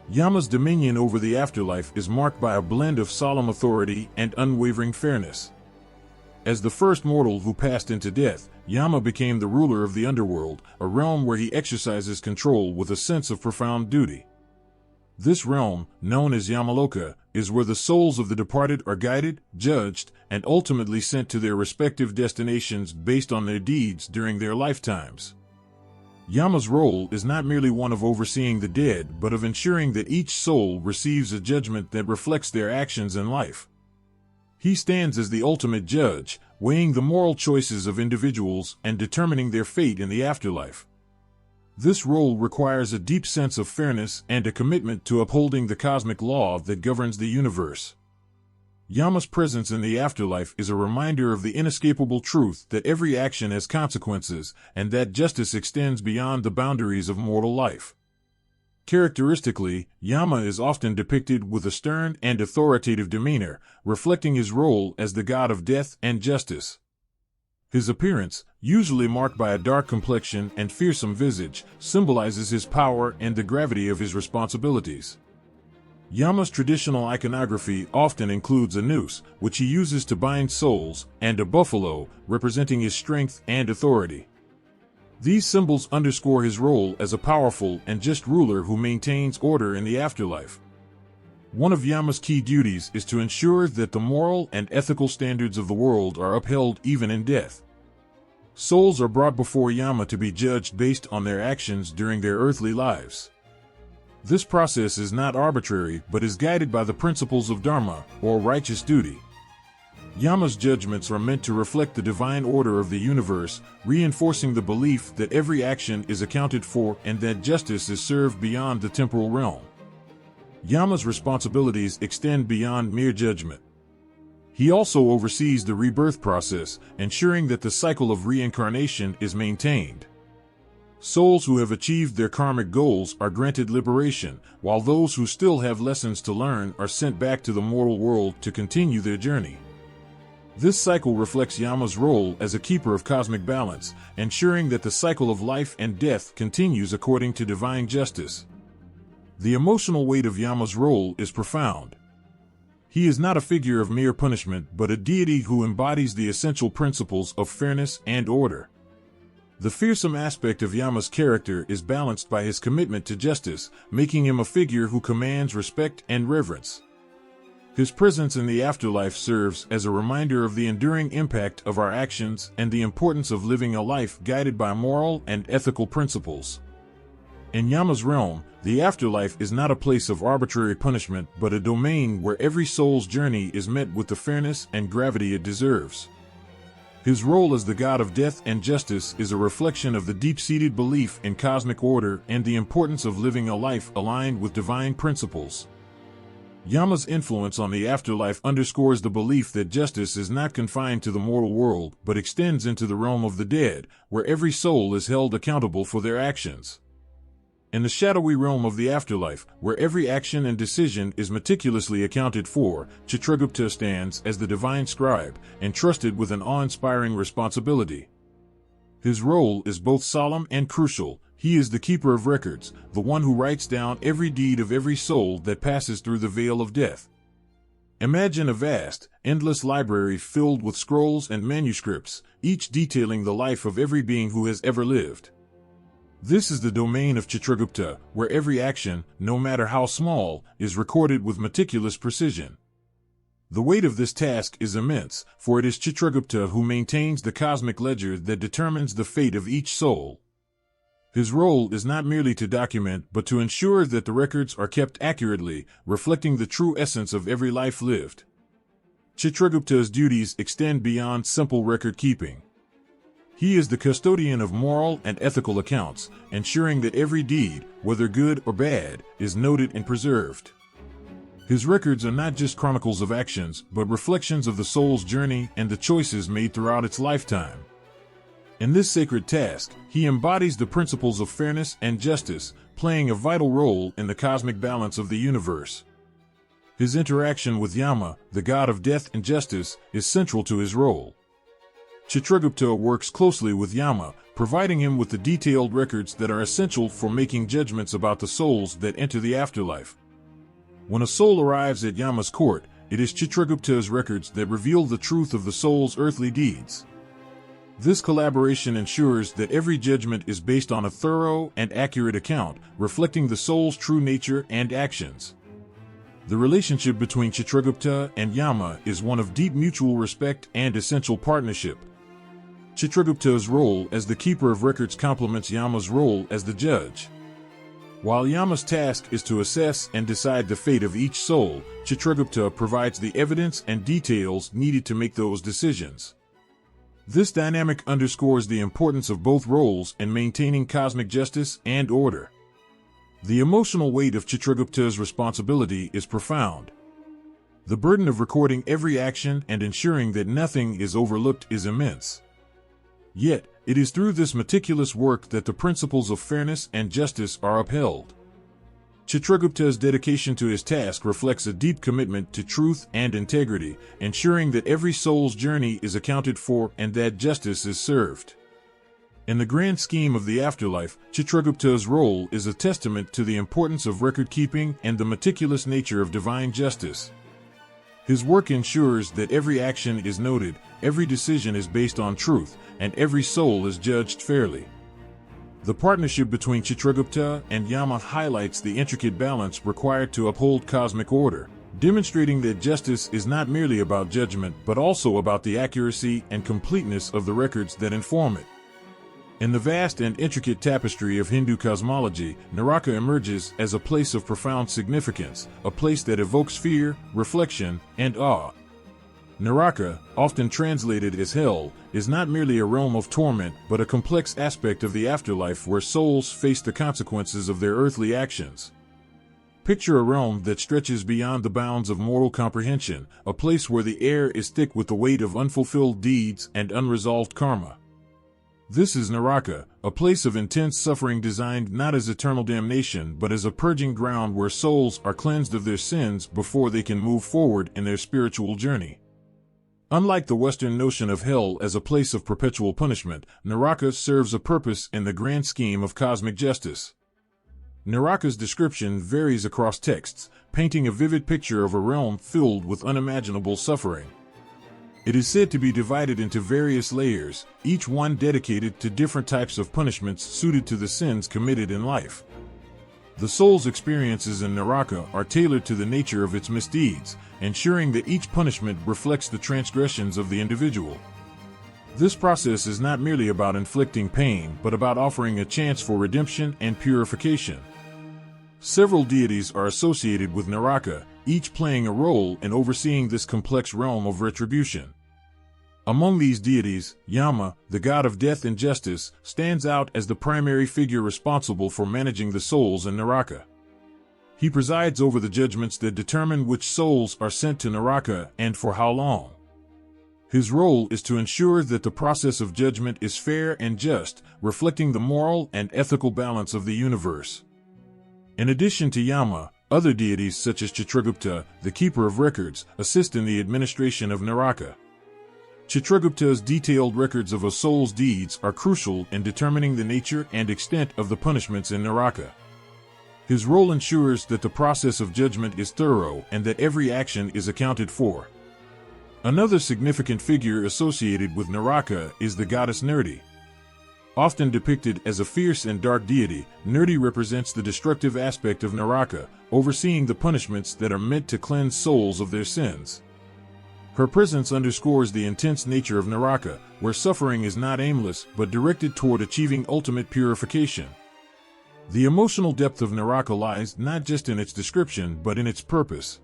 Yama's dominion over the afterlife is marked by a blend of solemn authority and unwavering fairness. As the first mortal who passed into death, Yama became the ruler of the underworld, a realm where he exercises control with a sense of profound duty. This realm, known as Yamaloka, is where the souls of the departed are guided, judged, and ultimately sent to their respective destinations based on their deeds during their lifetimes. Yama's role is not merely one of overseeing the dead but of ensuring that each soul receives a judgment that reflects their actions in life. He stands as the ultimate judge, weighing the moral choices of individuals and determining their fate in the afterlife. This role requires a deep sense of fairness and a commitment to upholding the cosmic law that governs the universe. Yama's presence in the afterlife is a reminder of the inescapable truth that every action has consequences and that justice extends beyond the boundaries of mortal life. Characteristically, Yama is often depicted with a stern and authoritative demeanor, reflecting his role as the god of death and justice. His appearance, usually marked by a dark complexion and fearsome visage, symbolizes his power and the gravity of his responsibilities. Yama's traditional iconography often includes a noose, which he uses to bind souls, and a buffalo, representing his strength and authority. These symbols underscore his role as a powerful and just ruler who maintains order in the afterlife. One of Yama's key duties is to ensure that the moral and ethical standards of the world are upheld even in death. Souls are brought before Yama to be judged based on their actions during their earthly lives. This process is not arbitrary but is guided by the principles of Dharma, or righteous duty. Yama's judgments are meant to reflect the divine order of the universe, reinforcing the belief that every action is accounted for and that justice is served beyond the temporal realm. Yama's responsibilities extend beyond mere judgment. He also oversees the rebirth process, ensuring that the cycle of reincarnation is maintained. Souls who have achieved their karmic goals are granted liberation, while those who still have lessons to learn are sent back to the mortal world to continue their journey. This cycle reflects Yama's role as a keeper of cosmic balance, ensuring that the cycle of life and death continues according to divine justice. The emotional weight of Yama's role is profound. He is not a figure of mere punishment but a deity who embodies the essential principles of fairness and order. The fearsome aspect of Yama's character is balanced by his commitment to justice, making him a figure who commands respect and reverence. His presence in the afterlife serves as a reminder of the enduring impact of our actions and the importance of living a life guided by moral and ethical principles. In Yama's realm, the afterlife is not a place of arbitrary punishment but a domain where every soul's journey is met with the fairness and gravity it deserves. His role as the god of death and justice is a reflection of the deep-seated belief in cosmic order and the importance of living a life aligned with divine principles. Yama's influence on the afterlife underscores the belief that justice is not confined to the mortal world but extends into the realm of the dead, where every soul is held accountable for their actions. In the shadowy realm of the afterlife, where every action and decision is meticulously accounted for, Chitragupta stands as the divine scribe, entrusted with an awe-inspiring responsibility. His role is both solemn and crucial. He is the keeper of records, the one who writes down every deed of every soul that passes through the veil of death. Imagine a vast, endless library filled with scrolls and manuscripts, each detailing the life of every being who has ever lived. This is the domain of Chitragupta, where every action, no matter how small, is recorded with meticulous precision. The weight of this task is immense, for it is Chitragupta who maintains the cosmic ledger that determines the fate of each soul. His role is not merely to document, but to ensure that the records are kept accurately, reflecting the true essence of every life lived. Chitragupta's duties extend beyond simple record-keeping. He is the custodian of moral and ethical accounts, ensuring that every deed, whether good or bad, is noted and preserved. His records are not just chronicles of actions, but reflections of the soul's journey and the choices made throughout its lifetime. In this sacred task, he embodies the principles of fairness and justice, playing a vital role in the cosmic balance of the universe. His interaction with Yama, the god of death and justice, is central to his role. Chitragupta works closely with Yama, providing him with the detailed records that are essential for making judgments about the souls that enter the afterlife. When a soul arrives at Yama's court, it is Chitragupta's records that reveal the truth of the soul's earthly deeds. This collaboration ensures that every judgment is based on a thorough and accurate account, reflecting the soul's true nature and actions. The relationship between Chitragupta and Yama is one of deep mutual respect and essential partnership. Chitragupta's role as the keeper of records complements Yama's role as the judge. While Yama's task is to assess and decide the fate of each soul, Chitragupta provides the evidence and details needed to make those decisions. This dynamic underscores the importance of both roles in maintaining cosmic justice and order. The emotional weight of Chitragupta's responsibility is profound. The burden of recording every action and ensuring that nothing is overlooked is immense. Yet, it is through this meticulous work that the principles of fairness and justice are upheld. Chitragupta's dedication to his task reflects a deep commitment to truth and integrity, ensuring that every soul's journey is accounted for and that justice is served. In the grand scheme of the afterlife, Chitragupta's role is a testament to the importance of record-keeping and the meticulous nature of divine justice. His work ensures that every action is noted, every decision is based on truth, and every soul is judged fairly. The partnership between Chitragupta and Yama highlights the intricate balance required to uphold cosmic order, demonstrating that justice is not merely about judgment but also about the accuracy and completeness of the records that inform it. In the vast and intricate tapestry of Hindu cosmology, Naraka emerges as a place of profound significance, a place that evokes fear, reflection, and awe. Naraka, often translated as hell, is not merely a realm of torment but a complex aspect of the afterlife where souls face the consequences of their earthly actions. Picture a realm that stretches beyond the bounds of mortal comprehension, a place where the air is thick with the weight of unfulfilled deeds and unresolved karma. This is Naraka, a place of intense suffering designed not as eternal damnation but as a purging ground where souls are cleansed of their sins before they can move forward in their spiritual journey. Unlike the Western notion of hell as a place of perpetual punishment, Naraka serves a purpose in the grand scheme of cosmic justice. Naraka's description varies across texts, painting a vivid picture of a realm filled with unimaginable suffering. It is said to be divided into various layers, each one dedicated to different types of punishments suited to the sins committed in life. The soul's experiences in Naraka are tailored to the nature of its misdeeds, ensuring that each punishment reflects the transgressions of the individual. This process is not merely about inflicting pain, but about offering a chance for redemption and purification. Several deities are associated with Naraka, each playing a role in overseeing this complex realm of retribution. Among these deities, Yama, the god of death and justice, stands out as the primary figure responsible for managing the souls in Naraka. He presides over the judgments that determine which souls are sent to Naraka and for how long. His role is to ensure that the process of judgment is fair and just, reflecting the moral and ethical balance of the universe. In addition to Yama, other deities such as Chitragupta, the keeper of records, assist in the administration of Naraka. Chitragupta's detailed records of a soul's deeds are crucial in determining the nature and extent of the punishments in Naraka. His role ensures that the process of judgment is thorough and that every action is accounted for. Another significant figure associated with Naraka is the goddess Nirti. Often depicted as a fierce and dark deity, Nirti represents the destructive aspect of Naraka, overseeing the punishments that are meant to cleanse souls of their sins. Her presence underscores the intense nature of Naraka, where suffering is not aimless but directed toward achieving ultimate purification. The emotional depth of Naraka lies not just in its description but in its purpose.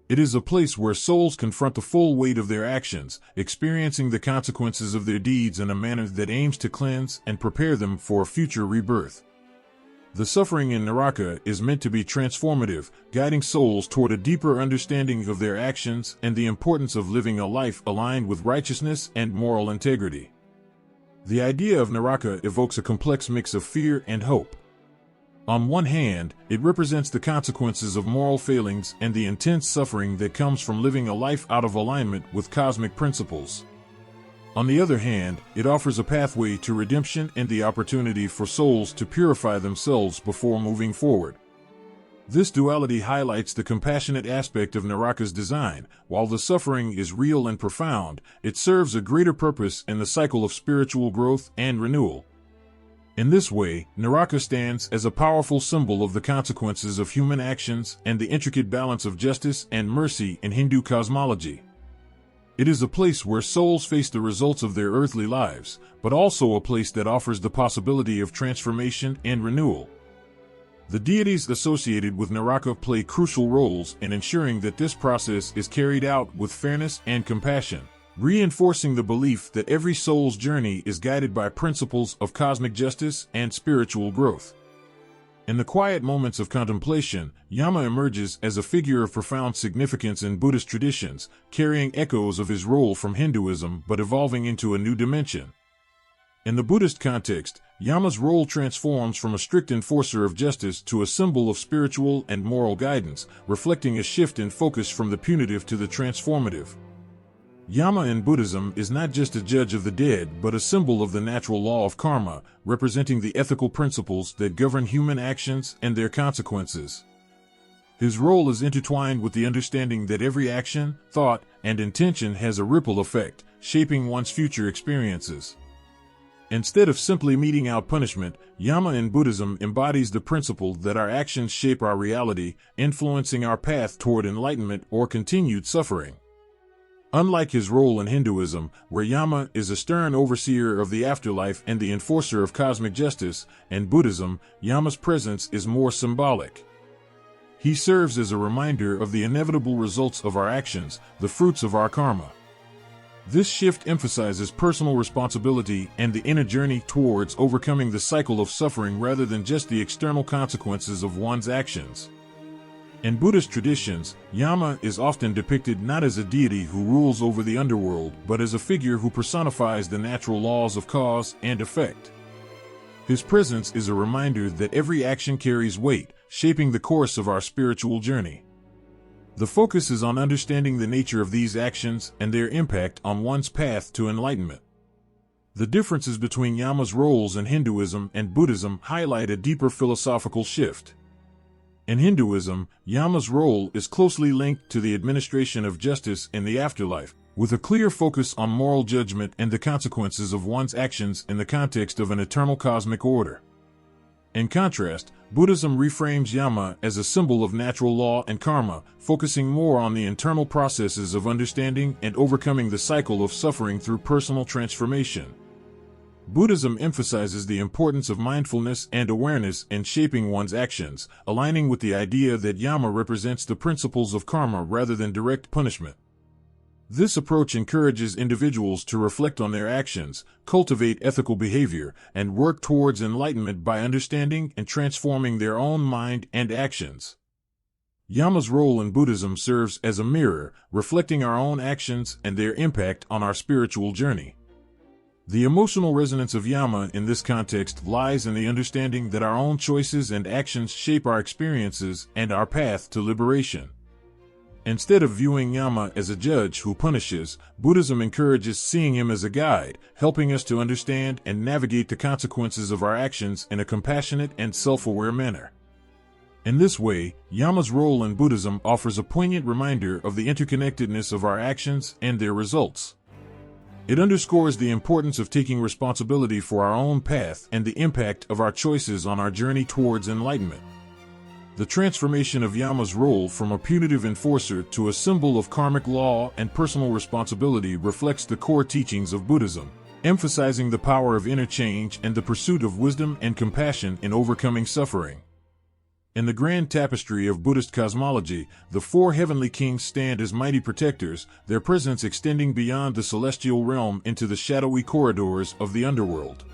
It is a place where souls confront the full weight of their actions, experiencing the consequences of their deeds in a manner that aims to cleanse and prepare them for a future rebirth. The suffering in Naraka is meant to be transformative, guiding souls toward a deeper understanding of their actions and the importance of living a life aligned with righteousness and moral integrity. The idea of Naraka evokes a complex mix of fear and hope. On one hand, it represents the consequences of moral failings and the intense suffering that comes from living a life out of alignment with cosmic principles. On the other hand, it offers a pathway to redemption and the opportunity for souls to purify themselves before moving forward. This duality highlights the compassionate aspect of Naraka's design. While the suffering is real and profound, it serves a greater purpose in the cycle of spiritual growth and renewal. In this way, Naraka stands as a powerful symbol of the consequences of human actions and the intricate balance of justice and mercy in Hindu cosmology. It is a place where souls face the results of their earthly lives, but also a place that offers the possibility of transformation and renewal. The deities associated with Naraka play crucial roles in ensuring that this process is carried out with fairness and compassion, reinforcing the belief that every soul's journey is guided by principles of cosmic justice and spiritual growth. In the quiet moments of contemplation, Yama emerges as a figure of profound significance in Buddhist traditions, carrying echoes of his role from Hinduism but evolving into a new dimension. In the Buddhist context, Yama's role transforms from a strict enforcer of justice to a symbol of spiritual and moral guidance, reflecting a shift in focus from the punitive to the transformative. Yama in Buddhism is not just a judge of the dead but a symbol of the natural law of karma, representing the ethical principles that govern human actions and their consequences. His role is intertwined with the understanding that every action, thought, and intention has a ripple effect, shaping one's future experiences. Instead of simply meting out punishment, Yama in Buddhism embodies the principle that our actions shape our reality, influencing our path toward enlightenment or continued suffering. Unlike his role in Hinduism, where Yama is a stern overseer of the afterlife and the enforcer of cosmic justice, in Buddhism, Yama's presence is more symbolic. He serves as a reminder of the inevitable results of our actions, the fruits of our karma. This shift emphasizes personal responsibility and the inner journey towards overcoming the cycle of suffering rather than just the external consequences of one's actions. In Buddhist traditions, Yama is often depicted not as a deity who rules over the underworld, but as a figure who personifies the natural laws of cause and effect. His presence is a reminder that every action carries weight, shaping the course of our spiritual journey. The focus is on understanding the nature of these actions and their impact on one's path to enlightenment. The differences between Yama's roles in Hinduism and Buddhism highlight a deeper philosophical shift. In Hinduism, Yama's role is closely linked to the administration of justice in the afterlife, with a clear focus on moral judgment and the consequences of one's actions in the context of an eternal cosmic order. In contrast, Buddhism reframes Yama as a symbol of natural law and karma, focusing more on the internal processes of understanding and overcoming the cycle of suffering through personal transformation. Buddhism emphasizes the importance of mindfulness and awareness in shaping one's actions, aligning with the idea that Yama represents the principles of karma rather than direct punishment. This approach encourages individuals to reflect on their actions, cultivate ethical behavior, and work towards enlightenment by understanding and transforming their own mind and actions. Yama's role in Buddhism serves as a mirror, reflecting our own actions and their impact on our spiritual journey. The emotional resonance of Yama in this context lies in the understanding that our own choices and actions shape our experiences and our path to liberation. Instead of viewing Yama as a judge who punishes, Buddhism encourages seeing him as a guide, helping us to understand and navigate the consequences of our actions in a compassionate and self-aware manner. In this way, Yama's role in Buddhism offers a poignant reminder of the interconnectedness of our actions and their results. It underscores the importance of taking responsibility for our own path and the impact of our choices on our journey towards enlightenment. The transformation of Yama's role from a punitive enforcer to a symbol of karmic law and personal responsibility reflects the core teachings of Buddhism, emphasizing the power of inner change and the pursuit of wisdom and compassion in overcoming suffering. In the grand tapestry of Buddhist cosmology, the four heavenly kings stand as mighty protectors, their presence extending beyond the celestial realm into the shadowy corridors of the underworld.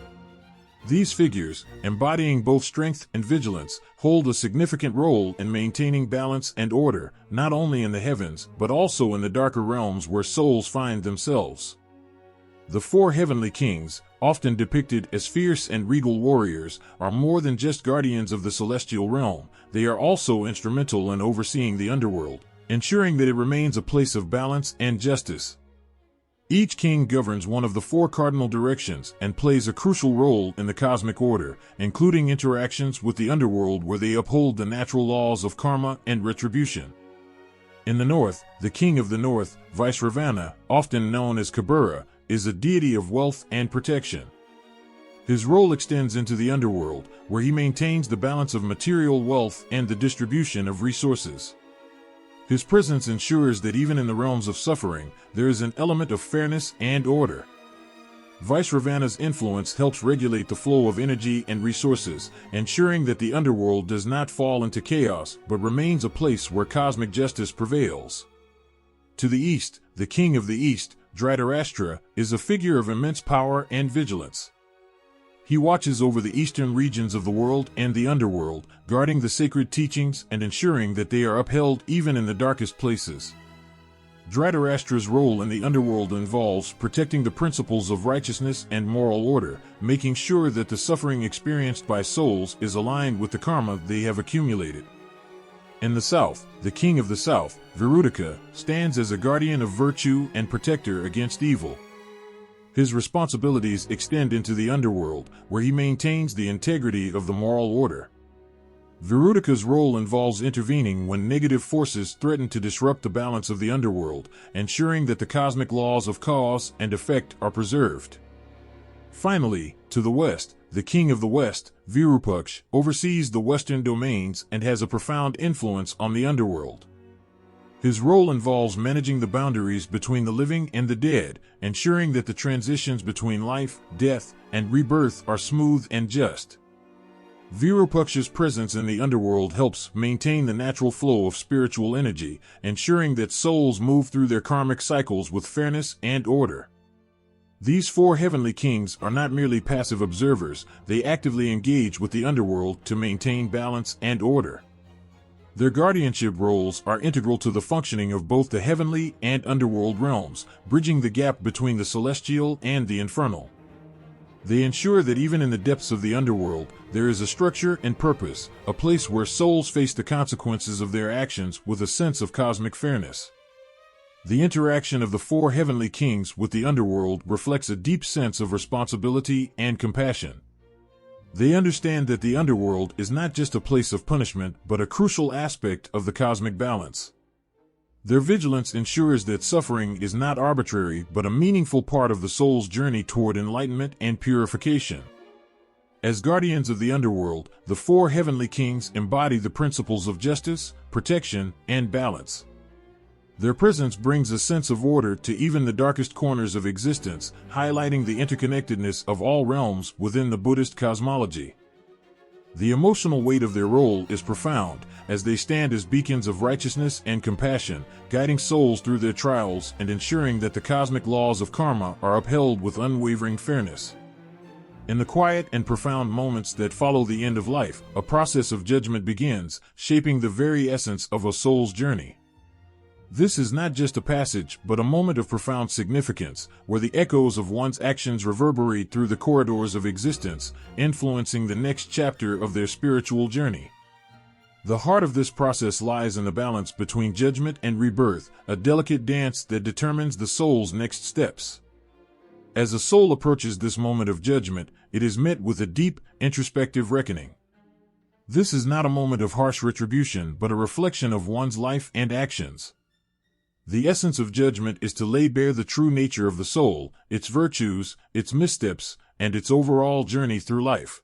These figures, embodying both strength and vigilance, hold a significant role in maintaining balance and order, not only in the heavens, but also in the darker realms where souls find themselves. The four heavenly kings, often depicted as fierce and regal warriors, are more than just guardians of the celestial realm. They are also instrumental in overseeing the underworld, ensuring that it remains a place of balance and justice. Each king governs one of the four cardinal directions and plays a crucial role in the cosmic order, including interactions with the underworld where they uphold the natural laws of karma and retribution. In the north, the king of the north, Vaisravana, often known as Kabura, is a deity of wealth and protection. His role extends into the underworld, where he maintains the balance of material wealth and the distribution of resources. His presence ensures that even in the realms of suffering, there is an element of fairness and order. Vaisravana's influence helps regulate the flow of energy and resources, ensuring that the underworld does not fall into chaos but remains a place where cosmic justice prevails. To the east, the king of the east, Dhritarashtra, is a figure of immense power and vigilance. He watches over the eastern regions of the world and the underworld, guarding the sacred teachings and ensuring that they are upheld even in the darkest places. Dhritarashtra's role in the underworld involves protecting the principles of righteousness and moral order, making sure that the suffering experienced by souls is aligned with the karma they have accumulated. In the south, the king of the south, Virudaka, stands as a guardian of virtue and protector against evil. His responsibilities extend into the underworld, where he maintains the integrity of the moral order. Virudaka's role involves intervening when negative forces threaten to disrupt the balance of the underworld, ensuring that the cosmic laws of cause and effect are preserved. Finally, to the west, the king of the west, Virupaksha, oversees the western domains and has a profound influence on the underworld. His role involves managing the boundaries between the living and the dead, ensuring that the transitions between life, death, and rebirth are smooth and just. Virupaksha's presence in the underworld helps maintain the natural flow of spiritual energy, ensuring that souls move through their karmic cycles with fairness and order. These four heavenly kings are not merely passive observers, they actively engage with the underworld to maintain balance and order. Their guardianship roles are integral to the functioning of both the heavenly and underworld realms, bridging the gap between the celestial and the infernal. They ensure that even in the depths of the underworld, there is a structure and purpose, a place where souls face the consequences of their actions with a sense of cosmic fairness. The interaction of the four heavenly kings with the underworld reflects a deep sense of responsibility and compassion. They understand that the underworld is not just a place of punishment, but a crucial aspect of the cosmic balance. Their vigilance ensures that suffering is not arbitrary, but a meaningful part of the soul's journey toward enlightenment and purification. As guardians of the underworld, the four heavenly kings embody the principles of justice, protection, and balance. Their presence brings a sense of order to even the darkest corners of existence, highlighting the interconnectedness of all realms within the Buddhist cosmology. The emotional weight of their role is profound, as they stand as beacons of righteousness and compassion, guiding souls through their trials and ensuring that the cosmic laws of karma are upheld with unwavering fairness. In the quiet and profound moments that follow the end of life, a process of judgment begins, shaping the very essence of a soul's journey. This is not just a passage, but a moment of profound significance, where the echoes of one's actions reverberate through the corridors of existence, influencing the next chapter of their spiritual journey. The heart of this process lies in the balance between judgment and rebirth, a delicate dance that determines the soul's next steps. As a soul approaches this moment of judgment, it is met with a deep, introspective reckoning. This is not a moment of harsh retribution, but a reflection of one's life and actions. The essence of judgment is to lay bare the true nature of the soul, its virtues, its missteps, and its overall journey through life.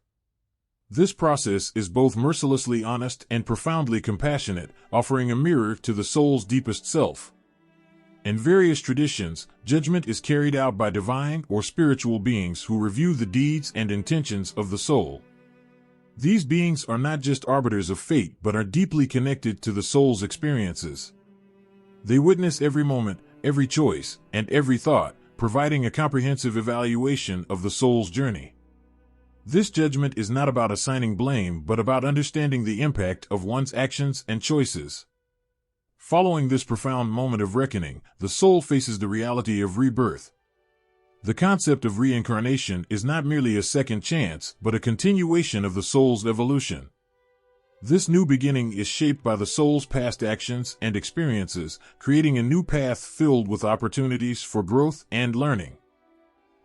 This process is both mercilessly honest and profoundly compassionate, offering a mirror to the soul's deepest self. In various traditions, judgment is carried out by divine or spiritual beings who review the deeds and intentions of the soul. These beings are not just arbiters of fate, but are deeply connected to the soul's experiences. They witness every moment, every choice, and every thought, providing a comprehensive evaluation of the soul's journey. This judgment is not about assigning blame, but about understanding the impact of one's actions and choices. Following this profound moment of reckoning, the soul faces the reality of rebirth. The concept of reincarnation is not merely a second chance, but a continuation of the soul's evolution. This new beginning is shaped by the soul's past actions and experiences, creating a new path filled with opportunities for growth and learning.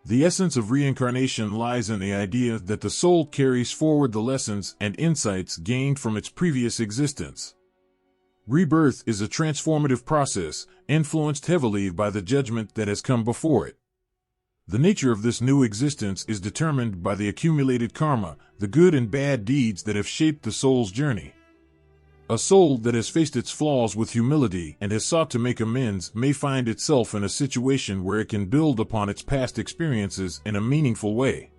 The essence of reincarnation lies in the idea that the soul carries forward the lessons and insights gained from its previous existence. Rebirth is a transformative process, influenced heavily by the judgment that has come before it. The nature of this new existence is determined by the accumulated karma, the good and bad deeds that have shaped the soul's journey. A soul that has faced its flaws with humility and has sought to make amends may find itself in a situation where it can build upon its past experiences in a meaningful way.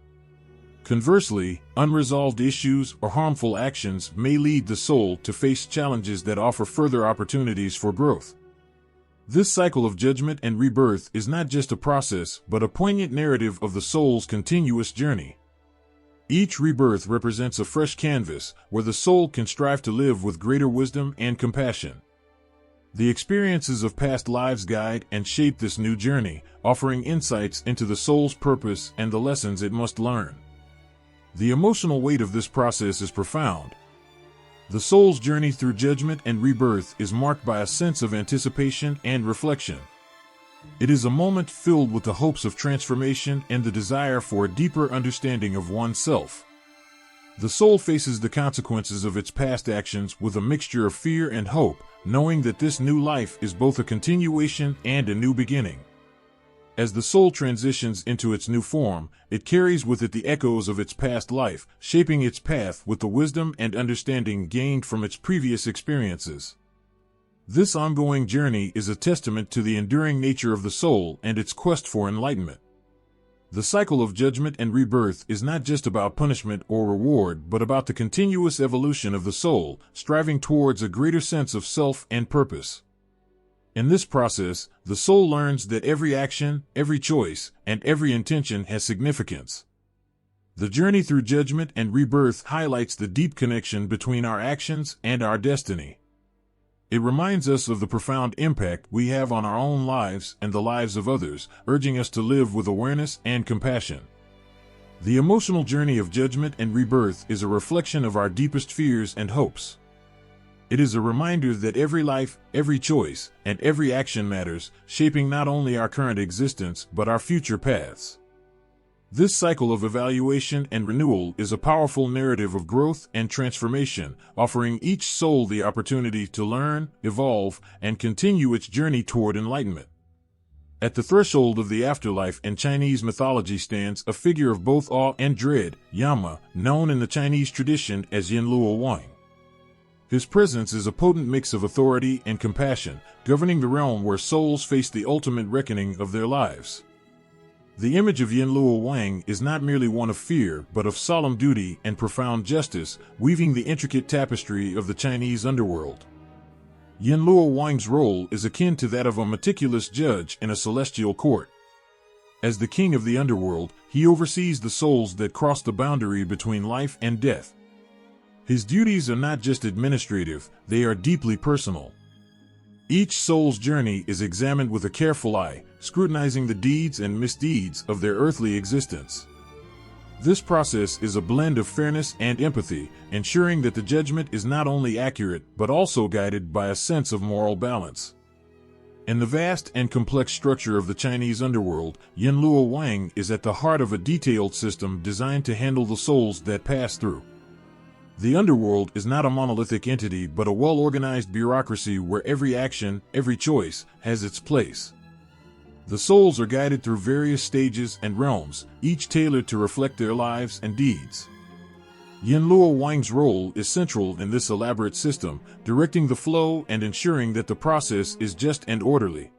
Conversely, unresolved issues or harmful actions may lead the soul to face challenges that offer further opportunities for growth. This cycle of judgment and rebirth is not just a process, but a poignant narrative of the soul's continuous journey. Each rebirth represents a fresh canvas, where the soul can strive to live with greater wisdom and compassion. The experiences of past lives guide and shape this new journey, offering insights into the soul's purpose and the lessons it must learn. The emotional weight of this process is profound. The soul's journey through judgment and rebirth is marked by a sense of anticipation and reflection. It is a moment filled with the hopes of transformation and the desire for a deeper understanding of oneself. The soul faces the consequences of its past actions with a mixture of fear and hope, knowing that this new life is both a continuation and a new beginning. As the soul transitions into its new form, it carries with it the echoes of its past life, shaping its path with the wisdom and understanding gained from its previous experiences. This ongoing journey is a testament to the enduring nature of the soul and its quest for enlightenment. The cycle of judgment and rebirth is not just about punishment or reward, but about the continuous evolution of the soul, striving towards a greater sense of self and purpose. In this process, the soul learns that every action, every choice, and every intention has significance. The journey through judgment and rebirth highlights the deep connection between our actions and our destiny. It reminds us of the profound impact we have on our own lives and the lives of others, urging us to live with awareness and compassion. The emotional journey of judgment and rebirth is a reflection of our deepest fears and hopes. It is a reminder that every life, every choice, and every action matters, shaping not only our current existence but our future paths. This cycle of evaluation and renewal is a powerful narrative of growth and transformation, offering each soul the opportunity to learn, evolve, and continue its journey toward enlightenment. At the threshold of the afterlife in Chinese mythology stands a figure of both awe and dread, Yama, known in the Chinese tradition as Yin Luo Wang. His presence is a potent mix of authority and compassion, governing the realm where souls face the ultimate reckoning of their lives. The image of Yin Luo Wang is not merely one of fear, but of solemn duty and profound justice, weaving the intricate tapestry of the Chinese underworld. Yin Luo Wang's role is akin to that of a meticulous judge in a celestial court. As the king of the underworld, he oversees the souls that cross the boundary between life and death. His duties are not just administrative, they are deeply personal. Each soul's journey is examined with a careful eye, scrutinizing the deeds and misdeeds of their earthly existence. This process is a blend of fairness and empathy, ensuring that the judgment is not only accurate but also guided by a sense of moral balance. In the vast and complex structure of the Chinese underworld, Yinluo Wang is at the heart of a detailed system designed to handle the souls that pass through. The underworld is not a monolithic entity but a well-organized bureaucracy where every action, every choice, has its place. The souls are guided through various stages and realms, each tailored to reflect their lives and deeds. Yinluo Wang's role is central in this elaborate system, directing the flow and ensuring that the process is just and orderly.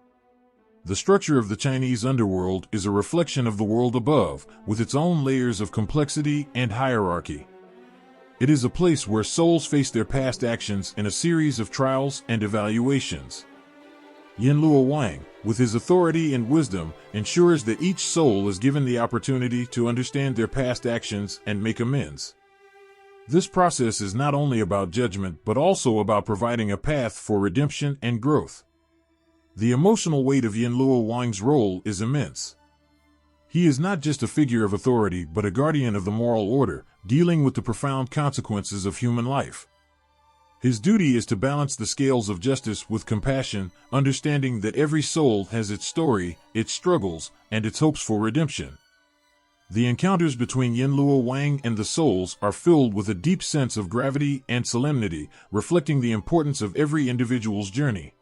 The structure of the Chinese underworld is a reflection of the world above, with its own layers of complexity and hierarchy. It is a place where souls face their past actions in a series of trials and evaluations. Yinluo Wang, with his authority and wisdom, ensures that each soul is given the opportunity to understand their past actions and make amends. This process is not only about judgment but also about providing a path for redemption and growth. The emotional weight of Yinluo Wang's role is immense. He is not just a figure of authority but a guardian of the moral order, dealing with the profound consequences of human life. His duty is to balance the scales of justice with compassion, understanding that every soul has its story, its struggles, and its hopes for redemption. The encounters between Yinluo Wang and the souls are filled with a deep sense of gravity and solemnity, reflecting the importance of every individual's journey.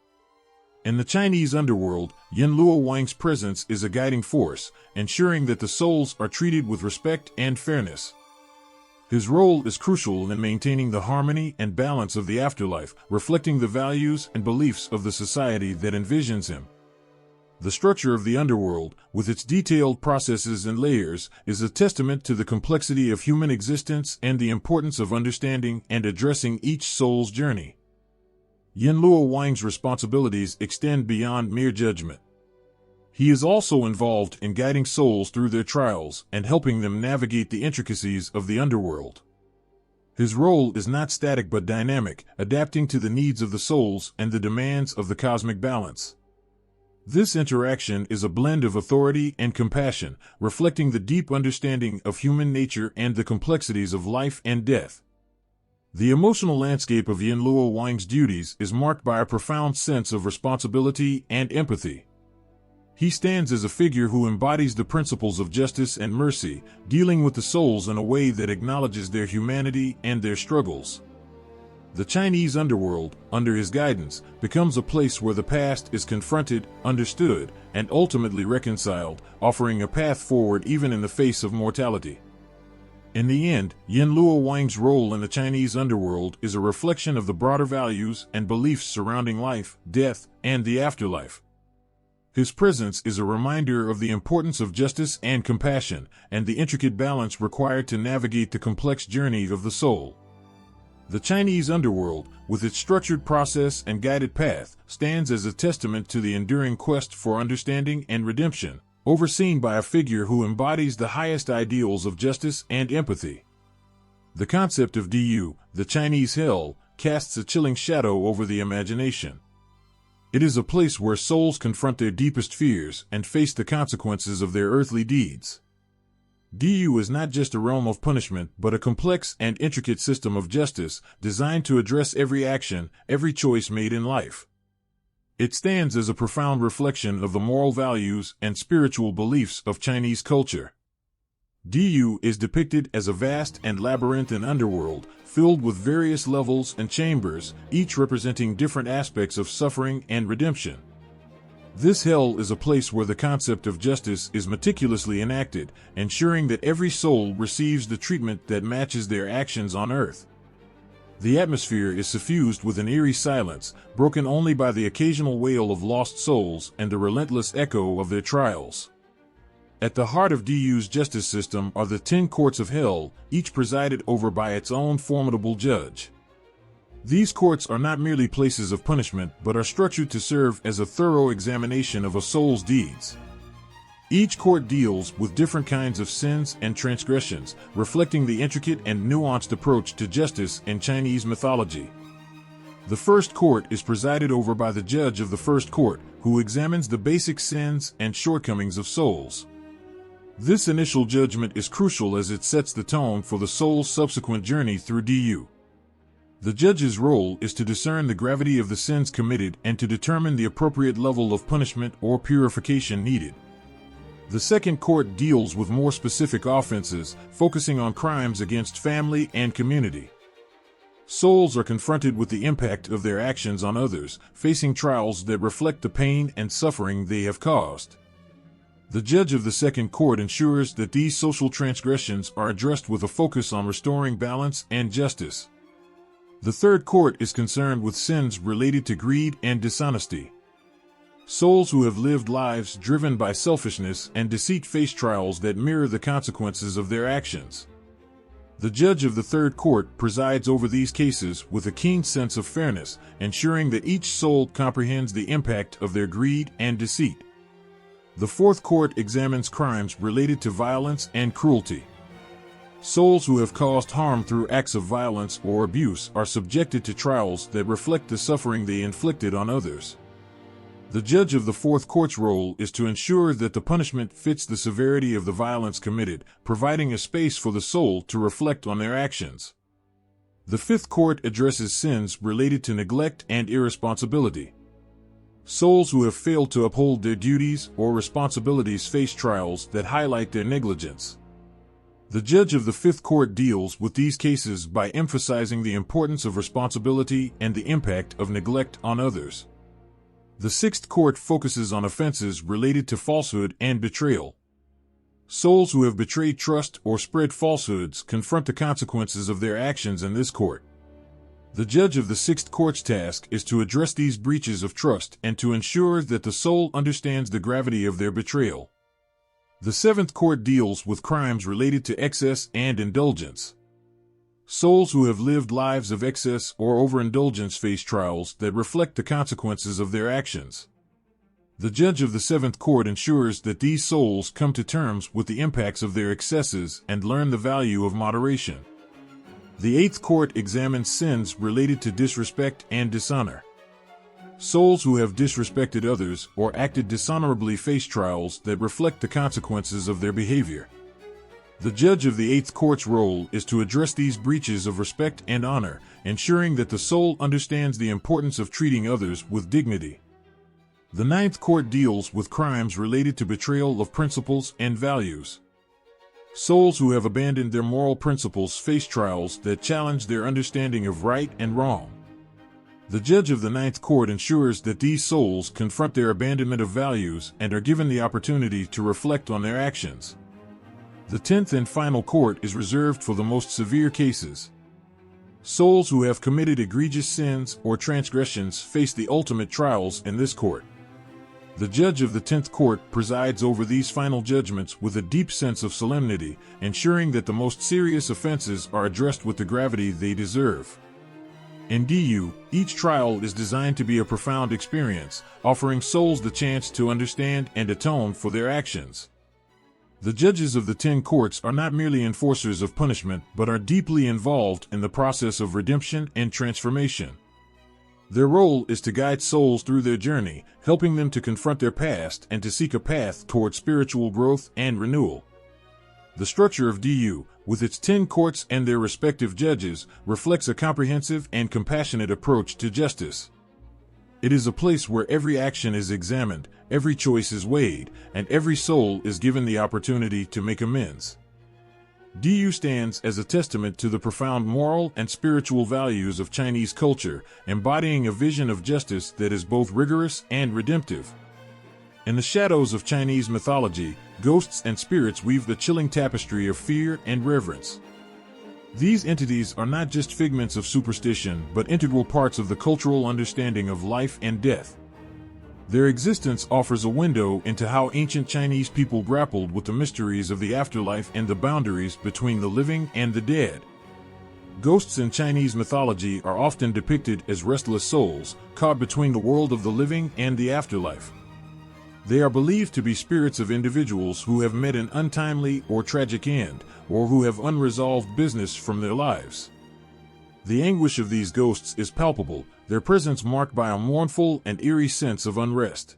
In the Chinese underworld, Yinluo Wang's presence is a guiding force, ensuring that the souls are treated with respect and fairness. His role is crucial in maintaining the harmony and balance of the afterlife, reflecting the values and beliefs of the society that envisions him. The structure of the underworld, with its detailed processes and layers, is a testament to the complexity of human existence and the importance of understanding and addressing each soul's journey. Yinluo Wang's responsibilities extend beyond mere judgment. He is also involved in guiding souls through their trials and helping them navigate the intricacies of the underworld. His role is not static but dynamic, adapting to the needs of the souls and the demands of the cosmic balance. This interaction is a blend of authority and compassion, reflecting the deep understanding of human nature and the complexities of life and death. The emotional landscape of Yinluo Wang's duties is marked by a profound sense of responsibility and empathy. He stands as a figure who embodies the principles of justice and mercy, dealing with the souls in a way that acknowledges their humanity and their struggles. The Chinese underworld, under his guidance, becomes a place where the past is confronted, understood, and ultimately reconciled, offering a path forward even in the face of mortality. In the end, Yinluo Wang's role in the Chinese underworld is a reflection of the broader values and beliefs surrounding life, death, and the afterlife. His presence is a reminder of the importance of justice and compassion, and the intricate balance required to navigate the complex journey of the soul. The Chinese underworld, with its structured process and guided path, stands as a testament to the enduring quest for understanding and redemption, overseen by a figure who embodies the highest ideals of justice and empathy. The concept of Diyu, the Chinese hell, casts a chilling shadow over the imagination. It is a place where souls confront their deepest fears and face the consequences of their earthly deeds. Diyu is not just a realm of punishment but a complex and intricate system of justice designed to address every action, every choice made in life. It stands as a profound reflection of the moral values and spiritual beliefs of Chinese culture. Diyu is depicted as a vast and labyrinthine underworld, filled with various levels and chambers, each representing different aspects of suffering and redemption. This hell is a place where the concept of justice is meticulously enacted, ensuring that every soul receives the treatment that matches their actions on earth. The atmosphere is suffused with an eerie silence, broken only by the occasional wail of lost souls and the relentless echo of their trials. At the heart of Diyu's justice system are the 10 courts of hell, each presided over by its own formidable judge. These courts are not merely places of punishment but are structured to serve as a thorough examination of a soul's deeds. Each court deals with different kinds of sins and transgressions, reflecting the intricate and nuanced approach to justice in Chinese mythology. The first court is presided over by the judge of the first court, who examines the basic sins and shortcomings of souls. This initial judgment is crucial as it sets the tone for the soul's subsequent journey through DU. The judge's role is to discern the gravity of the sins committed and to determine the appropriate level of punishment or purification needed. The second court deals with more specific offenses, focusing on crimes against family and community. Souls are confronted with the impact of their actions on others, facing trials that reflect the pain and suffering they have caused. The judge of the second court ensures that these social transgressions are addressed with a focus on restoring balance and justice. The third court is concerned with sins related to greed and dishonesty. Souls who have lived lives driven by selfishness and deceit face trials that mirror the consequences of their actions. The judge of the third court presides over these cases with a keen sense of fairness, ensuring that each soul comprehends the impact of their greed and deceit. The fourth court examines crimes related to violence and cruelty. Souls who have caused harm through acts of violence or abuse are subjected to trials that reflect the suffering they inflicted on others. The judge of the fourth court's role is to ensure that the punishment fits the severity of the violence committed, providing a space for the soul to reflect on their actions. The fifth court addresses sins related to neglect and irresponsibility. Souls who have failed to uphold their duties or responsibilities face trials that highlight their negligence. The judge of the fifth court deals with these cases by emphasizing the importance of responsibility and the impact of neglect on others. The sixth court focuses on offenses related to falsehood and betrayal. Souls who have betrayed trust or spread falsehoods confront the consequences of their actions in this court. The judge of the sixth court's task is to address these breaches of trust and to ensure that the soul understands the gravity of their betrayal. The seventh court deals with crimes related to excess and indulgence. Souls who have lived lives of excess or overindulgence face trials that reflect the consequences of their actions. The judge of the seventh court ensures that these souls come to terms with the impacts of their excesses and learn the value of moderation. The eighth court examines sins related to disrespect and dishonor. Souls who have disrespected others or acted dishonorably face trials that reflect the consequences of their behavior. The judge of the eighth court's role is to address these breaches of respect and honor, ensuring that the soul understands the importance of treating others with dignity. The ninth court deals with crimes related to betrayal of principles and values. Souls who have abandoned their moral principles face trials that challenge their understanding of right and wrong. The judge of the ninth court ensures that these souls confront their abandonment of values and are given the opportunity to reflect on their actions. The 10th and final court is reserved for the most severe cases. Souls who have committed egregious sins or transgressions face the ultimate trials in this court. The judge of the 10th court presides over these final judgments with a deep sense of solemnity, ensuring that the most serious offenses are addressed with the gravity they deserve. In DU, each trial is designed to be a profound experience, offering souls the chance to understand and atone for their actions. The judges of the 10 courts are not merely enforcers of punishment, but are deeply involved in the process of redemption and transformation. Their role is to guide souls through their journey, helping them to confront their past and to seek a path toward spiritual growth and renewal. The structure of DU, with its 10 courts and their respective judges, reflects a comprehensive and compassionate approach to justice. It is a place where every action is examined, every choice is weighed, and every soul is given the opportunity to make amends. DU stands as a testament to the profound moral and spiritual values of Chinese culture, embodying a vision of justice that is both rigorous and redemptive. In the shadows of Chinese mythology, ghosts and spirits weave the chilling tapestry of fear and reverence. These entities are not just figments of superstition, but integral parts of the cultural understanding of life and death. Their existence offers a window into how ancient Chinese people grappled with the mysteries of the afterlife and the boundaries between the living and the dead. Ghosts in Chinese mythology are often depicted as restless souls, caught between the world of the living and the afterlife. They are believed to be spirits of individuals who have met an untimely or tragic end, or who have unresolved business from their lives. The anguish of these ghosts is palpable, their presence marked by a mournful and eerie sense of unrest.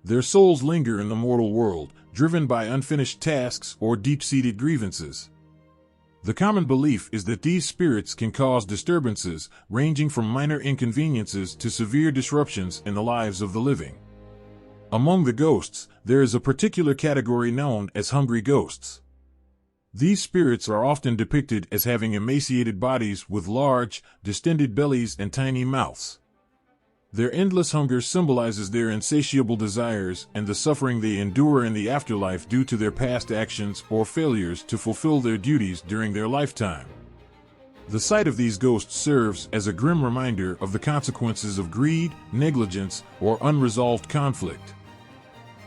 Their souls linger in the mortal world, driven by unfinished tasks or deep-seated grievances. The common belief is that these spirits can cause disturbances, ranging from minor inconveniences to severe disruptions in the lives of the living. Among the ghosts, there is a particular category known as hungry ghosts. These spirits are often depicted as having emaciated bodies with large, distended bellies and tiny mouths. Their endless hunger symbolizes their insatiable desires and the suffering they endure in the afterlife due to their past actions or failures to fulfill their duties during their lifetime. The sight of these ghosts serves as a grim reminder of the consequences of greed, negligence, or unresolved conflict.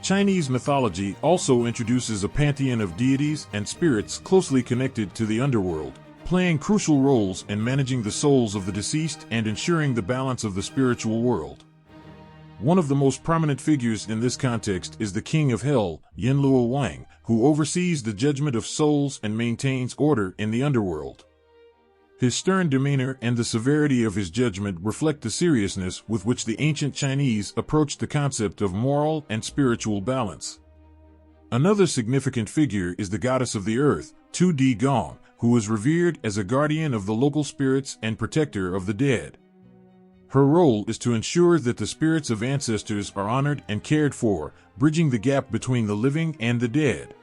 Chinese mythology also introduces a pantheon of deities and spirits closely connected to the underworld, playing crucial roles in managing the souls of the deceased and ensuring the balance of the spiritual world. One of the most prominent figures in this context is the King of Hell, Yinluo Wang, who oversees the judgment of souls and maintains order in the underworld. His stern demeanor and the severity of his judgment reflect the seriousness with which the ancient Chinese approached the concept of moral and spiritual balance. Another significant figure is the goddess of the earth, Tu Di Gong, who is revered as a guardian of the local spirits and protector of the dead. Her role is to ensure that the spirits of ancestors are honored and cared for, bridging the gap between the living and the dead.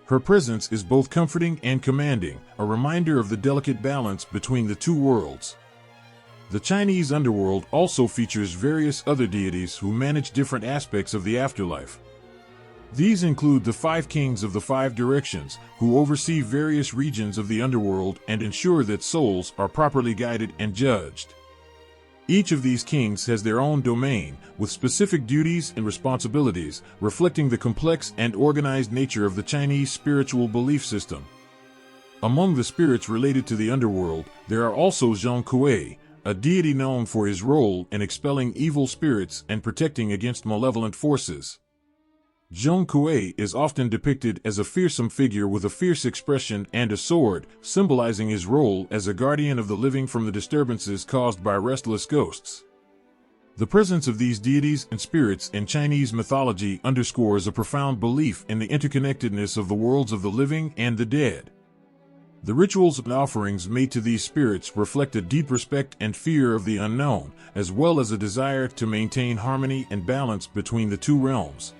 Her presence is both comforting and commanding, a reminder of the delicate balance between the two worlds. The Chinese underworld also features various other deities who manage different aspects of the afterlife. These include the five kings of the five directions, who oversee various regions of the underworld and ensure that souls are properly guided and judged. Each of these kings has their own domain, with specific duties and responsibilities, reflecting the complex and organized nature of the Chinese spiritual belief system. Among the spirits related to the underworld, there are also Zhong Kuei, a deity known for his role in expelling evil spirits and protecting against malevolent forces. Zhong Kuei is often depicted as a fearsome figure with a fierce expression and a sword, symbolizing his role as a guardian of the living from the disturbances caused by restless ghosts. The presence of these deities and spirits in Chinese mythology underscores a profound belief in the interconnectedness of the worlds of the living and the dead. The rituals and offerings made to these spirits reflect a deep respect and fear of the unknown, as well as a desire to maintain harmony and balance between the two realms.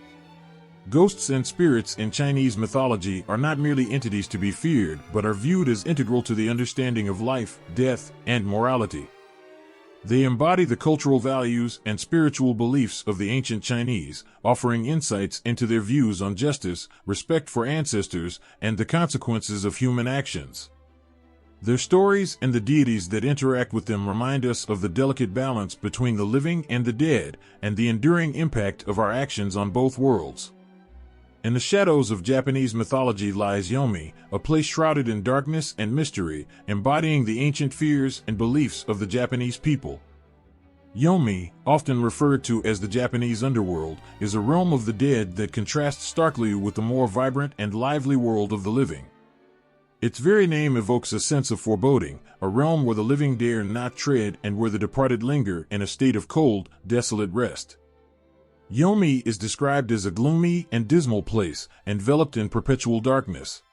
Ghosts and spirits in Chinese mythology are not merely entities to be feared, but are viewed as integral to the understanding of life, death, and morality. They embody the cultural values and spiritual beliefs of the ancient Chinese, offering insights into their views on justice, respect for ancestors, and the consequences of human actions. Their stories and the deities that interact with them remind us of the delicate balance between the living and the dead, and the enduring impact of our actions on both worlds. In the shadows of Japanese mythology lies Yomi, a place shrouded in darkness and mystery, embodying the ancient fears and beliefs of the Japanese people. Yomi, often referred to as the Japanese underworld, is a realm of the dead that contrasts starkly with the more vibrant and lively world of the living. Its very name evokes a sense of foreboding, a realm where the living dare not tread and where the departed linger in a state of cold, desolate rest. Yomi is described as a gloomy and dismal place, enveloped in perpetual darkness.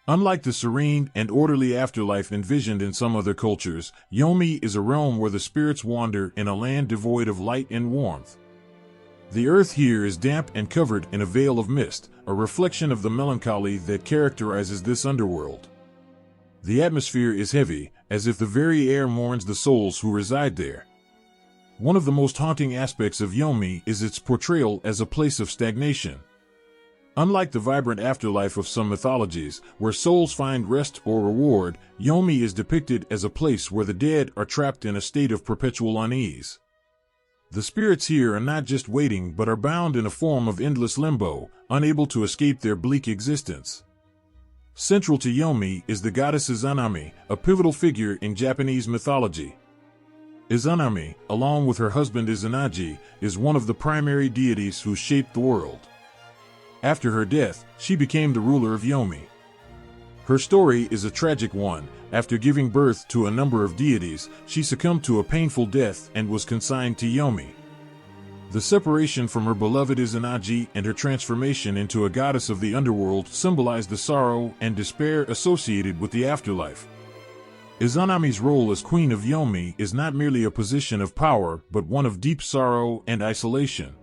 Unlike the serene and orderly afterlife envisioned in some other cultures, Yomi is a realm where the spirits wander in a land devoid of light and warmth. The earth here is damp and covered in a veil of mist, a reflection of the melancholy that characterizes this underworld. The atmosphere is heavy, as if the very air mourns the souls who reside there. One of the most haunting aspects of Yomi is its portrayal as a place of stagnation. Unlike the vibrant afterlife of some mythologies, where souls find rest or reward, Yomi is depicted as a place where the dead are trapped in a state of perpetual unease. The spirits here are not just waiting but are bound in a form of endless limbo, unable to escape their bleak existence. Central to Yomi is the goddess Izanami, a pivotal figure in Japanese mythology. Izanami, along with her husband Izanagi, is one of the primary deities who shaped the world. After her death, she became the ruler of Yomi. Her story is a tragic one. After giving birth to a number of deities, she succumbed to a painful death and was consigned to Yomi. The separation from her beloved Izanagi and her transformation into a goddess of the underworld symbolized the sorrow and despair associated with the afterlife. Izanami's role as Queen of Yomi is not merely a position of power, but one of deep sorrow and isolation.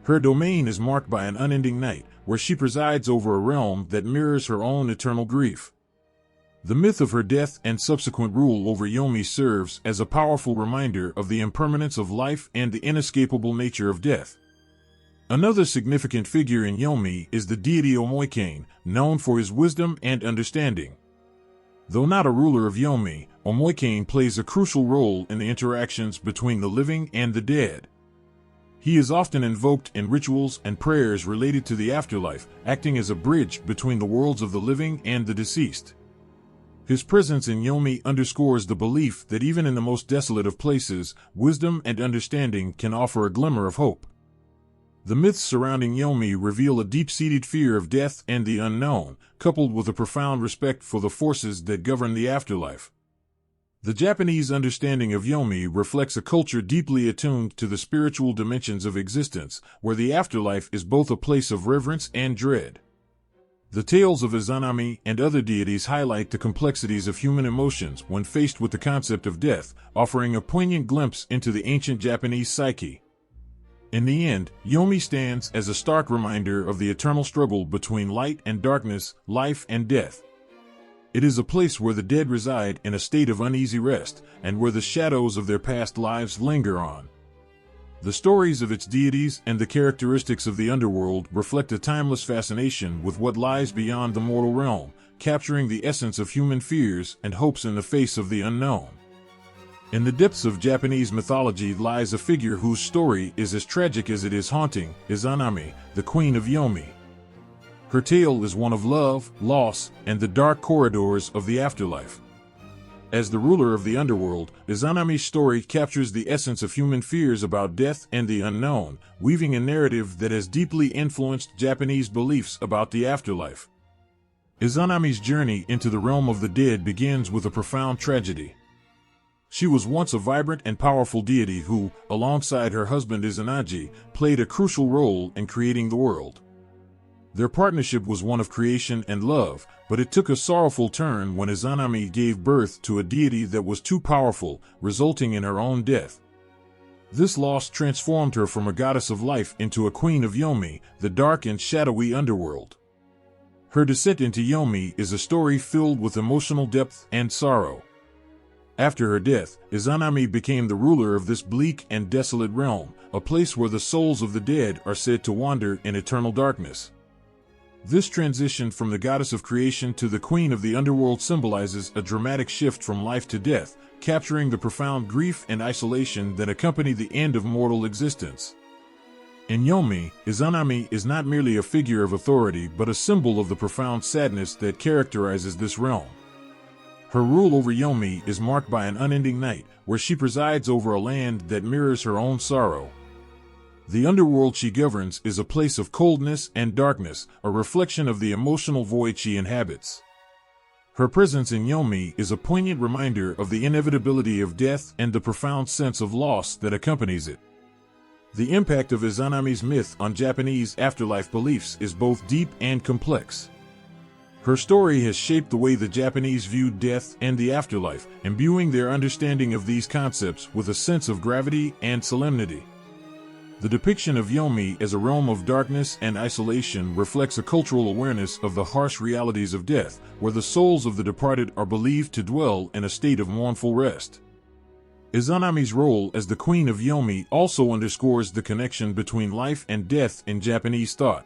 Her domain is marked by an unending night, where she presides over a realm that mirrors her own eternal grief. The myth of her death and subsequent rule over Yomi serves as a powerful reminder of the impermanence of life and the inescapable nature of death. Another significant figure in Yomi is the deity Omoikane, known for his wisdom and understanding. Though not a ruler of Yomi, Omoikane plays a crucial role in the interactions between the living and the dead. He is often invoked in rituals and prayers related to the afterlife, acting as a bridge between the worlds of the living and the deceased. His presence in Yomi underscores the belief that even in the most desolate of places, wisdom and understanding can offer a glimmer of hope. The myths surrounding Yomi reveal a deep-seated fear of death and the unknown, coupled with a profound respect for the forces that govern the afterlife. The Japanese understanding of Yomi reflects a culture deeply attuned to the spiritual dimensions of existence, where the afterlife is both a place of reverence and dread. The tales of Izanami and other deities highlight the complexities of human emotions when faced with the concept of death, offering a poignant glimpse into the ancient Japanese psyche. In the end, Yomi stands as a stark reminder of the eternal struggle between light and darkness, life and death. It is a place where the dead reside in a state of uneasy rest, and where the shadows of their past lives linger on. The stories of its deities and the characteristics of the underworld reflect a timeless fascination with what lies beyond the mortal realm, capturing the essence of human fears and hopes in the face of the unknown. In the depths of Japanese mythology lies a figure whose story is as tragic as it is haunting, Izanami, the Queen of Yomi. Her tale is one of love, loss, and the dark corridors of the afterlife. As the ruler of the underworld, Izanami's story captures the essence of human fears about death and the unknown, weaving a narrative that has deeply influenced Japanese beliefs about the afterlife. Izanami's journey into the realm of the dead begins with a profound tragedy. She was once a vibrant and powerful deity who, alongside her husband Izanagi, played a crucial role in creating the world. Their partnership was one of creation and love, but it took a sorrowful turn when Izanami gave birth to a deity that was too powerful, resulting in her own death. This loss transformed her from a goddess of life into a queen of Yomi, the dark and shadowy underworld. Her descent into Yomi is a story filled with emotional depth and sorrow. After her death, Izanami became the ruler of this bleak and desolate realm, a place where the souls of the dead are said to wander in eternal darkness. This transition from the goddess of creation to the queen of the underworld symbolizes a dramatic shift from life to death, capturing the profound grief and isolation that accompany the end of mortal existence. In Yomi, Izanami is not merely a figure of authority but a symbol of the profound sadness that characterizes this realm. Her rule over Yomi is marked by an unending night, where she presides over a land that mirrors her own sorrow. The underworld she governs is a place of coldness and darkness, a reflection of the emotional void she inhabits. Her presence in Yomi is a poignant reminder of the inevitability of death and the profound sense of loss that accompanies it. The impact of Izanami's myth on Japanese afterlife beliefs is both deep and complex. Her story has shaped the way the Japanese viewed death and the afterlife, imbuing their understanding of these concepts with a sense of gravity and solemnity. The depiction of Yomi as a realm of darkness and isolation reflects a cultural awareness of the harsh realities of death, where the souls of the departed are believed to dwell in a state of mournful rest. Izanami's role as the Queen of Yomi also underscores the connection between life and death in Japanese thought.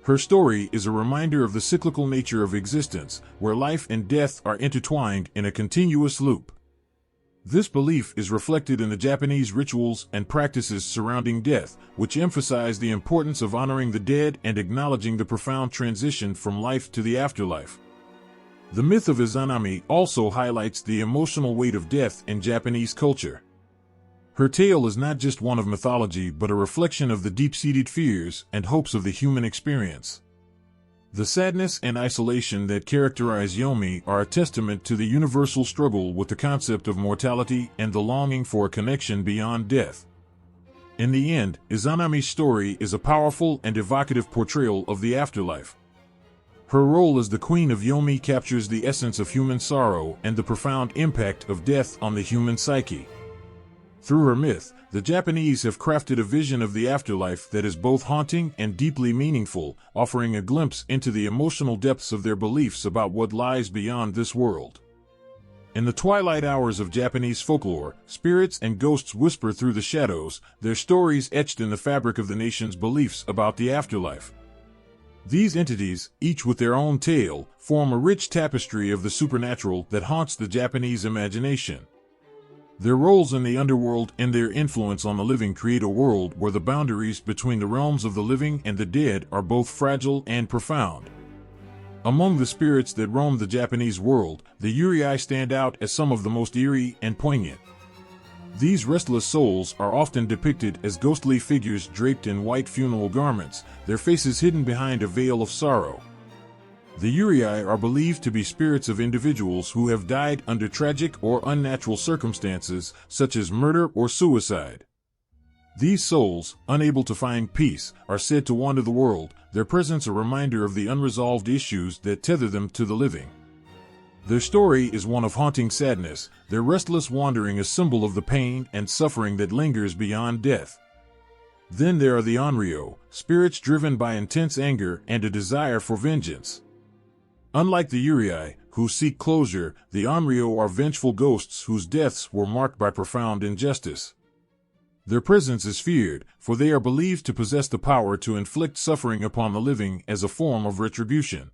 Her story is a reminder of the cyclical nature of existence, where life and death are intertwined in a continuous loop. This belief is reflected in the Japanese rituals and practices surrounding death, which emphasize the importance of honoring the dead and acknowledging the profound transition from life to the afterlife. The myth of Izanami also highlights the emotional weight of death in Japanese culture. Her tale is not just one of mythology but a reflection of the deep-seated fears and hopes of the human experience. The sadness and isolation that characterize Yomi are a testament to the universal struggle with the concept of mortality and the longing for a connection beyond death. In the end, Izanami's story is a powerful and evocative portrayal of the afterlife. Her role as the Queen of Yomi captures the essence of human sorrow and the profound impact of death on the human psyche. Through her myth, the Japanese have crafted a vision of the afterlife that is both haunting and deeply meaningful, offering a glimpse into the emotional depths of their beliefs about what lies beyond this world. In the twilight hours of Japanese folklore, spirits and ghosts whisper through the shadows, their stories etched in the fabric of the nation's beliefs about the afterlife. These entities, each with their own tale, form a rich tapestry of the supernatural that haunts the Japanese imagination. Their roles in the underworld and their influence on the living create a world where the boundaries between the realms of the living and the dead are both fragile and profound. Among the spirits that roam the Japanese world, the Yurei stand out as some of the most eerie and poignant. These restless souls are often depicted as ghostly figures draped in white funeral garments, their faces hidden behind a veil of sorrow. The Yurei are believed to be spirits of individuals who have died under tragic or unnatural circumstances, such as murder or suicide. These souls, unable to find peace, are said to wander the world, their presence a reminder of the unresolved issues that tether them to the living. Their story is one of haunting sadness, their restless wandering a symbol of the pain and suffering that lingers beyond death. Then there are the Onryo, spirits driven by intense anger and a desire for vengeance. Unlike the Yurei, who seek closure, the Onryo are vengeful ghosts whose deaths were marked by profound injustice. Their presence is feared, for they are believed to possess the power to inflict suffering upon the living as a form of retribution.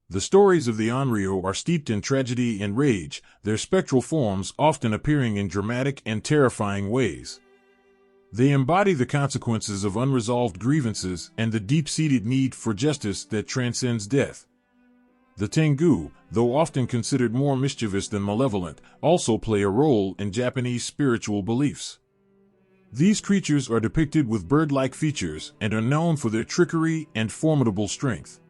The stories of the Onryo are steeped in tragedy and rage, their spectral forms often appearing in dramatic and terrifying ways. They embody the consequences of unresolved grievances and the deep-seated need for justice that transcends death. The Tengu, though often considered more mischievous than malevolent, also play a role in Japanese spiritual beliefs. These creatures are depicted with bird-like features and are known for their trickery and formidable strength.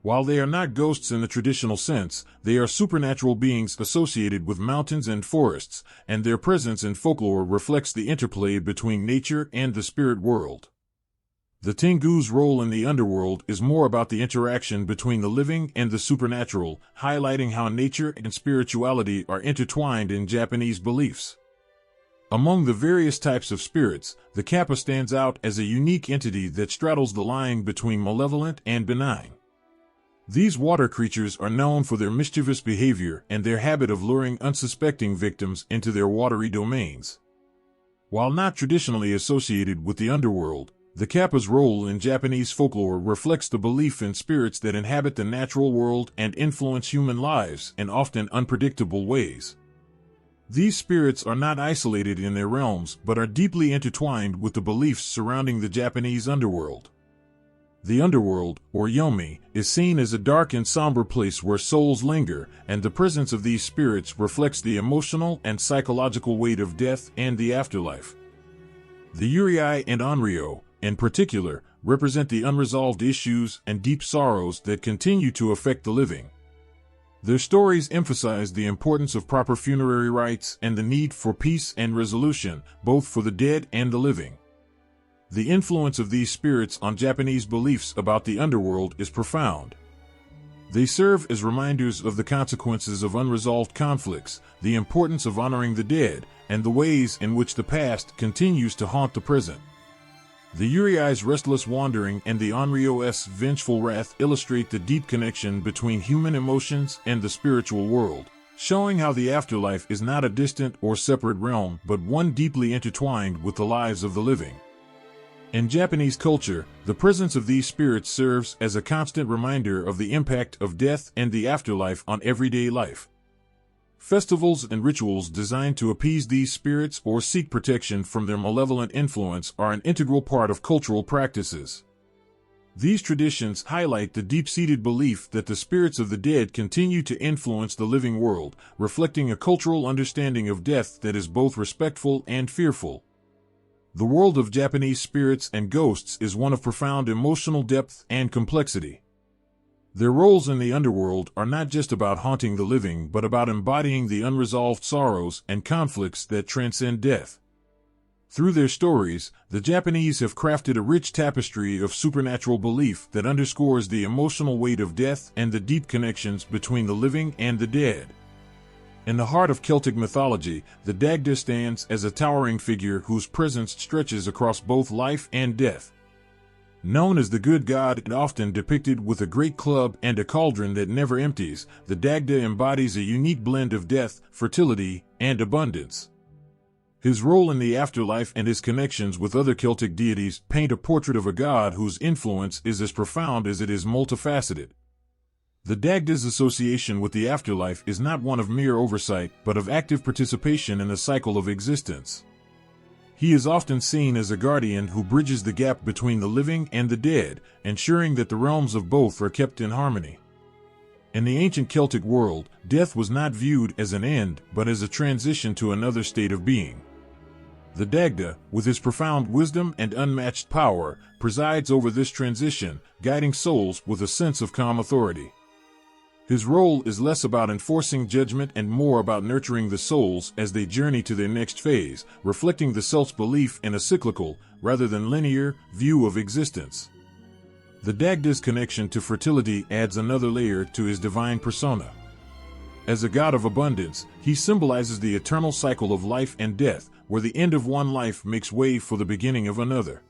While they are not ghosts in the traditional sense, they are supernatural beings associated with mountains and forests, and their presence in folklore reflects the interplay between nature and the spirit world. The Tengu's role in the underworld is more about the interaction between the living and the supernatural, highlighting how nature and spirituality are intertwined in Japanese beliefs. Among the various types of spirits, the Kappa stands out as a unique entity that straddles the line between malevolent and benign. These water creatures are known for their mischievous behavior and their habit of luring unsuspecting victims into their watery domains. While not traditionally associated with the underworld, the Kappa's role in Japanese folklore reflects the belief in spirits that inhabit the natural world and influence human lives in often unpredictable ways. These spirits are not isolated in their realms but are deeply intertwined with the beliefs surrounding the Japanese underworld. The underworld, or Yomi, is seen as a dark and somber place where souls linger, and the presence of these spirits reflects the emotional and psychological weight of death and the afterlife. The Yurei and Onryo, in particular, represent the unresolved issues and deep sorrows that continue to affect the living. Their stories emphasize the importance of proper funerary rites and the need for peace and resolution, both for the dead and the living. The influence of these spirits on Japanese beliefs about the underworld is profound. They serve as reminders of the consequences of unresolved conflicts, the importance of honoring the dead, and the ways in which the past continues to haunt the present. The Yurei's restless wandering and the Onryo's vengeful wrath illustrate the deep connection between human emotions and the spiritual world, showing how the afterlife is not a distant or separate realm but one deeply intertwined with the lives of the living. In Japanese culture, the presence of these spirits serves as a constant reminder of the impact of death and the afterlife on everyday life. Festivals and rituals designed to appease these spirits or seek protection from their malevolent influence are an integral part of cultural practices. These traditions highlight the deep-seated belief that the spirits of the dead continue to influence the living world, reflecting a cultural understanding of death that is both respectful and fearful. The world of Japanese spirits and ghosts is one of profound emotional depth and complexity. Their roles in the underworld are not just about haunting the living but about embodying the unresolved sorrows and conflicts that transcend death. Through their stories, the Japanese have crafted a rich tapestry of supernatural belief that underscores the emotional weight of death and the deep connections between the living and the dead. In the heart of Celtic mythology, the Dagda stands as a towering figure whose presence stretches across both life and death. Known as the good god and often depicted with a great club and a cauldron that never empties, the Dagda embodies a unique blend of death, fertility, and abundance. His role in the afterlife and his connections with other Celtic deities paint a portrait of a god whose influence is as profound as it is multifaceted. The Dagda's association with the afterlife is not one of mere oversight but of active participation in the cycle of existence. He is often seen as a guardian who bridges the gap between the living and the dead, ensuring that the realms of both are kept in harmony. In the ancient Celtic world, death was not viewed as an end but as a transition to another state of being. The Dagda, with his profound wisdom and unmatched power, presides over this transition, guiding souls with a sense of calm authority. His role is less about enforcing judgment and more about nurturing the souls as they journey to their next phase, reflecting the self's belief in a cyclical, rather than linear, view of existence. The Dagda's connection to fertility adds another layer to his divine persona. As a god of abundance, he symbolizes the eternal cycle of life and death, where the end of one life makes way for the beginning of another.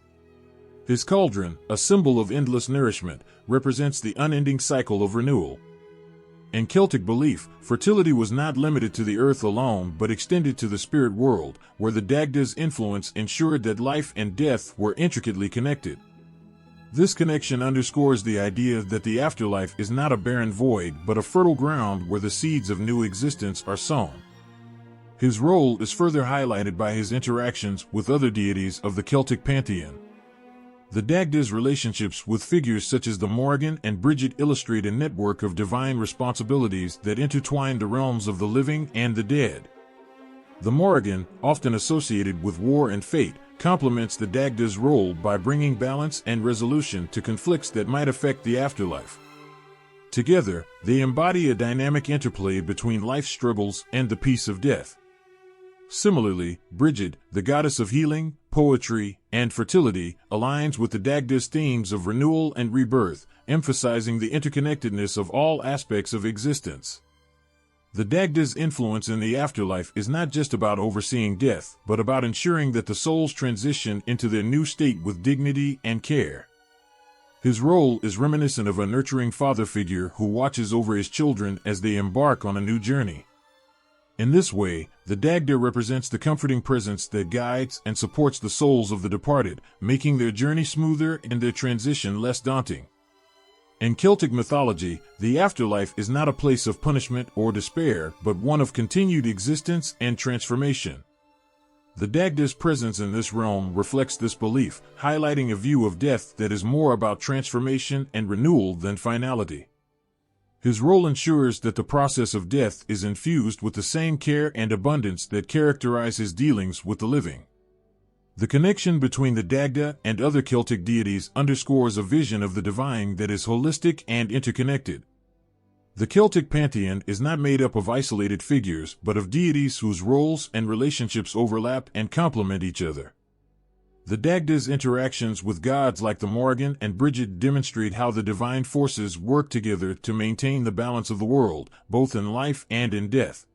His cauldron, a symbol of endless nourishment, represents the unending cycle of renewal. In Celtic belief, fertility was not limited to the earth alone but extended to the spirit world, where the Dagda's influence ensured that life and death were intricately connected. This connection underscores the idea that the afterlife is not a barren void but a fertile ground where the seeds of new existence are sown. His role is further highlighted by his interactions with other deities of the Celtic pantheon. The Dagda's relationships with figures such as the Morrigan and Bridget illustrate a network of divine responsibilities that intertwine the realms of the living and the dead. The Morrigan, often associated with war and fate, complements the Dagda's role by bringing balance and resolution to conflicts that might affect the afterlife. Together, they embody a dynamic interplay between life's struggles and the peace of death. Similarly, Bridget, the goddess of healing, poetry, and fertility, aligns with the Dagda's themes of renewal and rebirth, emphasizing the interconnectedness of all aspects of existence. The Dagda's influence in the afterlife is not just about overseeing death, but about ensuring that the souls transition into their new state with dignity and care. His role is reminiscent of a nurturing father figure who watches over his children as they embark on a new journey. In this way, the Dagda represents the comforting presence that guides and supports the souls of the departed, making their journey smoother and their transition less daunting. In Celtic mythology, the afterlife is not a place of punishment or despair, but one of continued existence and transformation. The Dagda's presence in this realm reflects this belief, highlighting a view of death that is more about transformation and renewal than finality. His role ensures that the process of death is infused with the same care and abundance that characterize his dealings with the living. The connection between the Dagda and other Celtic deities underscores a vision of the divine that is holistic and interconnected. The Celtic pantheon is not made up of isolated figures, but of deities whose roles and relationships overlap and complement each other. The Dagda's interactions with gods like the Morrigan and Bridget demonstrate how the divine forces work together to maintain the balance of the world, both in life and in death.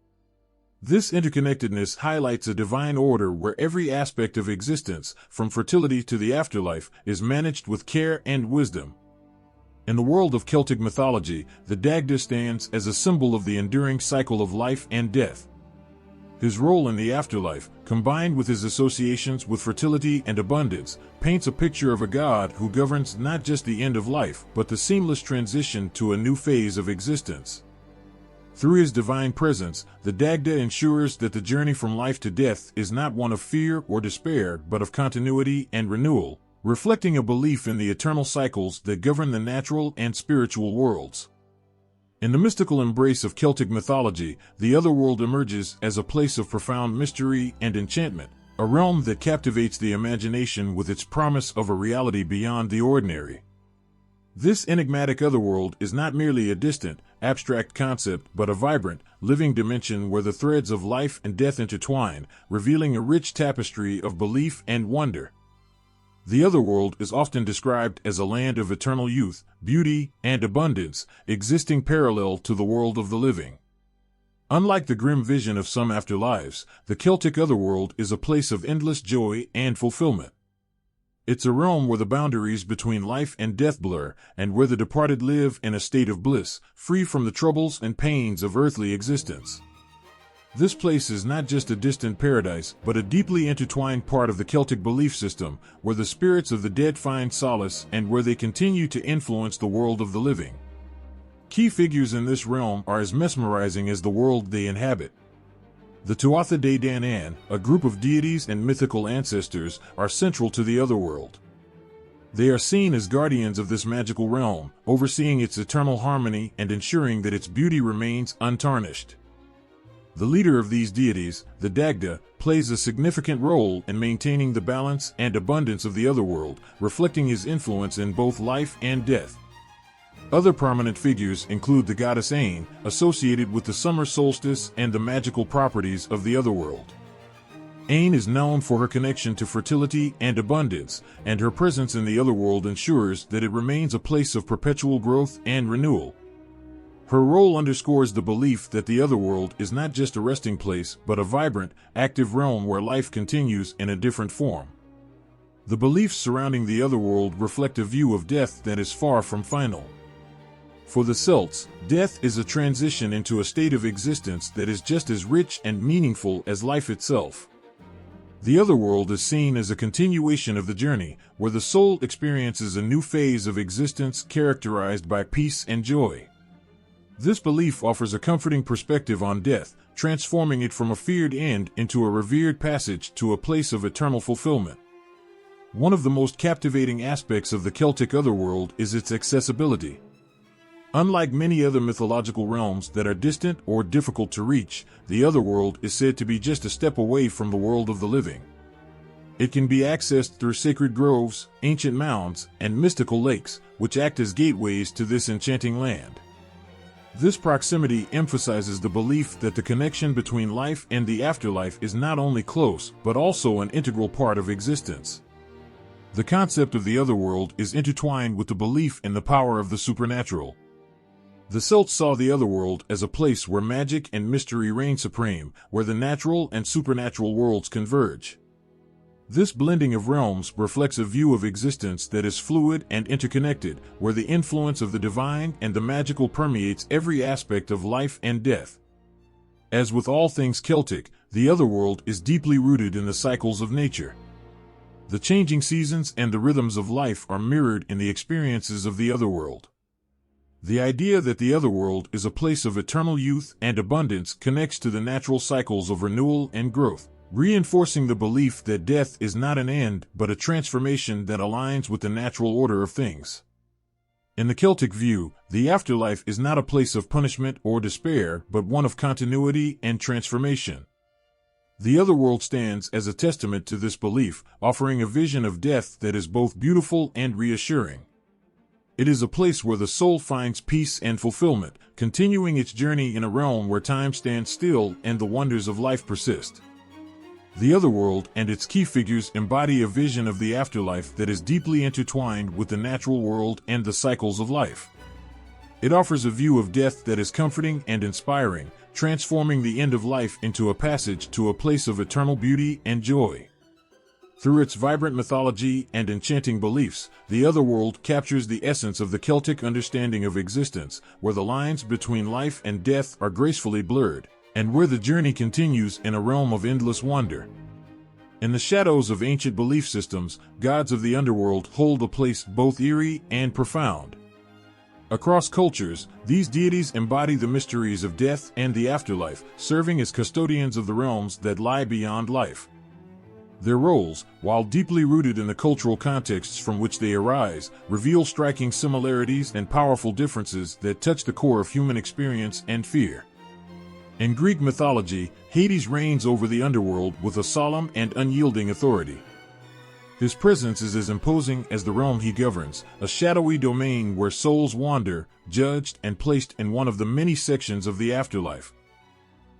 This interconnectedness highlights a divine order where every aspect of existence, from fertility to the afterlife, is managed with care and wisdom. In the world of Celtic mythology, the Dagda stands as a symbol of the enduring cycle of life and death. His role in the afterlife, combined with his associations with fertility and abundance, paints a picture of a god who governs not just the end of life, but the seamless transition to a new phase of existence. Through his divine presence, the Dagda ensures that the journey from life to death is not one of fear or despair, but of continuity and renewal, reflecting a belief in the eternal cycles that govern the natural and spiritual worlds. In the mystical embrace of Celtic mythology, the otherworld emerges as a place of profound mystery and enchantment, a realm that captivates the imagination with its promise of a reality beyond the ordinary. This enigmatic otherworld is not merely a distant, abstract concept but a vibrant, living dimension where the threads of life and death intertwine, revealing a rich tapestry of belief and wonder. The otherworld is often described as a land of eternal youth, beauty, and abundance, existing parallel to the world of the living. Unlike the grim vision of some afterlives, the Celtic otherworld is a place of endless joy and fulfillment. It's a realm where the boundaries between life and death blur, and where the departed live in a state of bliss, free from the troubles and pains of earthly existence. This place is not just a distant paradise, but a deeply intertwined part of the Celtic belief system, where the spirits of the dead find solace and where they continue to influence the world of the living. Key figures in this realm are as mesmerizing as the world they inhabit. The Tuatha De Danann, a group of deities and mythical ancestors, are central to the otherworld. They are seen as guardians of this magical realm, overseeing its eternal harmony and ensuring that its beauty remains untarnished. The leader of these deities, the Dagda, plays a significant role in maintaining the balance and abundance of the otherworld, reflecting his influence in both life and death. Other prominent figures include the goddess Ain, associated with the summer solstice and the magical properties of the otherworld. Ain is known for her connection to fertility and abundance, and her presence in the otherworld ensures that it remains a place of perpetual growth and renewal. Her role underscores the belief that the otherworld is not just a resting place but a vibrant, active realm where life continues in a different form. The beliefs surrounding the otherworld reflect a view of death that is far from final. For the Celts, death is a transition into a state of existence that is just as rich and meaningful as life itself. The otherworld is seen as a continuation of the journey, where the soul experiences a new phase of existence characterized by peace and joy. This belief offers a comforting perspective on death, transforming it from a feared end into a revered passage to a place of eternal fulfillment. One of the most captivating aspects of the Celtic otherworld is its accessibility. Unlike many other mythological realms that are distant or difficult to reach, the otherworld is said to be just a step away from the world of the living. It can be accessed through sacred groves, ancient mounds, and mystical lakes, which act as gateways to this enchanting land. This proximity emphasizes the belief that the connection between life and the afterlife is not only close, but also an integral part of existence. The concept of the otherworld is intertwined with the belief in the power of the supernatural. The Celts saw the otherworld as a place where magic and mystery reign supreme, where the natural and supernatural worlds converge. This blending of realms reflects a view of existence that is fluid and interconnected, where the influence of the divine and the magical permeates every aspect of life and death. As with all things Celtic, the otherworld is deeply rooted in the cycles of nature. The changing seasons and the rhythms of life are mirrored in the experiences of the otherworld. The idea that the otherworld is a place of eternal youth and abundance connects to the natural cycles of renewal and growth, reinforcing the belief that death is not an end but a transformation that aligns with the natural order of things. In the Celtic view, the afterlife is not a place of punishment or despair but one of continuity and transformation. The otherworld stands as a testament to this belief, offering a vision of death that is both beautiful and reassuring. It is a place where the soul finds peace and fulfillment, continuing its journey in a realm where time stands still and the wonders of life persist. The otherworld and its key figures embody a vision of the afterlife that is deeply intertwined with the natural world and the cycles of life. It offers a view of death that is comforting and inspiring, transforming the end of life into a passage to a place of eternal beauty and joy. Through its vibrant mythology and enchanting beliefs, the otherworld captures the essence of the Celtic understanding of existence, where the lines between life and death are gracefully blurred, and where the journey continues in a realm of endless wonder. In the shadows of ancient belief systems, gods of the underworld hold a place both eerie and profound. Across cultures, these deities embody the mysteries of death and the afterlife, serving as custodians of the realms that lie beyond life. Their roles, while deeply rooted in the cultural contexts from which they arise, reveal striking similarities and powerful differences that touch the core of human experience and fear. In Greek mythology, Hades reigns over the underworld with a solemn and unyielding authority. His presence is as imposing as the realm he governs, a shadowy domain where souls wander, judged and placed in one of the many sections of the afterlife.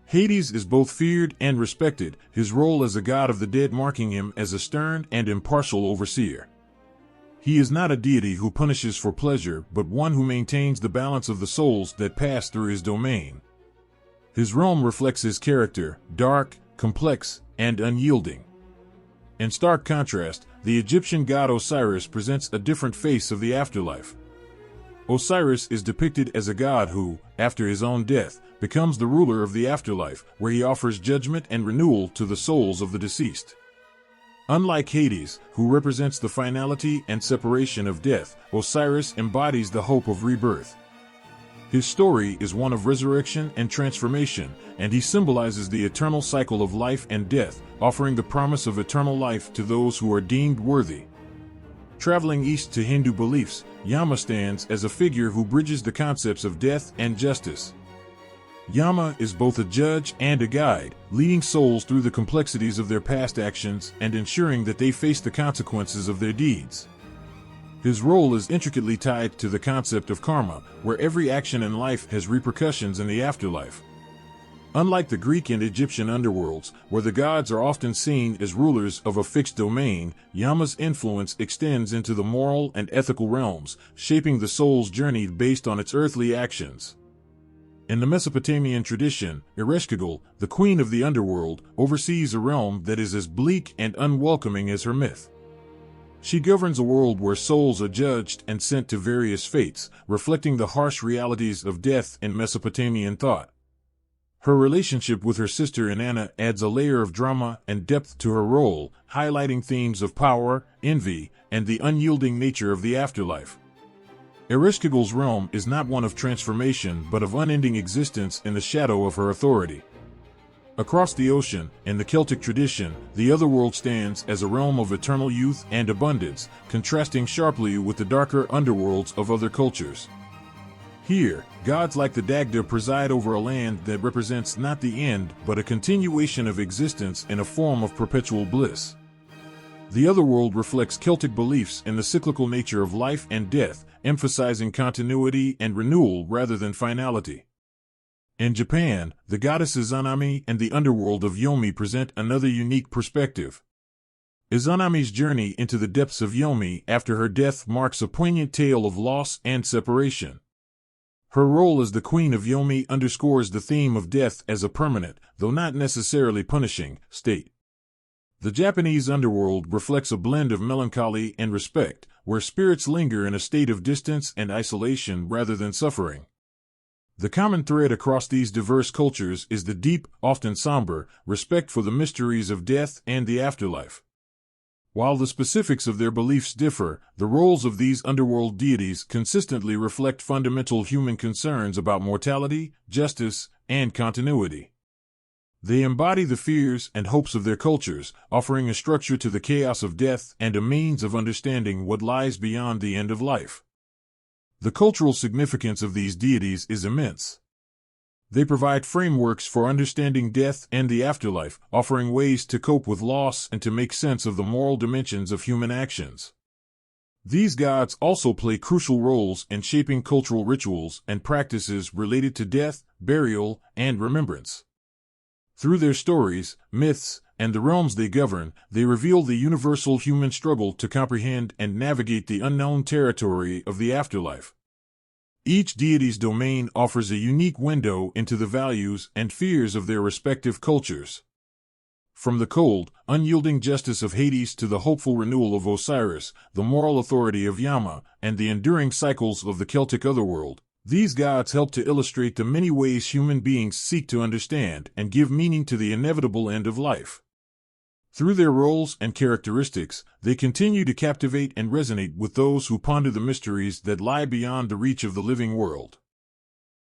Hades is both feared and respected, his role as a god of the dead marking him as a stern and impartial overseer. He is not a deity who punishes for pleasure, but one who maintains the balance of the souls that pass through his domain. His realm reflects his character, dark, complex, and unyielding. In stark contrast, the Egyptian god Osiris presents a different face of the afterlife. Osiris is depicted as a god who, after his own death, becomes the ruler of the afterlife, where he offers judgment and renewal to the souls of the deceased. Unlike Hades, who represents the finality and separation of death, Osiris embodies the hope of rebirth. His story is one of resurrection and transformation, and he symbolizes the eternal cycle of life and death, offering the promise of eternal life to those who are deemed worthy. Traveling east to Hindu beliefs, Yama stands as a figure who bridges the concepts of death and justice. Yama is both a judge and a guide, leading souls through the complexities of their past actions and ensuring that they face the consequences of their deeds. His role is intricately tied to the concept of karma, where every action in life has repercussions in the afterlife. Unlike the Greek and Egyptian underworlds, where the gods are often seen as rulers of a fixed domain, Yama's influence extends into the moral and ethical realms, shaping the soul's journey based on its earthly actions. In the Mesopotamian tradition, Ereshkigal, the queen of the underworld, oversees a realm that is as bleak and unwelcoming as her myth. She governs a world where souls are judged and sent to various fates, reflecting the harsh realities of death in Mesopotamian thought. Her relationship with her sister Inanna adds a layer of drama and depth to her role, highlighting themes of power, envy, and the unyielding nature of the afterlife. Ereshkigal's realm is not one of transformation but of unending existence in the shadow of her authority. Across the ocean, in the Celtic tradition, the Otherworld stands as a realm of eternal youth and abundance, contrasting sharply with the darker underworlds of other cultures. Here, gods like the Dagda preside over a land that represents not the end but a continuation of existence in a form of perpetual bliss. The Otherworld reflects Celtic beliefs in the cyclical nature of life and death, emphasizing continuity and renewal rather than finality. In Japan, the goddesses Izanami and the underworld of Yomi present another unique perspective. Izanami's journey into the depths of Yomi after her death marks a poignant tale of loss and separation. Her role as the Queen of Yomi underscores the theme of death as a permanent, though not necessarily punishing, state. The Japanese underworld reflects a blend of melancholy and respect, where spirits linger in a state of distance and isolation rather than suffering. The common thread across these diverse cultures is the deep, often somber, respect for the mysteries of death and the afterlife. While the specifics of their beliefs differ, the roles of these underworld deities consistently reflect fundamental human concerns about mortality, justice, and continuity. They embody the fears and hopes of their cultures, offering a structure to the chaos of death and a means of understanding what lies beyond the end of life. The cultural significance of these deities is immense. They provide frameworks for understanding death and the afterlife, offering ways to cope with loss and to make sense of the moral dimensions of human actions. These gods also play crucial roles in shaping cultural rituals and practices related to death, burial, and remembrance. Through their stories, myths, and the realms they govern, they reveal the universal human struggle to comprehend and navigate the unknown territory of the afterlife. Each deity's domain offers a unique window into the values and fears of their respective cultures. From the cold, unyielding justice of Hades to the hopeful renewal of Osiris, the moral authority of Yama, and the enduring cycles of the Celtic Otherworld, these gods help to illustrate the many ways human beings seek to understand and give meaning to the inevitable end of life. Through their roles and characteristics, they continue to captivate and resonate with those who ponder the mysteries that lie beyond the reach of the living world.